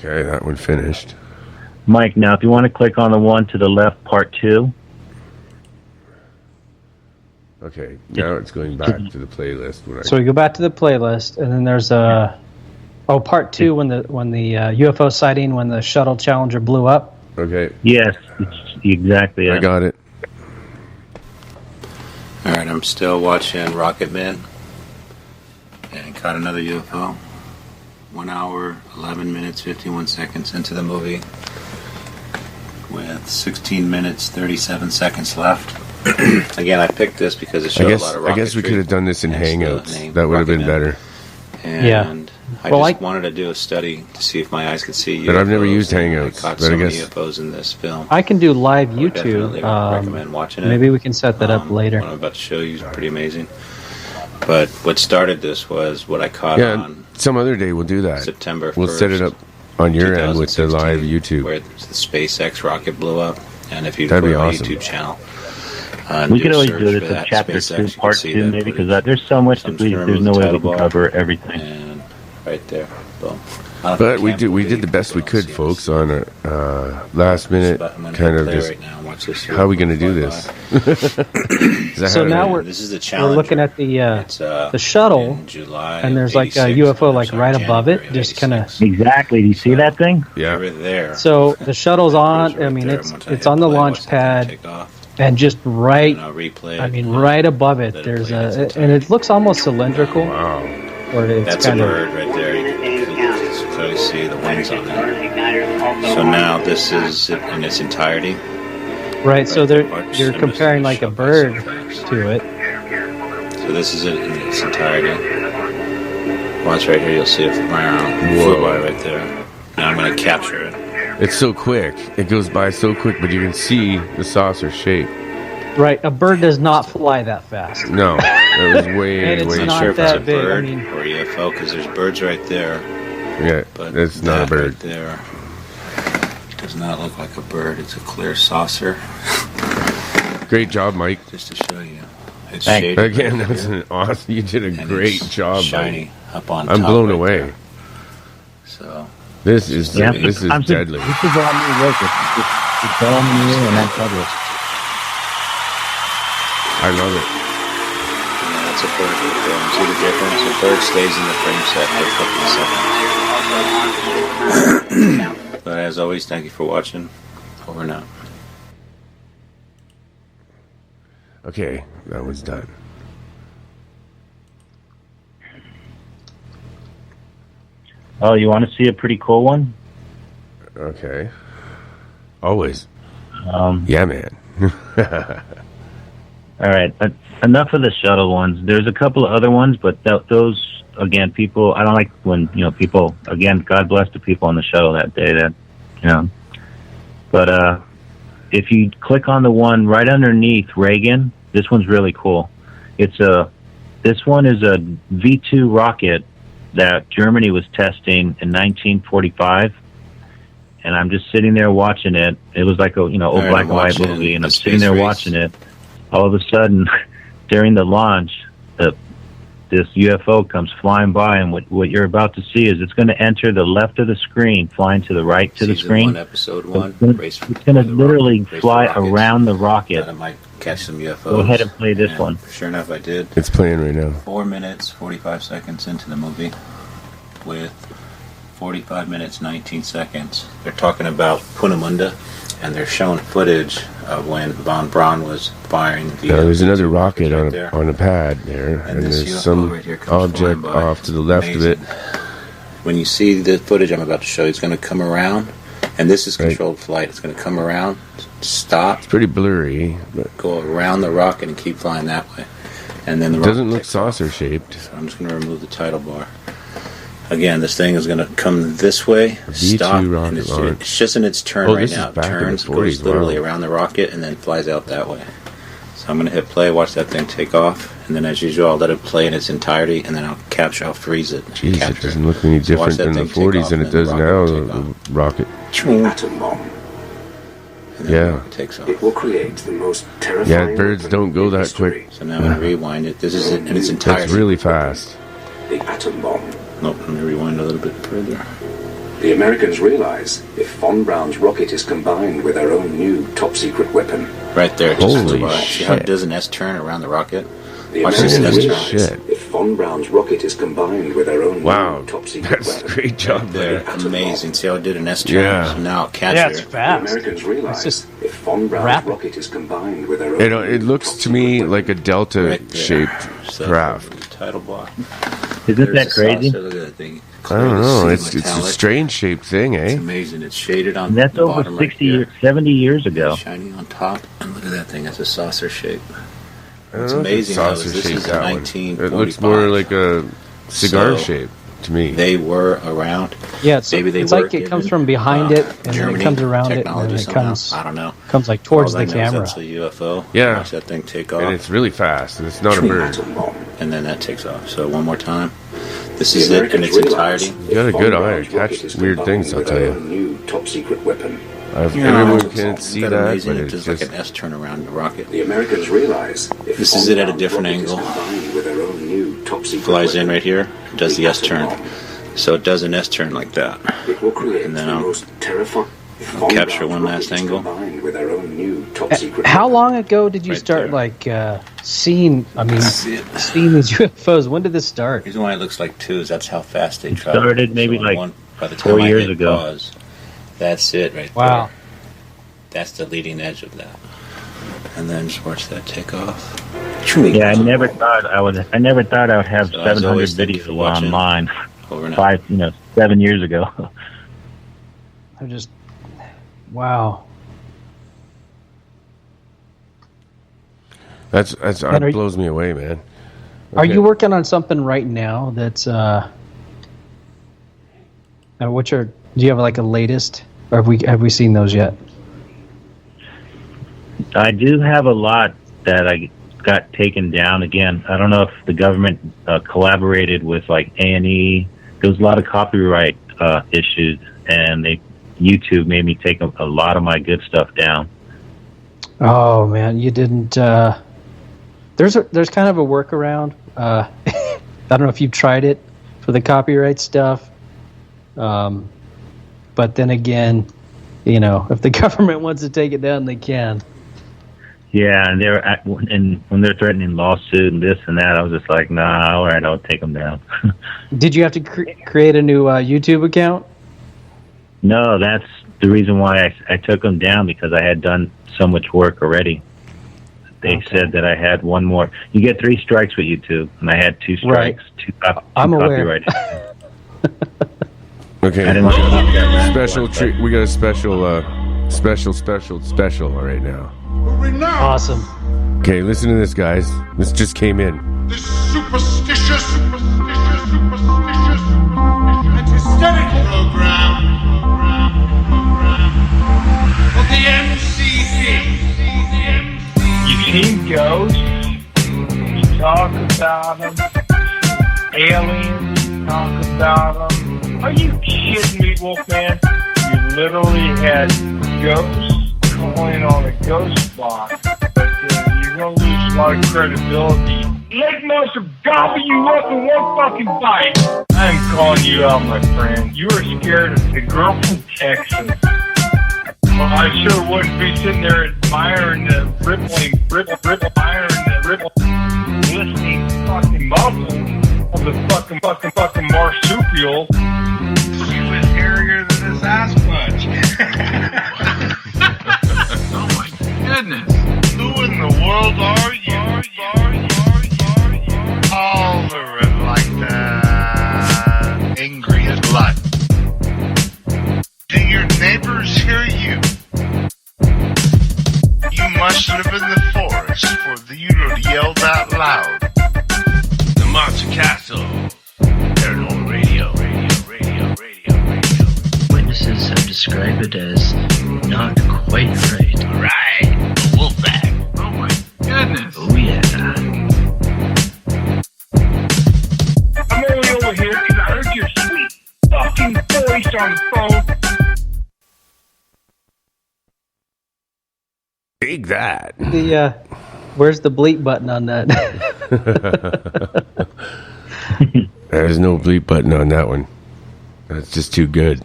Okay, that one finished. Mike, now if you want to click on the one to the left, part 2. Okay, now it's going back to the playlist. When I, So we go back to the playlist, and then there's part 2 when the UFO sighting when the shuttle Challenger blew up. okay, Yes, it's exactly. I got it. All right, I'm still watching Rocket Man, and caught another UFO. 1 hour, 11 minutes, 51 seconds into the movie, with 16 minutes, 37 seconds left. Again, I picked this because it showed a lot of rocketry. I guess we could have done this in Hence the Hangouts. name That would have been Rocket Man. better. And I Well, just wanted to do a study to see if my eyes could see UFOs. But I've never used and Hangouts, I caught but I so many guess- UFOs in this film. I can do live would definitely YouTube. recommend watching it. Maybe we can set that up later. What I'm about to show you is pretty amazing. But what started this was what I caught Yeah, on some other day we'll do that. September 1st. We'll set it up on your end with the live 2016, YouTube. where the SpaceX rocket blew up. And if you That'd go be to my awesome. YouTube channel, We do could a always search do for this in that, chapter SpaceX, 2, you can part see 2, that maybe, footage. because there's so much to Comes please. from There's no the way we title can bar. cover everything. And right there, boom. I don't But know we if did you we can did the best we could, folks, on a last minute I'm gonna kind hit of play just right now. Watch this. how are we going to do this? 'Cause I So haven't- now This is the we're Challenger. looking at the shuttle, in July and there's of like a 86, UFO like sorry, right above it, January just kind of. Exactly. Do you see that thing? Yeah. Over there. So the shuttle's on. I mean, there, it's once I it's hit on the play, launch watch that thing pad, take off. and just right. And I'll replay I it. mean, right above it, there's and it looks almost cylindrical. Wow. Or it's That's a kind of. bird right there. You can clearly see the wings on it. So now this is it in its entirety. Right, so there. you're comparing like a bird to it. So this is it in its entirety. Watch right here. You'll see it fly around. Whoa. Flew by right there. Now I'm going to capture it. It's so quick. It goes by so quick, but you can see the saucer shape. Right, a bird does not fly that fast. No, it was way, And it's way. I'm not not sure if that it's a big, I bird mean- or UFO because there's birds right there. Yeah, But it's not a that bird. right there Does not look like a bird. It's a clear saucer. Great job, Mike. Just to show you. It's Thanks. shaded Again, right that's here. an awesome. You did a And great it's job, shiny Mike. up on I'm top blown right away. there. So This is Yeah, this is I'm just- deadly. This is all new work. It's all new and unpublished. I love it. Yeah, that's a bird right there. See the difference? The bird stays in the frame set for a couple of seconds. But as always, thank you for watching. Over and out. Okay, that was done. Oh, you want to see a pretty cool one? Okay. Always. Um, Yeah, man. All right, enough of the shuttle ones. There's a couple of other ones, but those, again, people, I don't like when, people, again, God bless the people on the shuttle that day But if you click on the one right underneath Reagan, this one's really cool. This one is a V2 rocket that Germany was testing in 1945. And I'm just sitting there watching it. It was like a, old right, black I'm and white watching movie, and the I'm sitting there space race. watching it. All of a sudden, during the launch, this UFO comes flying by, and what you're about to see is it's going to enter the left of the screen, flying to the right to the Season screen. 1, episode 1. It's going to literally fly around the rocket. I might catch some UFOs. Go ahead and play this one. Sure enough, I did. It's playing right now. 4 minutes, 45 seconds into the movie with 45 minutes, 19 seconds. They're talking about Punamunda, and they're showing footage of when von Braun was firing the... Now, there's another rocket right on there. a pad there, and this there's UFO some right here comes object flying by. off to the left Amazing. of it. When you see the footage I'm about to show you, it's going to come around, and this is controlled flight. It's going to come around, stop, It's pretty blurry, but go around the rocket and keep flying that way. And then the it rocket doesn't look takes off. saucer shaped. So I'm just going to remove the title bar. Again, this thing is going to come this way, V2 stop, rocket and it's launch. just in its turn Oh, right this is now. It back in the turns, 40s, goes literally wow. around the rocket, and then flies out that way. So I'm going to hit play, watch that thing take off, and then as usual, I'll let it play in its entirety, and then I'll freeze it. Jeez, it capture doesn't look any So watch different that in the thing take 40s off, than and it then does the now. rocket take off. The rocket. Atom bomb. And then Yeah. the rocket takes off. It will create the most terrifying. Yeah, birds don't go that quick. So now I'm going to rewind it. This is it in its entirety. That's really fast. The atom bomb. Nope, let me rewind a little bit further. The Americans realize if von Braun's rocket is combined with our own new top-secret weapon. Right there, it just Holy flew by. See how it shit. does an S-turn around the rocket? The Watch this Americans S-turn. realize Shit. if von Braun's rocket is combined with our own Wow, new top-secret that's a weapon. great job There, there. amazing. See how it did an S-turn? Yeah. So now I'll catch Yeah, her. it's The fast. Americans realize just if von Braun's rapid. rocket is combined with our own It looks to me like a Right delta-shaped there. So, craft. Title block. Isn't There's that the crazy? saucer. Look at that thing. I don't know. It's a metallic. strange shaped thing, It's eh? amazing. It's shaded on And that's the over bottom 60 right years, 70 years ago. Shiny on top. And look at that thing. It's a saucer shape. I don't It's know if amazing it's how saucer this shaped, is that one. 1945. It looks more like a cigar So, shape to me. They were around. Yeah, it's, Maybe they it's were like it comes given, from behind it, and then Germany it comes around it, and technology then it somehow. comes I don't know. like towards All I the know is camera. That's a UFO. Yeah. Watch that thing take off. And it's really fast, and it's not a bird. And then that takes off. So one more time. This The is it in Americans its realize entirety. You got a if good von eye Braun's to catch rocket is weird combined things, I'll with tell our you. own new top-secret weapon. Everyone can't see Isn't that, amazing? but It it's does like just... an S turn around the rocket. The Americans realize if This is von it at a Braun's different rocket is angle. combined with our own new top-secret Flies in weapon, right here. Does the S atom turn. bomb. So it does an S turn like that. It will create And then the I'll most terrifying. I'll capture one last angle. Combined with our own new top-secret How long ago did you Right start there. seeing? I mean, See it. seeing these UFOs. When did this start? The reason why it looks like twos, that's how fast they travel. started maybe So like by the time 4 I years hit ago. pause, that's it right Wow. there. That's the leading edge of that. And then just watch that take off. Yeah, I never thought I would have So as 700 always, thank you for videos watching. online Over and out. 7 years ago. I'm just, wow. That Man, are you- blows me away, man. Are Okay. you working on something right now that's what's your? Do you have like a latest, or have we seen those yet? I do have a lot that I got taken down. Again, I don't know if the government collaborated with like A&E. There was a lot of copyright issues, and they YouTube made me take a lot of my good stuff down. Oh man, you didn't. There's kind of a workaround. I don't know if you've tried it for the copyright stuff. But then again, if the government wants to take it down, they can. Yeah, and when they're threatening lawsuit and this and that, I was just like, nah, all right, I'll take them down. Did you have to create a new YouTube account? No, that's the reason why I took them down, because I had done so much work already. They said that I had one more. You get 3 strikes with YouTube, and I had 2 strikes. Right. I'm aware. Okay. I didn't want to keep that special treat. We got a special right now. Awesome. Okay, listen to this, guys. This just came in. This superstitious and hysterical program of the MCC. You've seen ghosts, you talk about them, aliens, you talk about them. Are you kidding me, Wolfman? You literally had ghosts calling on a ghost box, but you're going to lose a lot of credibility. Lake Monster gobble you up in one fucking bite. I'm calling you out, my friend. You were scared of the girl from Texas. Well, I sure wouldn't be sitting there admiring the rippling, glistening fucking muscles of the fucking marsupial. She was hairier than a Sasquatch. Oh my goodness. Who in the world are you? Hollering like that. Angry as blood. Do your neighbors hear you? You must live in the forest for you to yell that loud. The Monster Castle. Paranormal Radio. Witnesses have described it as not quite right. Right. The Wolfpack. Oh my goodness. Oh yeah. I'm only over here because I heard your sweet fucking voice on the phone. Dig that. Where's the bleep button on that? There's no bleep button on that one. That's just too good.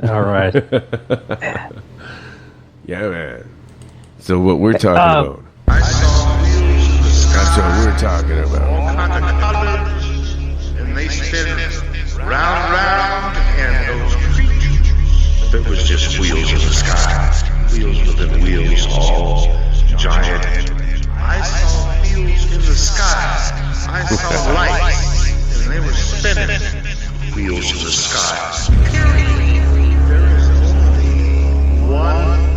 All right. Yeah, man. So what we're talking about? That's what we're talking about. All kind of colors, and they spin round, and those creatures. It was just wheels in the sky, wheels within wheels, all giant. I saw wheels in the sky. I saw lights, and they were spinning. Wheels in the sky. There is only one.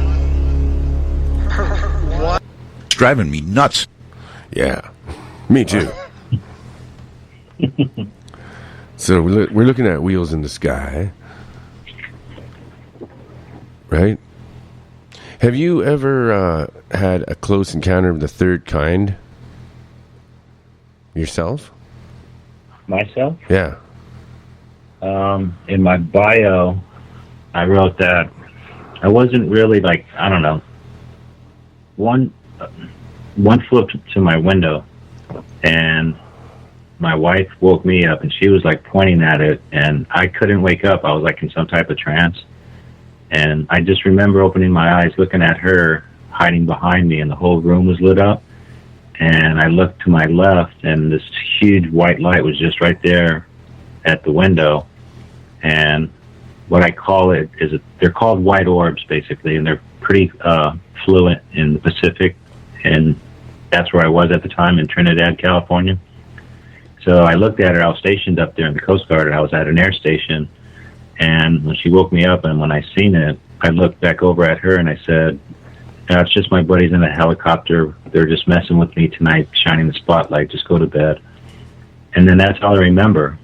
It's driving me nuts. Yeah, me too. So we're looking at wheels in the sky, right? Have you ever had a close encounter of the third kind yourself? Myself? Yeah. In my bio, I wrote that I wasn't really like, I don't know, one flipped to my window, and my wife woke me up, and she was like pointing at it, and I couldn't wake up. I was like in some type of trance, and I just remember opening my eyes, looking at her hiding behind me, and the whole room was lit up, and I looked to my left, and this huge white light was just right there at the window. And what I call it is they're called white orbs, basically, and they're pretty fluent in the Pacific, and that's where I was at the time, in Trinidad, California. So I looked at her. I was stationed up there in the Coast Guard, and I was at an air station, and when she woke me up and when I seen it, I looked back over at her and I said, it's just my buddies in a helicopter. They're just messing with me tonight, shining the spotlight. Just go to bed. And then that's all I remember.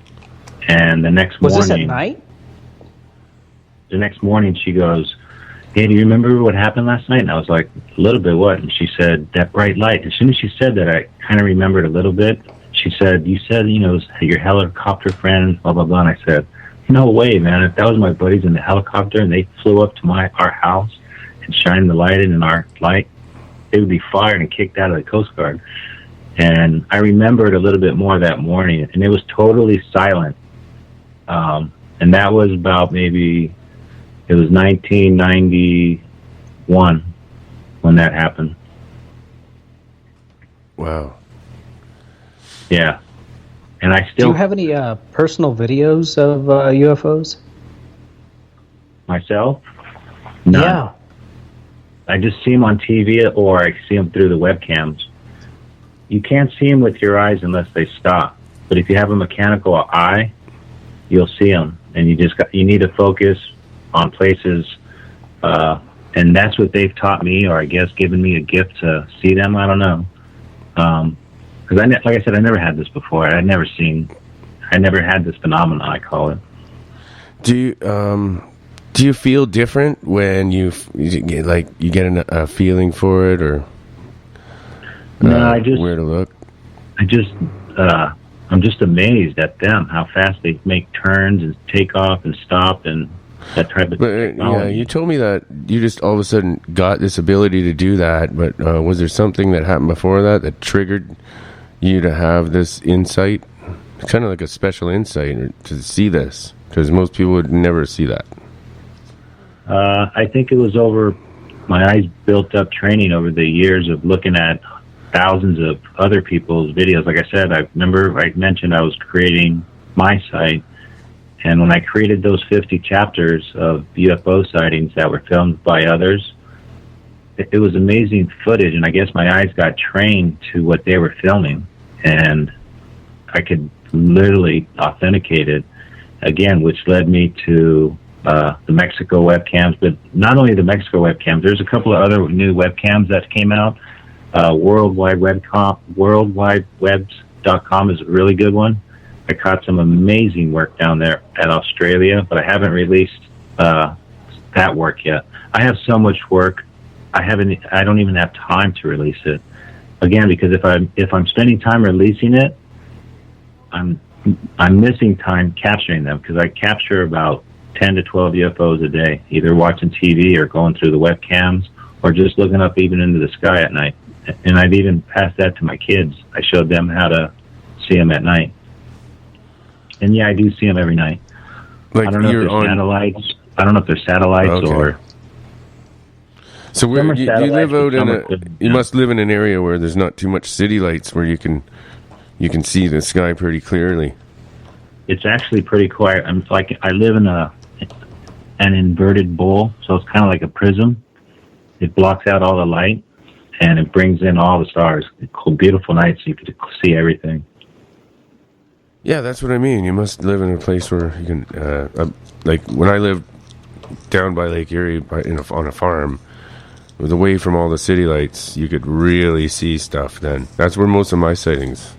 And the next morning... Was this at night? The next morning she goes, hey, do you remember what happened last night? And I was like, a little bit, what? And she said, that bright light. As soon as she said that, I kind of remembered a little bit. She said, you said, it was your helicopter friend, blah, blah, blah. And I said, No way, man. If that was my buddies in the helicopter and they flew up to our house and shined the light in our light, they would be fired and kicked out of the Coast Guard. And I remembered a little bit more that morning, and it was totally silent. And that was about it was 1991 when that happened. Wow. Yeah. And I Do still... you have any personal videos of UFOs? Myself? None. Yeah. I just see them on TV or I see them through the webcams. You can't see them with your eyes unless they stop. But if you have a mechanical eye, you'll see them. And you need to focus on places. And that's what they've taught me, or I guess given me a gift to see them. I don't know. Because like I said, I never had this before. I never had this phenomenon, I call it. Do you feel different when you get a feeling for it, or no? Where to look? I'm just amazed at them, how fast they make turns and take off and stop and that type of technology. Yeah, you told me that you just all of a sudden got this ability to do that, but was there something that happened before that triggered you to have this insight? It's kind of like a special insight to see this, because most people would never see that. I think it was over my eyes built up training over the years of looking at thousands of other people's videos. Like I said, I remember I mentioned I was creating my site, and when I created those 50 chapters of UFO sightings that were filmed by others, it was amazing footage, and I guess my eyes got trained to what they were filming, and I could literally authenticate it again, which led me to the Mexico webcams. But not only the Mexico webcams, there's a couple of other new webcams that came out. worldwidewebs.com is a really good one. I caught some amazing work down there at Australia, but I haven't released that work yet. I have so much work, I don't even have time to release it. Again, because if I'm spending time releasing it, I'm missing time capturing them, because I capture about 10 to 12 UFOs a day, either watching TV or going through the webcams or just looking up even into the sky at night. And I've even passed that to my kids. I showed them how to see them at night. And yeah, I do see them every night. Like, I don't know if they're satellites. I don't know if they're satellites or... So where you live out you must live in an area where there's not too much city lights, where you can see the sky pretty clearly. It's actually pretty quiet. I live in an inverted bowl, so it's kind of like a prism. It blocks out all the light, and it brings in all the stars. It's beautiful nights, so you can see everything. Yeah, that's what I mean. You must live in a place where you can, like when I lived down by Lake Erie on a farm, it was away from all the city lights, you could really see stuff then. That's where most of my sightings.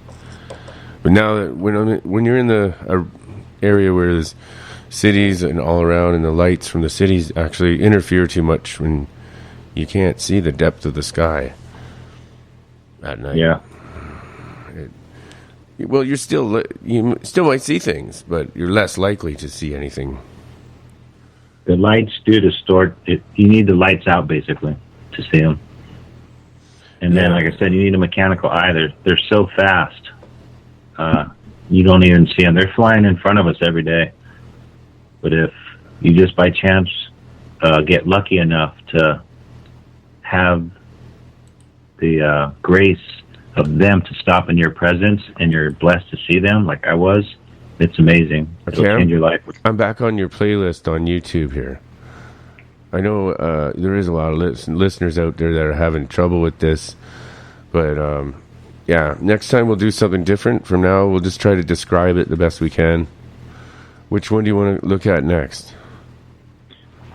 But now that when you're in the area where there's cities and all around, and the lights from the cities actually interfere too much, when you can't see the depth of the sky at night. Yeah. Well, you still might see things, but you're less likely to see anything. The lights do distort it. You need the lights out, basically, to see them. And then, like I said, you need a mechanical eye. They're so fast, you don't even see them. They're flying in front of us every day. But if you just by chance get lucky enough to have the grace of them to stop in your presence, and you're blessed to see them, like I was, it's amazing. It'll change your life. I'm back on your playlist on YouTube here. I know there is a lot of listeners out there that are having trouble with this, but yeah, next time we'll do something different. From now, we'll just try to describe it the best we can. Which one do you want to look at next?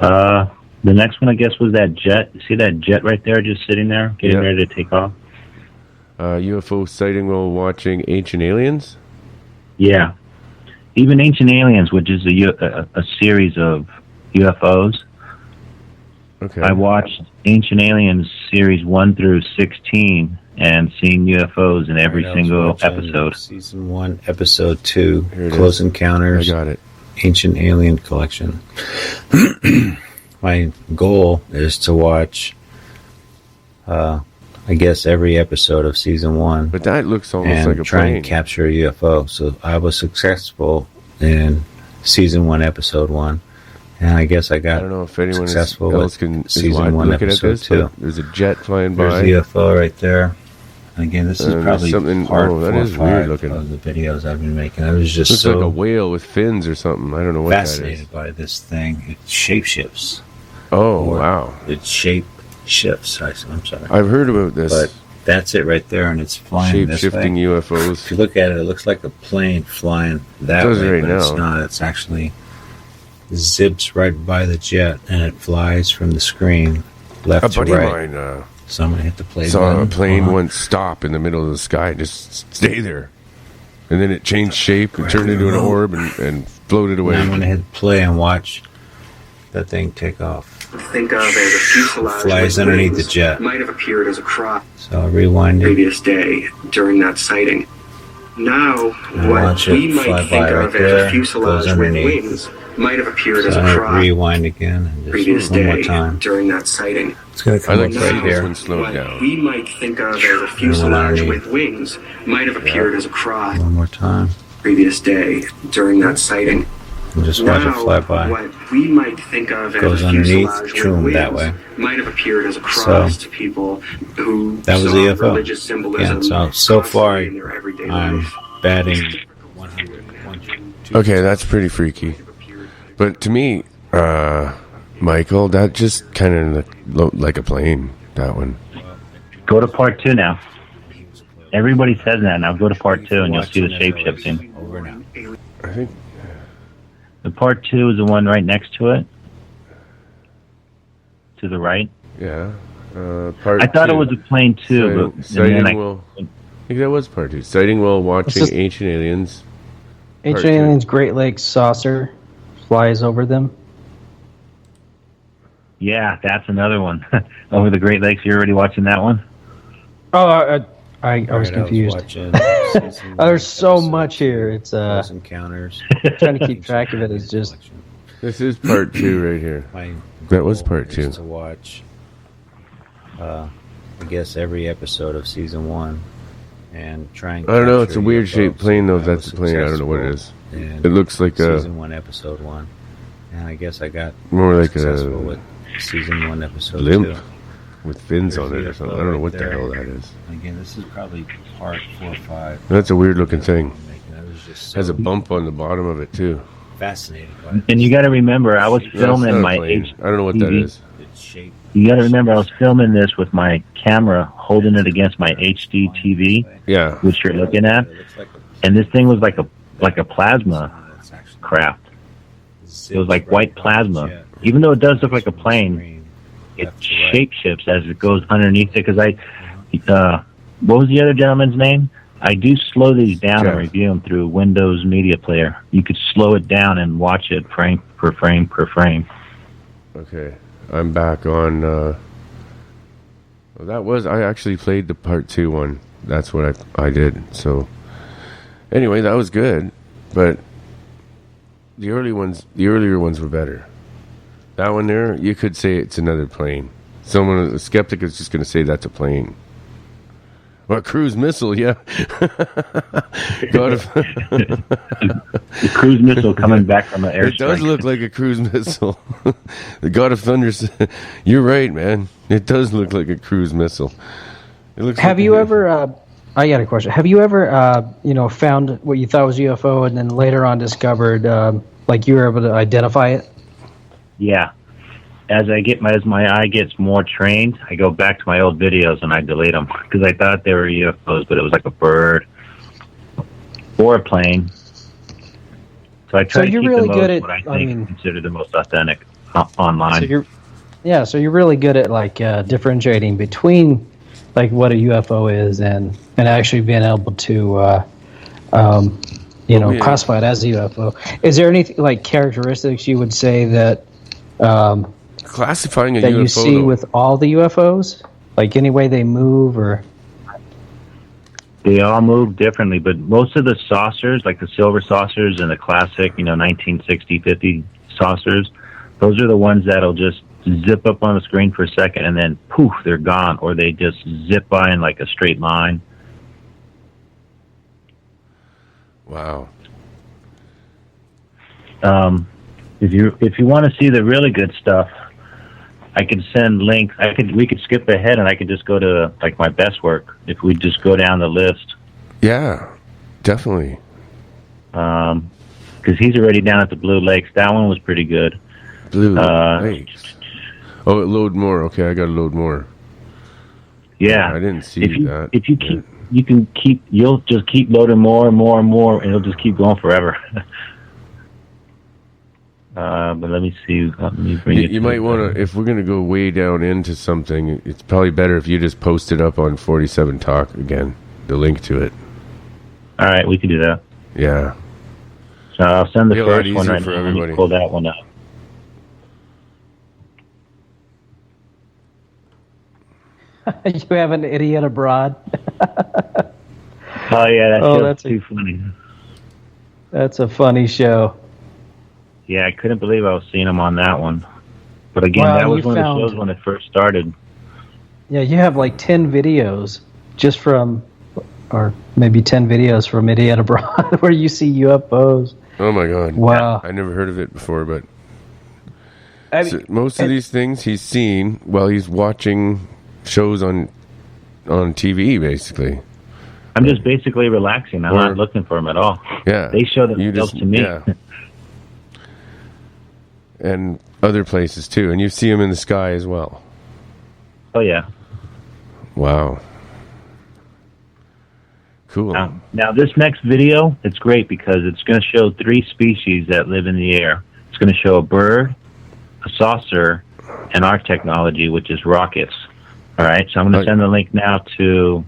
The next one, I guess, was that jet. See that jet right there, just sitting there, getting ready to take off? UFO sighting while watching Ancient Aliens? Yeah. Even Ancient Aliens, which is a series of UFOs. Okay. I watched Ancient Aliens series 1 through 16 and seen UFOs in every single episode. Season 1, episode 2, Close Encounters. I got it. Ancient Alien Collection. My goal is to watch, I guess, every episode of season 1. But that looks almost and like a try plane. and capture a UFO. So I was successful in season 1, episode 1. And I guess I got I don't know if anyone successful else with can season 1, looking at episode this. 2. There's a jet flying by. There's the UFO right there. And again, this is probably something. part Oh, that 4 or is 5 weird looking. of the videos I've been making. I was just Looks so like a whale with fins or something. I don't know what that is. fascinated by this thing. It shapeshifts. Oh, Or wow. It shape shifts. I'm sorry. I've heard about this. But that's it right there, and it's flying this way. Shape-shifting UFOs. If you look at it, it looks like a plane flying that It does way, right but now. it's not. It's actually zips right by the jet, and it flies from the screen left A to buddy right. of mine Someone hit the play saw a button. plane Uh-huh. once stop in the middle of the sky and just stay there. And then it changed shape and turned into an orb and floated away. And I'm going to hit play and watch that thing take off. Think of as a fuselage Flies with underneath wings the jet. might have appeared as a cross So I'll rewind it. previous day during that sighting. Now, And what watch it we might fly think by of right as there, a fuselage goes with underneath. wings might have appeared So as a I'll cross rewind again and previous just one more day time. during that sighting. It's going to come I up like to right see this here. one slowed What down. we might think of as a And fuselage underneath. with wings might have appeared as a cross One more time. previous day during that sighting. And just watch it Now, fly by. what we might think of as Goes a underneath, fuselage with boom, wings that way. might have appeared as a cross to people who That was saw the UFO. religious symbolism Yeah, so far constantly in their everyday I'm life. batting 100. Okay, that's pretty freaky. But to me, Michael, that just kind of looked like a plane, that one. Go to part 2 now. Everybody says that. Now go to part 2 and you'll see the shape shifting. Over now. I think The part 2 is the one right next to it. To the right. Yeah. Part I thought it 2. was a plane too, but Sighting and then while, I think that was part 2. Sighting while watching just- Ancient Aliens. Ancient Part 2. Aliens Great Lakes saucer flies over them. yeah, that's another one. Over the Great Lakes, you're already watching that one? Oh, I was Alright, confused. watching season Oh, there's 1, so episode much 2, here. It's Close Encounters. trying to keep track of it is just This is part 2 right here. My That was goal part is 2. to watch, I guess, every episode of season 1 and try and I don't know. It's capture a weird UFOs. shaped plane, though. I If that's was a plane, I don't know what it is. successful in It looks like a season 1, episode 1, and I guess I got more like successful a with season 1, episode blimp 2. with fins There's on it the or something. UFO I don't know right what the there. hell that is. Again, this is probably part 4 or 5. That's a weird looking thing. I was just Has a so bump on the bottom of it too. fascinated by it. And you got to remember, I was No, it's filming not a my plane. HD. I don't know what that is. It's shaped. You got to remember, I was filming this with my camera, holding it against my HD TV, Yeah. which you're looking at, It looks like and this thing was like a plasma it's actually craft. It was like zips white right by the plasma. jet. Even though it does look like a plane, Screen, it left to right. shapeshifts as it goes underneath it. Because what was the other gentleman's name? I do slow these down Jeff. and review them through Windows Media Player. You could slow it down and watch it frame per frame per frame. Okay. I'm back on. Well, that was. I actually played the part 2 one. That's what I did. So. Anyway, that was good, but the earlier ones were better. That one there, you could say it's another plane. A skeptic is just going to say that's a plane. Well, cruise missile, yeah. The cruise missile coming back from an airstrike. It does look like a cruise missile. The God of Thunder. You're right, man. It does look like a cruise missile. It looks. Have like you ever? I got a question. Have you ever, found what you thought was UFO and then later on discovered, like you were able to identify it? Yeah. As my eye gets more trained, I go back to my old videos and I delete them because I thought they were UFOs, but it was like a bird or a plane. So I try to you're keep really the good most, at, what I I think mean- consider the most authentic online. So you're really good at like differentiating between like what a UFO is and actually being able to classify it as a UFO. Is there any like characteristics you would say that classifying a that UFO you see though, with all the UFOs? Like any way they move or They all move differently, but most of the saucers, like the silver saucers and the classic, 1960, 50 saucers, those are the ones that'll just zip up on the screen for a second and then poof, they're gone, or they just zip by in like a straight line. Wow. If you want to see the really good stuff, I could send links. We could skip ahead and I could just go to like my best work if we just go down the list. Yeah, definitely. Because he's already down at the Blue Lakes. That one was pretty good. Blue Lakes. Oh, load more. Okay, I got to load more. Yeah, I didn't see that. If you keep, you'll just keep loading more and more and more, and it'll just keep going forever. But let me see. Let me bring it. You might want to, if we're going to go way down into something, it's probably better if you just post it up on 47 Talk again, the link to it. All right, we can do that. Yeah. So I'll send the Be a lot first one easier right for now. everybody. Let me pull that one up. You have an idiot abroad. Oh yeah, that's that's too funny. That's a funny show. Yeah, I couldn't believe I was seeing him on that one. But again, Well, that was you one of found- the shows when it first started. Yeah, you have like 10 videos just from, or maybe 10 videos from Idiot Abroad where you see UFOs. Oh my God! Wow. I never heard of it before, but I mean, so most of these things he's seen while he's watching shows on TV, basically. I'm just basically relaxing. I'm not looking for them at all. Yeah, They show themselves to me. Yeah. And other places too, and you see him in the sky as well. Oh yeah. Wow. Cool. Now this next video, it's great because it's going to show 3 species that live in the air. It's going to show a bird, a saucer, and our technology, which is rockets. All right, so I'm going to send the link now to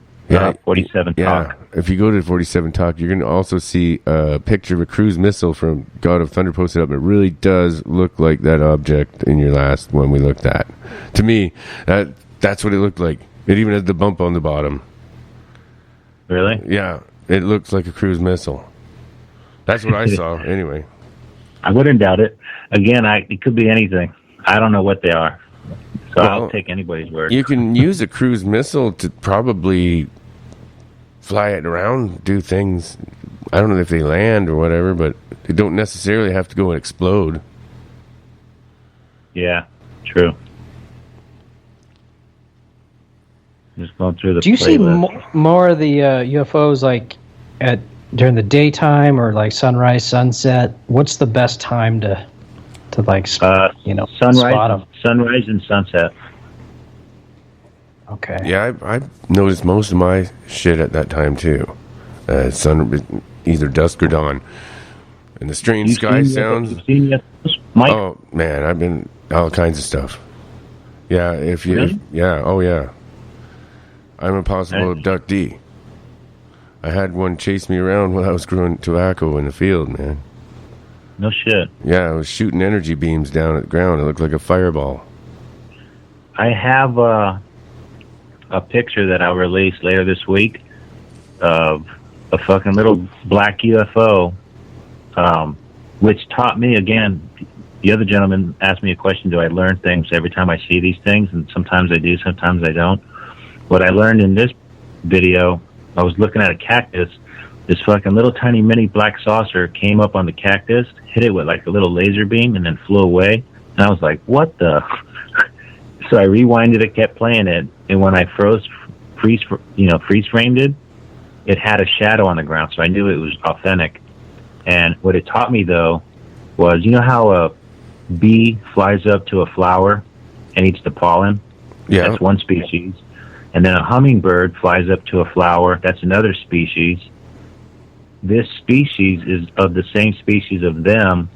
47 Talk. If you go to 47 Talk, you're going to also see a picture of a cruise missile from God of Thunder posted up. It really does look like that object in your last one we looked at. To me, that's what it looked like. It even had the bump on the bottom. Really? Yeah, it looks like a cruise missile. That's what I saw, anyway. I wouldn't doubt it. Again, it could be anything. I don't know what they are. So I'll take anybody's word. You can use a cruise missile to probably fly it around, do things. I don't know if they land or whatever, but they don't necessarily have to go and explode. Yeah, true. Just going through the Do you see playlist. more of the UFOs like during the daytime or like sunrise, sunset? What's the best time to like spot them? Sunrise and sunset. Okay. Yeah, I noticed most of my shit at that time too. Either dusk or dawn. And the strange sky sounds. Mike? Oh man, I've been all kinds of stuff. Yeah, Really? Oh yeah. I'm a possible abductee. I had one chase me around when I was growing tobacco in the field, man. No shit. Yeah, I was shooting energy beams down at the ground. It looked like a fireball. I have a picture that I'll release later this week of a fucking little black UFO, which taught me, again, the other gentleman asked me a question, do I learn things every time I see these things? And sometimes I do, sometimes I don't. What I learned in this video, I was looking at a cactus. This fucking little tiny mini black saucer came up on the cactus, hit it with like a little laser beam, and then flew away. And I was like, what the? So I rewinded it, kept playing it, and when I freeze framed it, it had a shadow on the ground, so I knew it was authentic. And what it taught me, though, was, you know how a bee flies up to a flower and eats the pollen? Yeah. That's one species. And then a hummingbird flies up to a flower. That's another species. This species is of the same species of them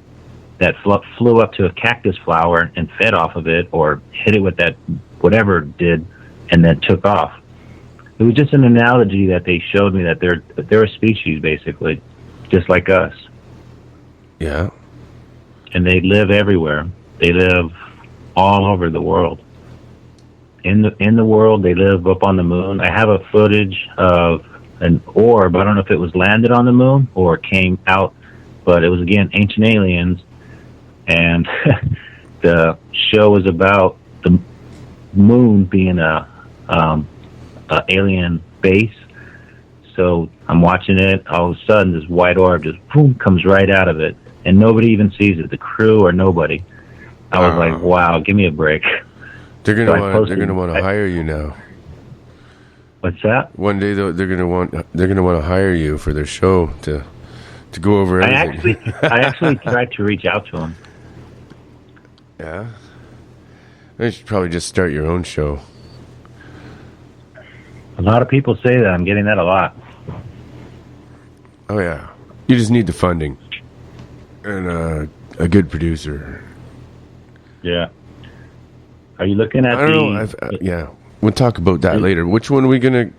that flew up to a cactus flower and fed off of it or hit it with that whatever it did and then took off. It was just an analogy that they showed me that they're a species, basically, just like us. Yeah. And they live everywhere. They live all over the world. In the world, they live up on the moon. I have a footage of an orb. I don't know if it was landed on the moon or came out, but it was, again, ancient aliens. And the show was about the moon being a alien base. So I'm watching it. All of a sudden, this white orb just boom comes right out of it, and nobody even sees it. The crew or nobody. I was like, "Wow, give me a break." They're gonna want to hire you now. What's that? One day they're gonna want to hire you for their show to go over everything. I actually tried to reach out to them. Yeah. You should probably just start your own show. A lot of people say that. I'm getting that a lot. Oh yeah. You just need the funding and a good producer. Yeah. Are you looking at I don't know. Yeah. We'll talk about that later. Which one are we gonna?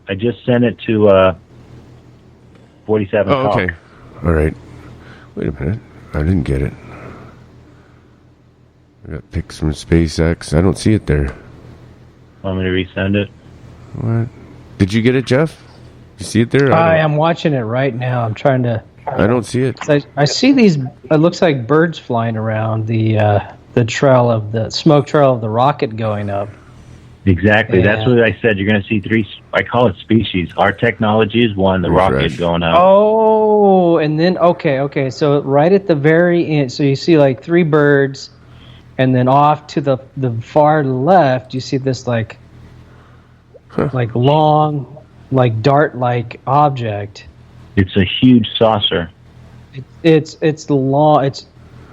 I just sent it to 47. Oh, okay. All right. Wait a minute. I didn't get it. I got pics from SpaceX. I don't see it there. Want me to resend it? What? Did you get it, Jeff? You see it there? I am watching it right now. I'm trying to. I don't see it. I see these. It looks like birds flying around the trail of the smoke trail of the rocket going up. Exactly. That's what I said. You're going to see three. I call it species. Our technology is one. The rocket going up. Oh, and then okay. So right at the very end, so you see like three birds, and then off to the far left, you see this like long, like dart-like object. It's a huge saucer. It's long. It's.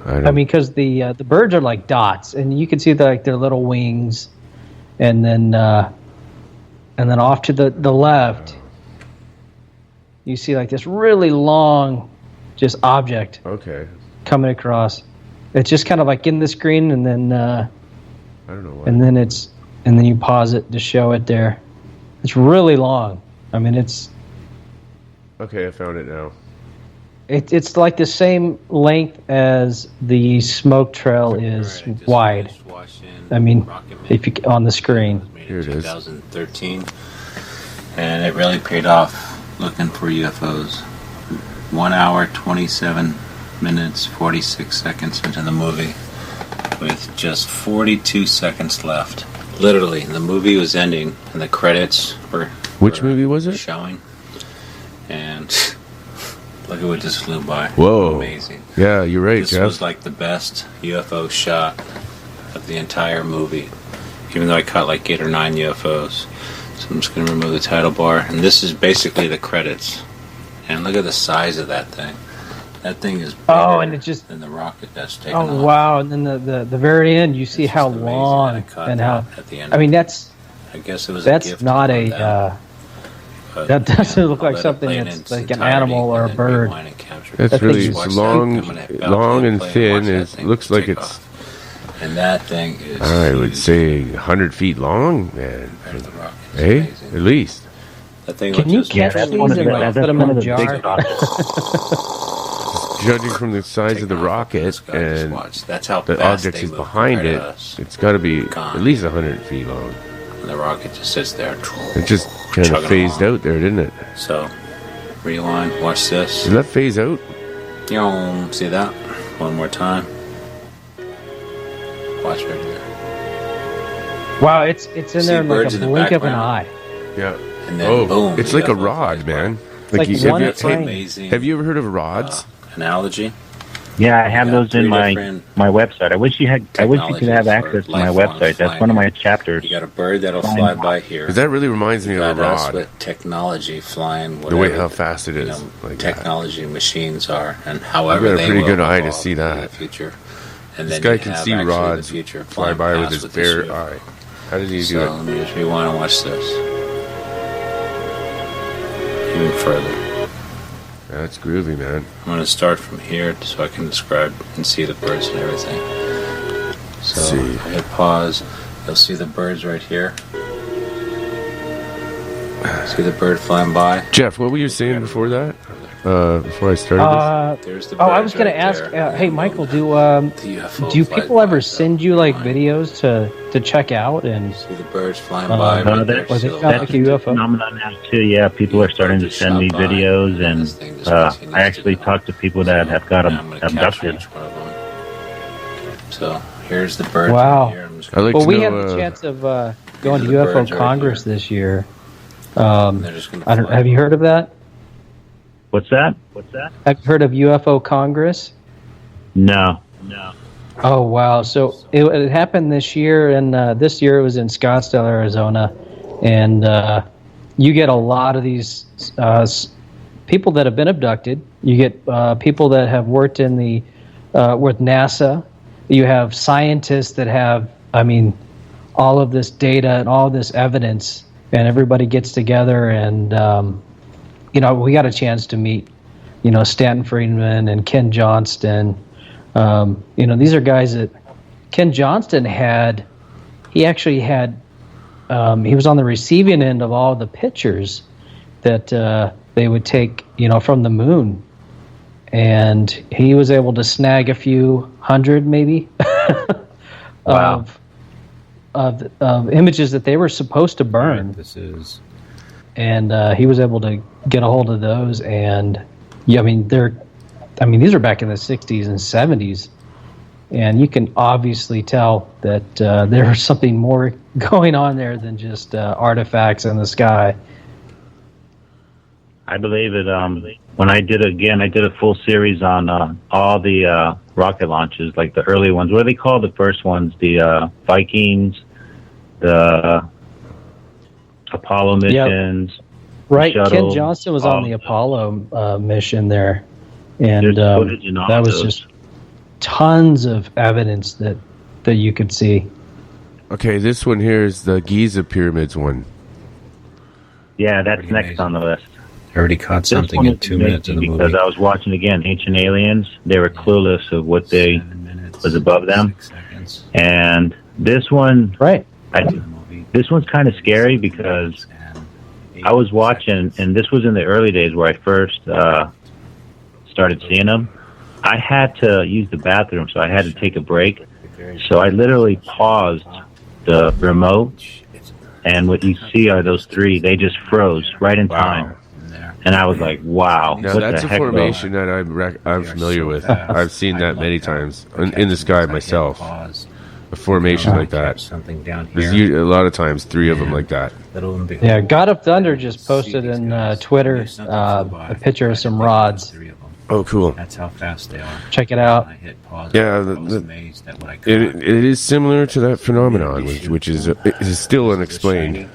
I mean, because the birds are like dots, and you can see their little wings, and then off to the left, you see like this really long, just object. Okay. Coming across, it's just kind of like in the screen, and then I don't know why. and then you pause it to show it there. It's really long. I mean, it's. Okay, I found it now. It's like the same length as the smoke trail is wide. I mean, if you on the screen. Here it is. 2013, and it really paid off looking for UFOs. 1 hour, 27 minutes, 46 seconds into the movie, with just 42 seconds left. Literally, the movie was ending, and the credits were. Which movie was it? Showing, and. Look at what just flew by. Whoa. Amazing. Yeah, you're right, This Jeff. was like the best UFO shot of the entire movie. Even though I caught like 8 or 9 UFOs. So I'm just going to remove the title bar. And this is basically the credits. And look at the size of that thing. That thing is bigger and it just than the rocket that's taken off. Wow! And then the very end, you see how long and how. At the end I mean, that's. I guess it was. That's a gift not from a. them. That doesn't look like let it something play in that's its like an entirety animal or a and then bird. rewind and capture it. That's That really thing's- long and thin. It looks like take it's. off. And that thing is. I would say 100 feet long, man. Hey, at least. That thing Can was you just catch these and like put them in a jar? Judging from the size of the rocket and That's how the fast object they is move behind compared it, to us. it's got to be at least 100 feet long. And the rocket just sits there. It just kind of Chugging phased along. out there, didn't it? So, rewind, watch this. Did that phase out? You know, see that? One more time. Watch right here. Wow! It's in See there in like birds a in the blink of an background? eye. Yeah. And then boom. It's the like a UFO rod, flies man. by. Like you, one have, frame. Amazing. have you ever heard of rods? Analogy. Yeah, I have Yeah, those in 3 my different website. I wish you could have technologies access for to my lifelong website. That's one of my chapters. You got a bird that'll fly by here. 'Cause that really reminds me You of a got us rod. with technology flying. The way whatever, how fast it you is. know, Like technology machines are, and You however got a they pretty will good eye to evolve see in that. the future. And This then guy you can have see actually rods the future fly flying by with past his the bare ship. eye. How does he So do it? let me just rewind and watch this. Even further. That's groovy, man. I'm going to start from here so I can describe and see the birds and everything. So See. if I hit pause, you'll see the birds right here. See the bird flying by? Jeff, what were you saying before that? before I started There's the I was birds going to right ask. there. Hey, Michael, do UFO people ever send you like videos to check out and see the birds flying by? Right there. was it So kind of like a UFO? Phenomenon now too. Yeah, people are starting to send me videos, and I actually talked to people that have got abducted. So here's the birds. Wow. Right here. I'm just I'd like Well, to we know, had the chance of going to these are the UFO birds right Congress this year. They're just gonna I don't, fly. have you heard of that? What's that? Have you heard of UFO Congress? No. Oh wow! So it happened this year, and this year it was in Scottsdale, Arizona, and you get a lot of these people that have been abducted. You get people that have worked in the with NASA. You have scientists that have, all of this data and all this evidence, and everybody gets together, and we got a chance to meet, Stanton Friedman and Ken Johnston. These are guys that Ken Johnston he was on the receiving end of all the pictures that they would take, from the moon. And he was able to snag a few hundred, maybe, Wow. of images that they were supposed to burn. And he was able to get a hold of those. And these are back in the 60s and 70s. And you can obviously tell that there's something more going on there than just artifacts in the sky. I believe it. When I did a full series on all the rocket launches, like the early ones. What do they call the first ones? The Vikings, the Apollo missions. Yep. Right. the Ken shuttle, Johnston was all on the of them. Apollo mission there. And There's footage in all that of was those. just tons of evidence that you could see. Okay, this one here is the Giza Pyramids one. Yeah, that's next on the list. I already caught This something one in is 2 minutes of the amazing because movie. I was watching again Ancient Aliens. They were clueless of what they was above them, and this one, right? This one's kind of scary because I was watching, and this was in the early days where I first started seeing them. I had to use the bathroom, so I had to take a break. So I literally paused the remote, and what you see are those three. They just froze right in time. And I was like, wow. Now what that's the a heck, formation that I'm familiar with. I've seen that many times in the sky myself. A formation like that. There's a lot of times 3 of them like that. Yeah, God of Thunder just posted in Twitter a picture of some rods. Oh, cool. That's how fast they are. Check it out. Yeah, it is similar to that phenomenon, which is still unexplained.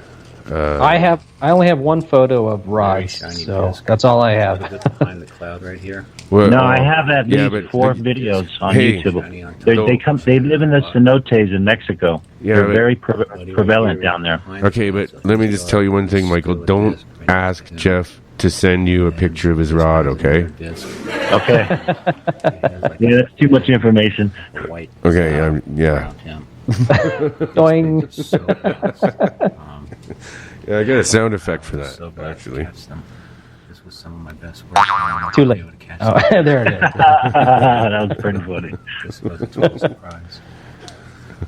I only have one photo of rods, so that's all I have. Find the cloud right here. No, I have at least 4 videos on YouTube. They live in the cenotes in Mexico. They're very prevalent down there. Okay, but let me just tell you one thing, Michael. Don't ask Jeff to send you a picture of his rod, okay? Okay. Yeah, that's too much information. Okay, yeah. Doing. Yeah, I got a sound effect for that, actually. This was some of my best work. Too late. Oh, there it is. That was pretty funny. This was a total surprise.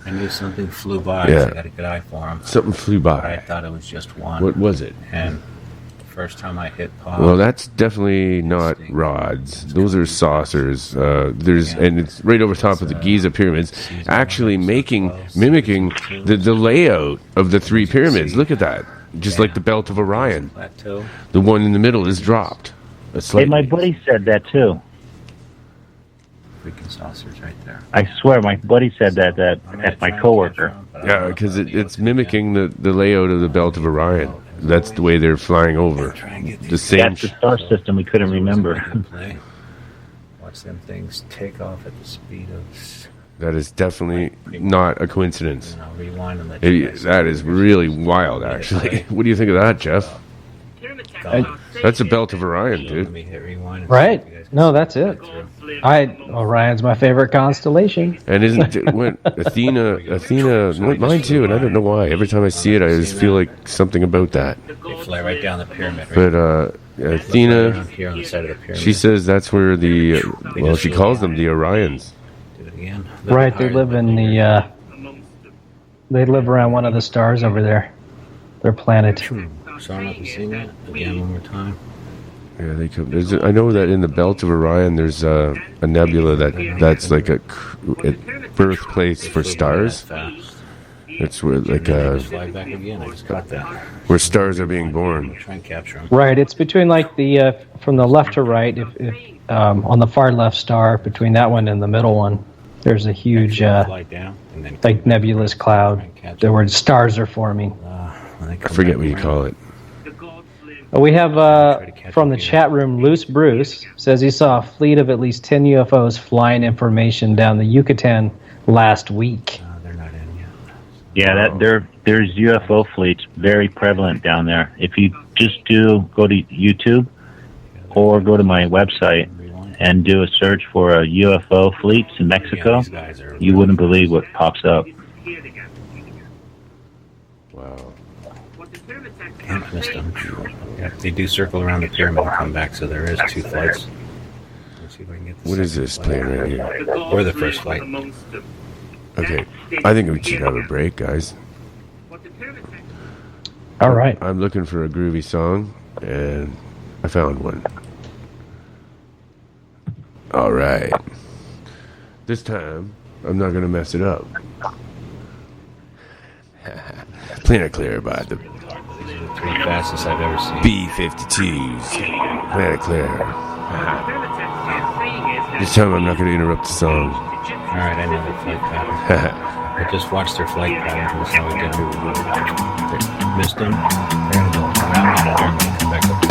I knew something flew by, Yeah. so I got a good eye for him. Something flew by. But I thought it was just one. What was it? And the first time I hit pause. Well, that's definitely not rods. Those are saucers. And it's right over top of the Giza pyramids, actually mimicking the layout of the 3 pyramids. Look at that, just like the Belt of Orion. Plateau. The one in the middle is dropped. Hey, my buddy said that too. Freaking saucers right there. I swear, my buddy said that at my coworker. Yeah, because it's mimicking the layout of the Belt of Orion. That's the way they're flying over. The same. That's the star system we couldn't remember. Watch them things take off at the speed of. That is definitely not a coincidence. I'll rewind and let you guys That is really wild, actually. What do you think of that, Jeff? That's a Belt of Orion, dude. Right? No, that's it. Orion's my favorite constellation. And isn't Athena, mine too, and I don't know why. Every time I see it, I just feel like something about that. They fly right down the pyramid. Right? But Athena, around here on the side of the pyramid. she says that's where the, well, she calls them the Orions. Do it again. Right, they live in the. They live around one of the stars over there. Their planet. Sorry, have you seen that? Again, one more time. Yeah, they come. I know that in the belt of Orion, there's a nebula that's like a birthplace for stars. It's where like Fly back again. I just got that. where stars are being born. Try and capture them. Right, it's between like the from the left to right. If on the far left star, between that one and the middle one, there's a huge Fly down and then like nebulous cloud there where stars are forming. I forget what you call it. We have from the chat room, Loose Bruce says he saw a fleet of at least 10 UFOs flying information down the Yucatan last week. Yeah, there's UFO fleets very prevalent down there. If you just go to YouTube or go to my website and do a search for UFO fleets in Mexico, you wouldn't believe what pops up. Wow. Damn, I missed them. Yeah, they do circle around the pyramid and come back, so there is 2 flights. Let's see if I can get What is this playing right here? Or the first flight. Okay, I think we should have a break, guys. All right. I'm looking for a groovy song, and I found one. All right. This time, I'm not going to mess it up. Planet Clear by the 3 fastest I've ever seen. B-52s. Planet Clear. This time I'm not going to interrupt the song. Alright, I know their flight pattern. I just watched their flight pattern and how they missed them. They're going to go around and they're going to come back up.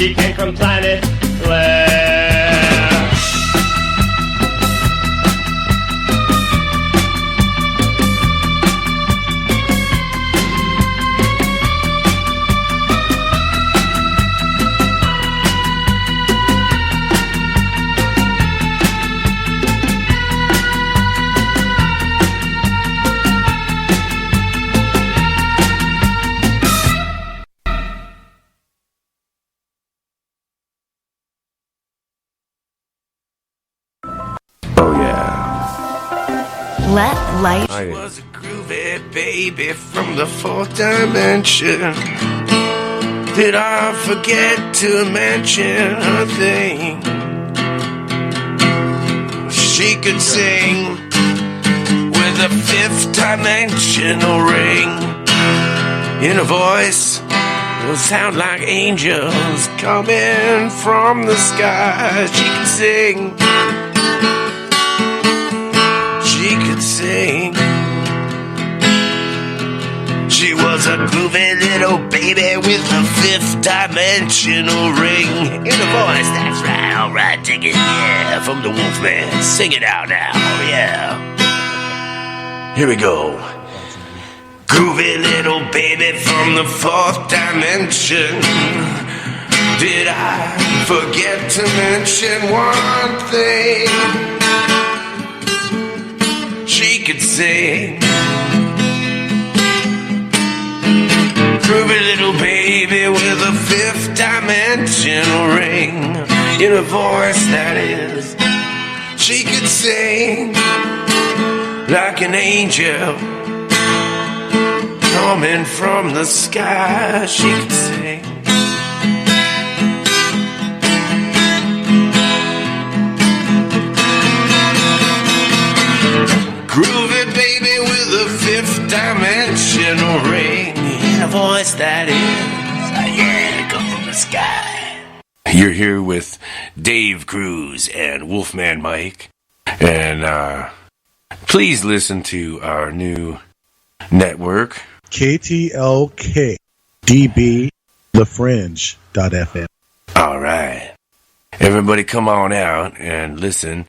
She came from planet Blair. Oh yeah. Let light. She was a groovy baby from the fourth dimension. Did I forget to mention her thing? She could sing with a fifth dimensional ring in a voice. It'll sound like angels coming from the sky. She could sing. She could sing. She was a groovy little baby with a fifth dimensional ring in a voice. That's right, alright, dig it, yeah. From the Wolfman, sing it out now, yeah. Here we go. Groovy little baby from the fourth dimension. Did I forget to mention one thing? She could sing. Groovy little baby with a fifth dimensional ring in a voice that is. She could sing like an angel coming from the sky. She could sing. Groovy baby with a fifth dimensional ring in a voice that is, yeah, come from the sky. You're here with Dave Cruz and Wolfman Mike, and please listen to our new network, KTLK DB TheFringe.fm. All right. Everybody come on out and listen.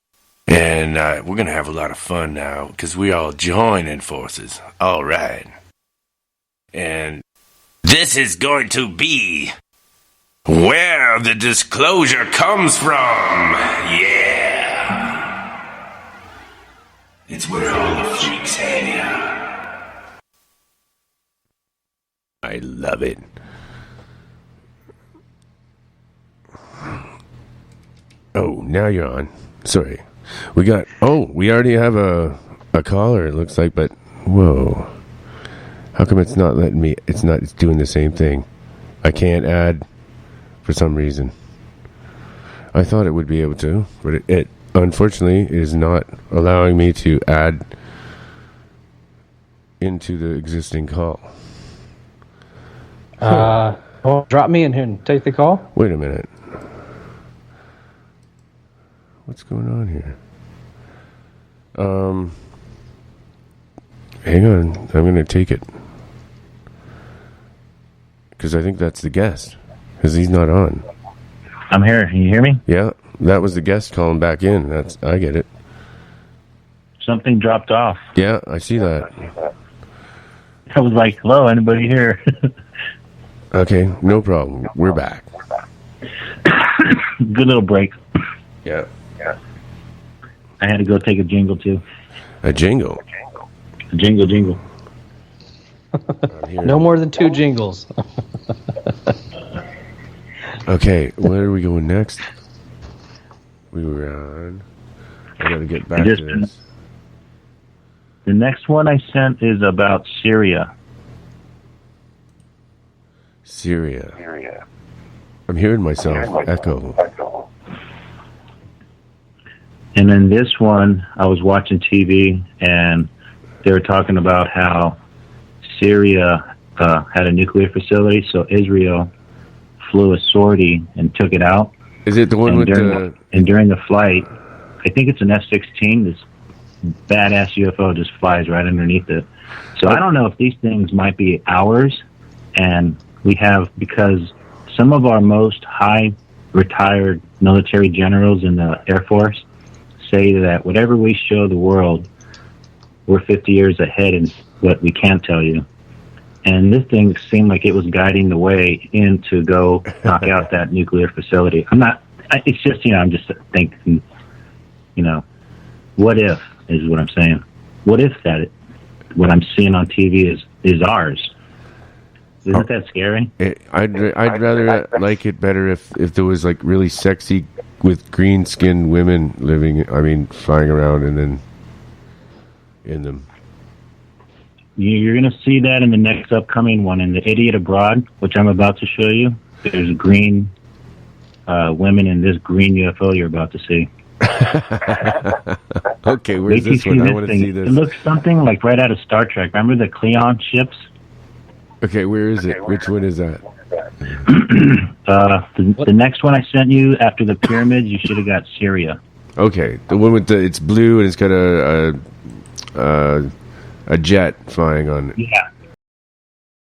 And we're going to have a lot of fun now because we all joining forces. All right. And this is going to be where the disclosure comes from. Yeah. It's where all the freaks hang out. I love it. Oh, now you're on. Sorry. We already have a caller, it looks like, but whoa. How come it's not letting me, it's doing the same thing? I can't add for some reason. I thought it would be able to, but it unfortunately is not allowing me to add into the existing call. Drop me in here and take the call. Wait a minute. What's going on here? Hang on. I'm going to take it. Because I think that's the guest. Because he's not on. I'm here. Can you hear me? Yeah. That was the guest calling back in. I get it. Something dropped off. Yeah, I see that. I was like, hello, anybody here? Okay, no problem. We're back. Good little break. Yeah. I had to go take a jingle, too. A jingle? A jingle. No more than 2 jingles. Okay, where are we going next? We were on... I gotta get back to this. The next one I sent is about Syria. Syria. I'm hearing myself echo. And then this one, I was watching TV, and they were talking about how Syria had a nuclear facility, so Israel flew a sortie and took it out. Is it the one with the... And during the flight, I think it's an F-16, this badass UFO just flies right underneath it. So I don't know if these things might be ours, and we have, because some of our most high retired military generals in the Air Force say that whatever we show the world, we're 50 years ahead in what we can't tell you. And this thing seemed like it was guiding the way in to go knock out that nuclear facility. It's just, I'm just thinking, what if is what I'm saying. What if what I'm seeing on TV is ours? Isn't that scary? I'd rather like it better if there was like really sexy with green skinned women flying around and then in them. You're going to see that in the next upcoming one, in The Idiot Abroad, which I'm about to show you. There's green women in this green UFO you're about to see. Okay, where's this one? I want to see this. It looks something like right out of Star Trek. Remember the Cleon ships? Okay, where is it? Which one is that? The next one I sent you after the pyramids, you should have got Syria. Okay, the one with it's blue and it's got a jet flying on it. Yeah,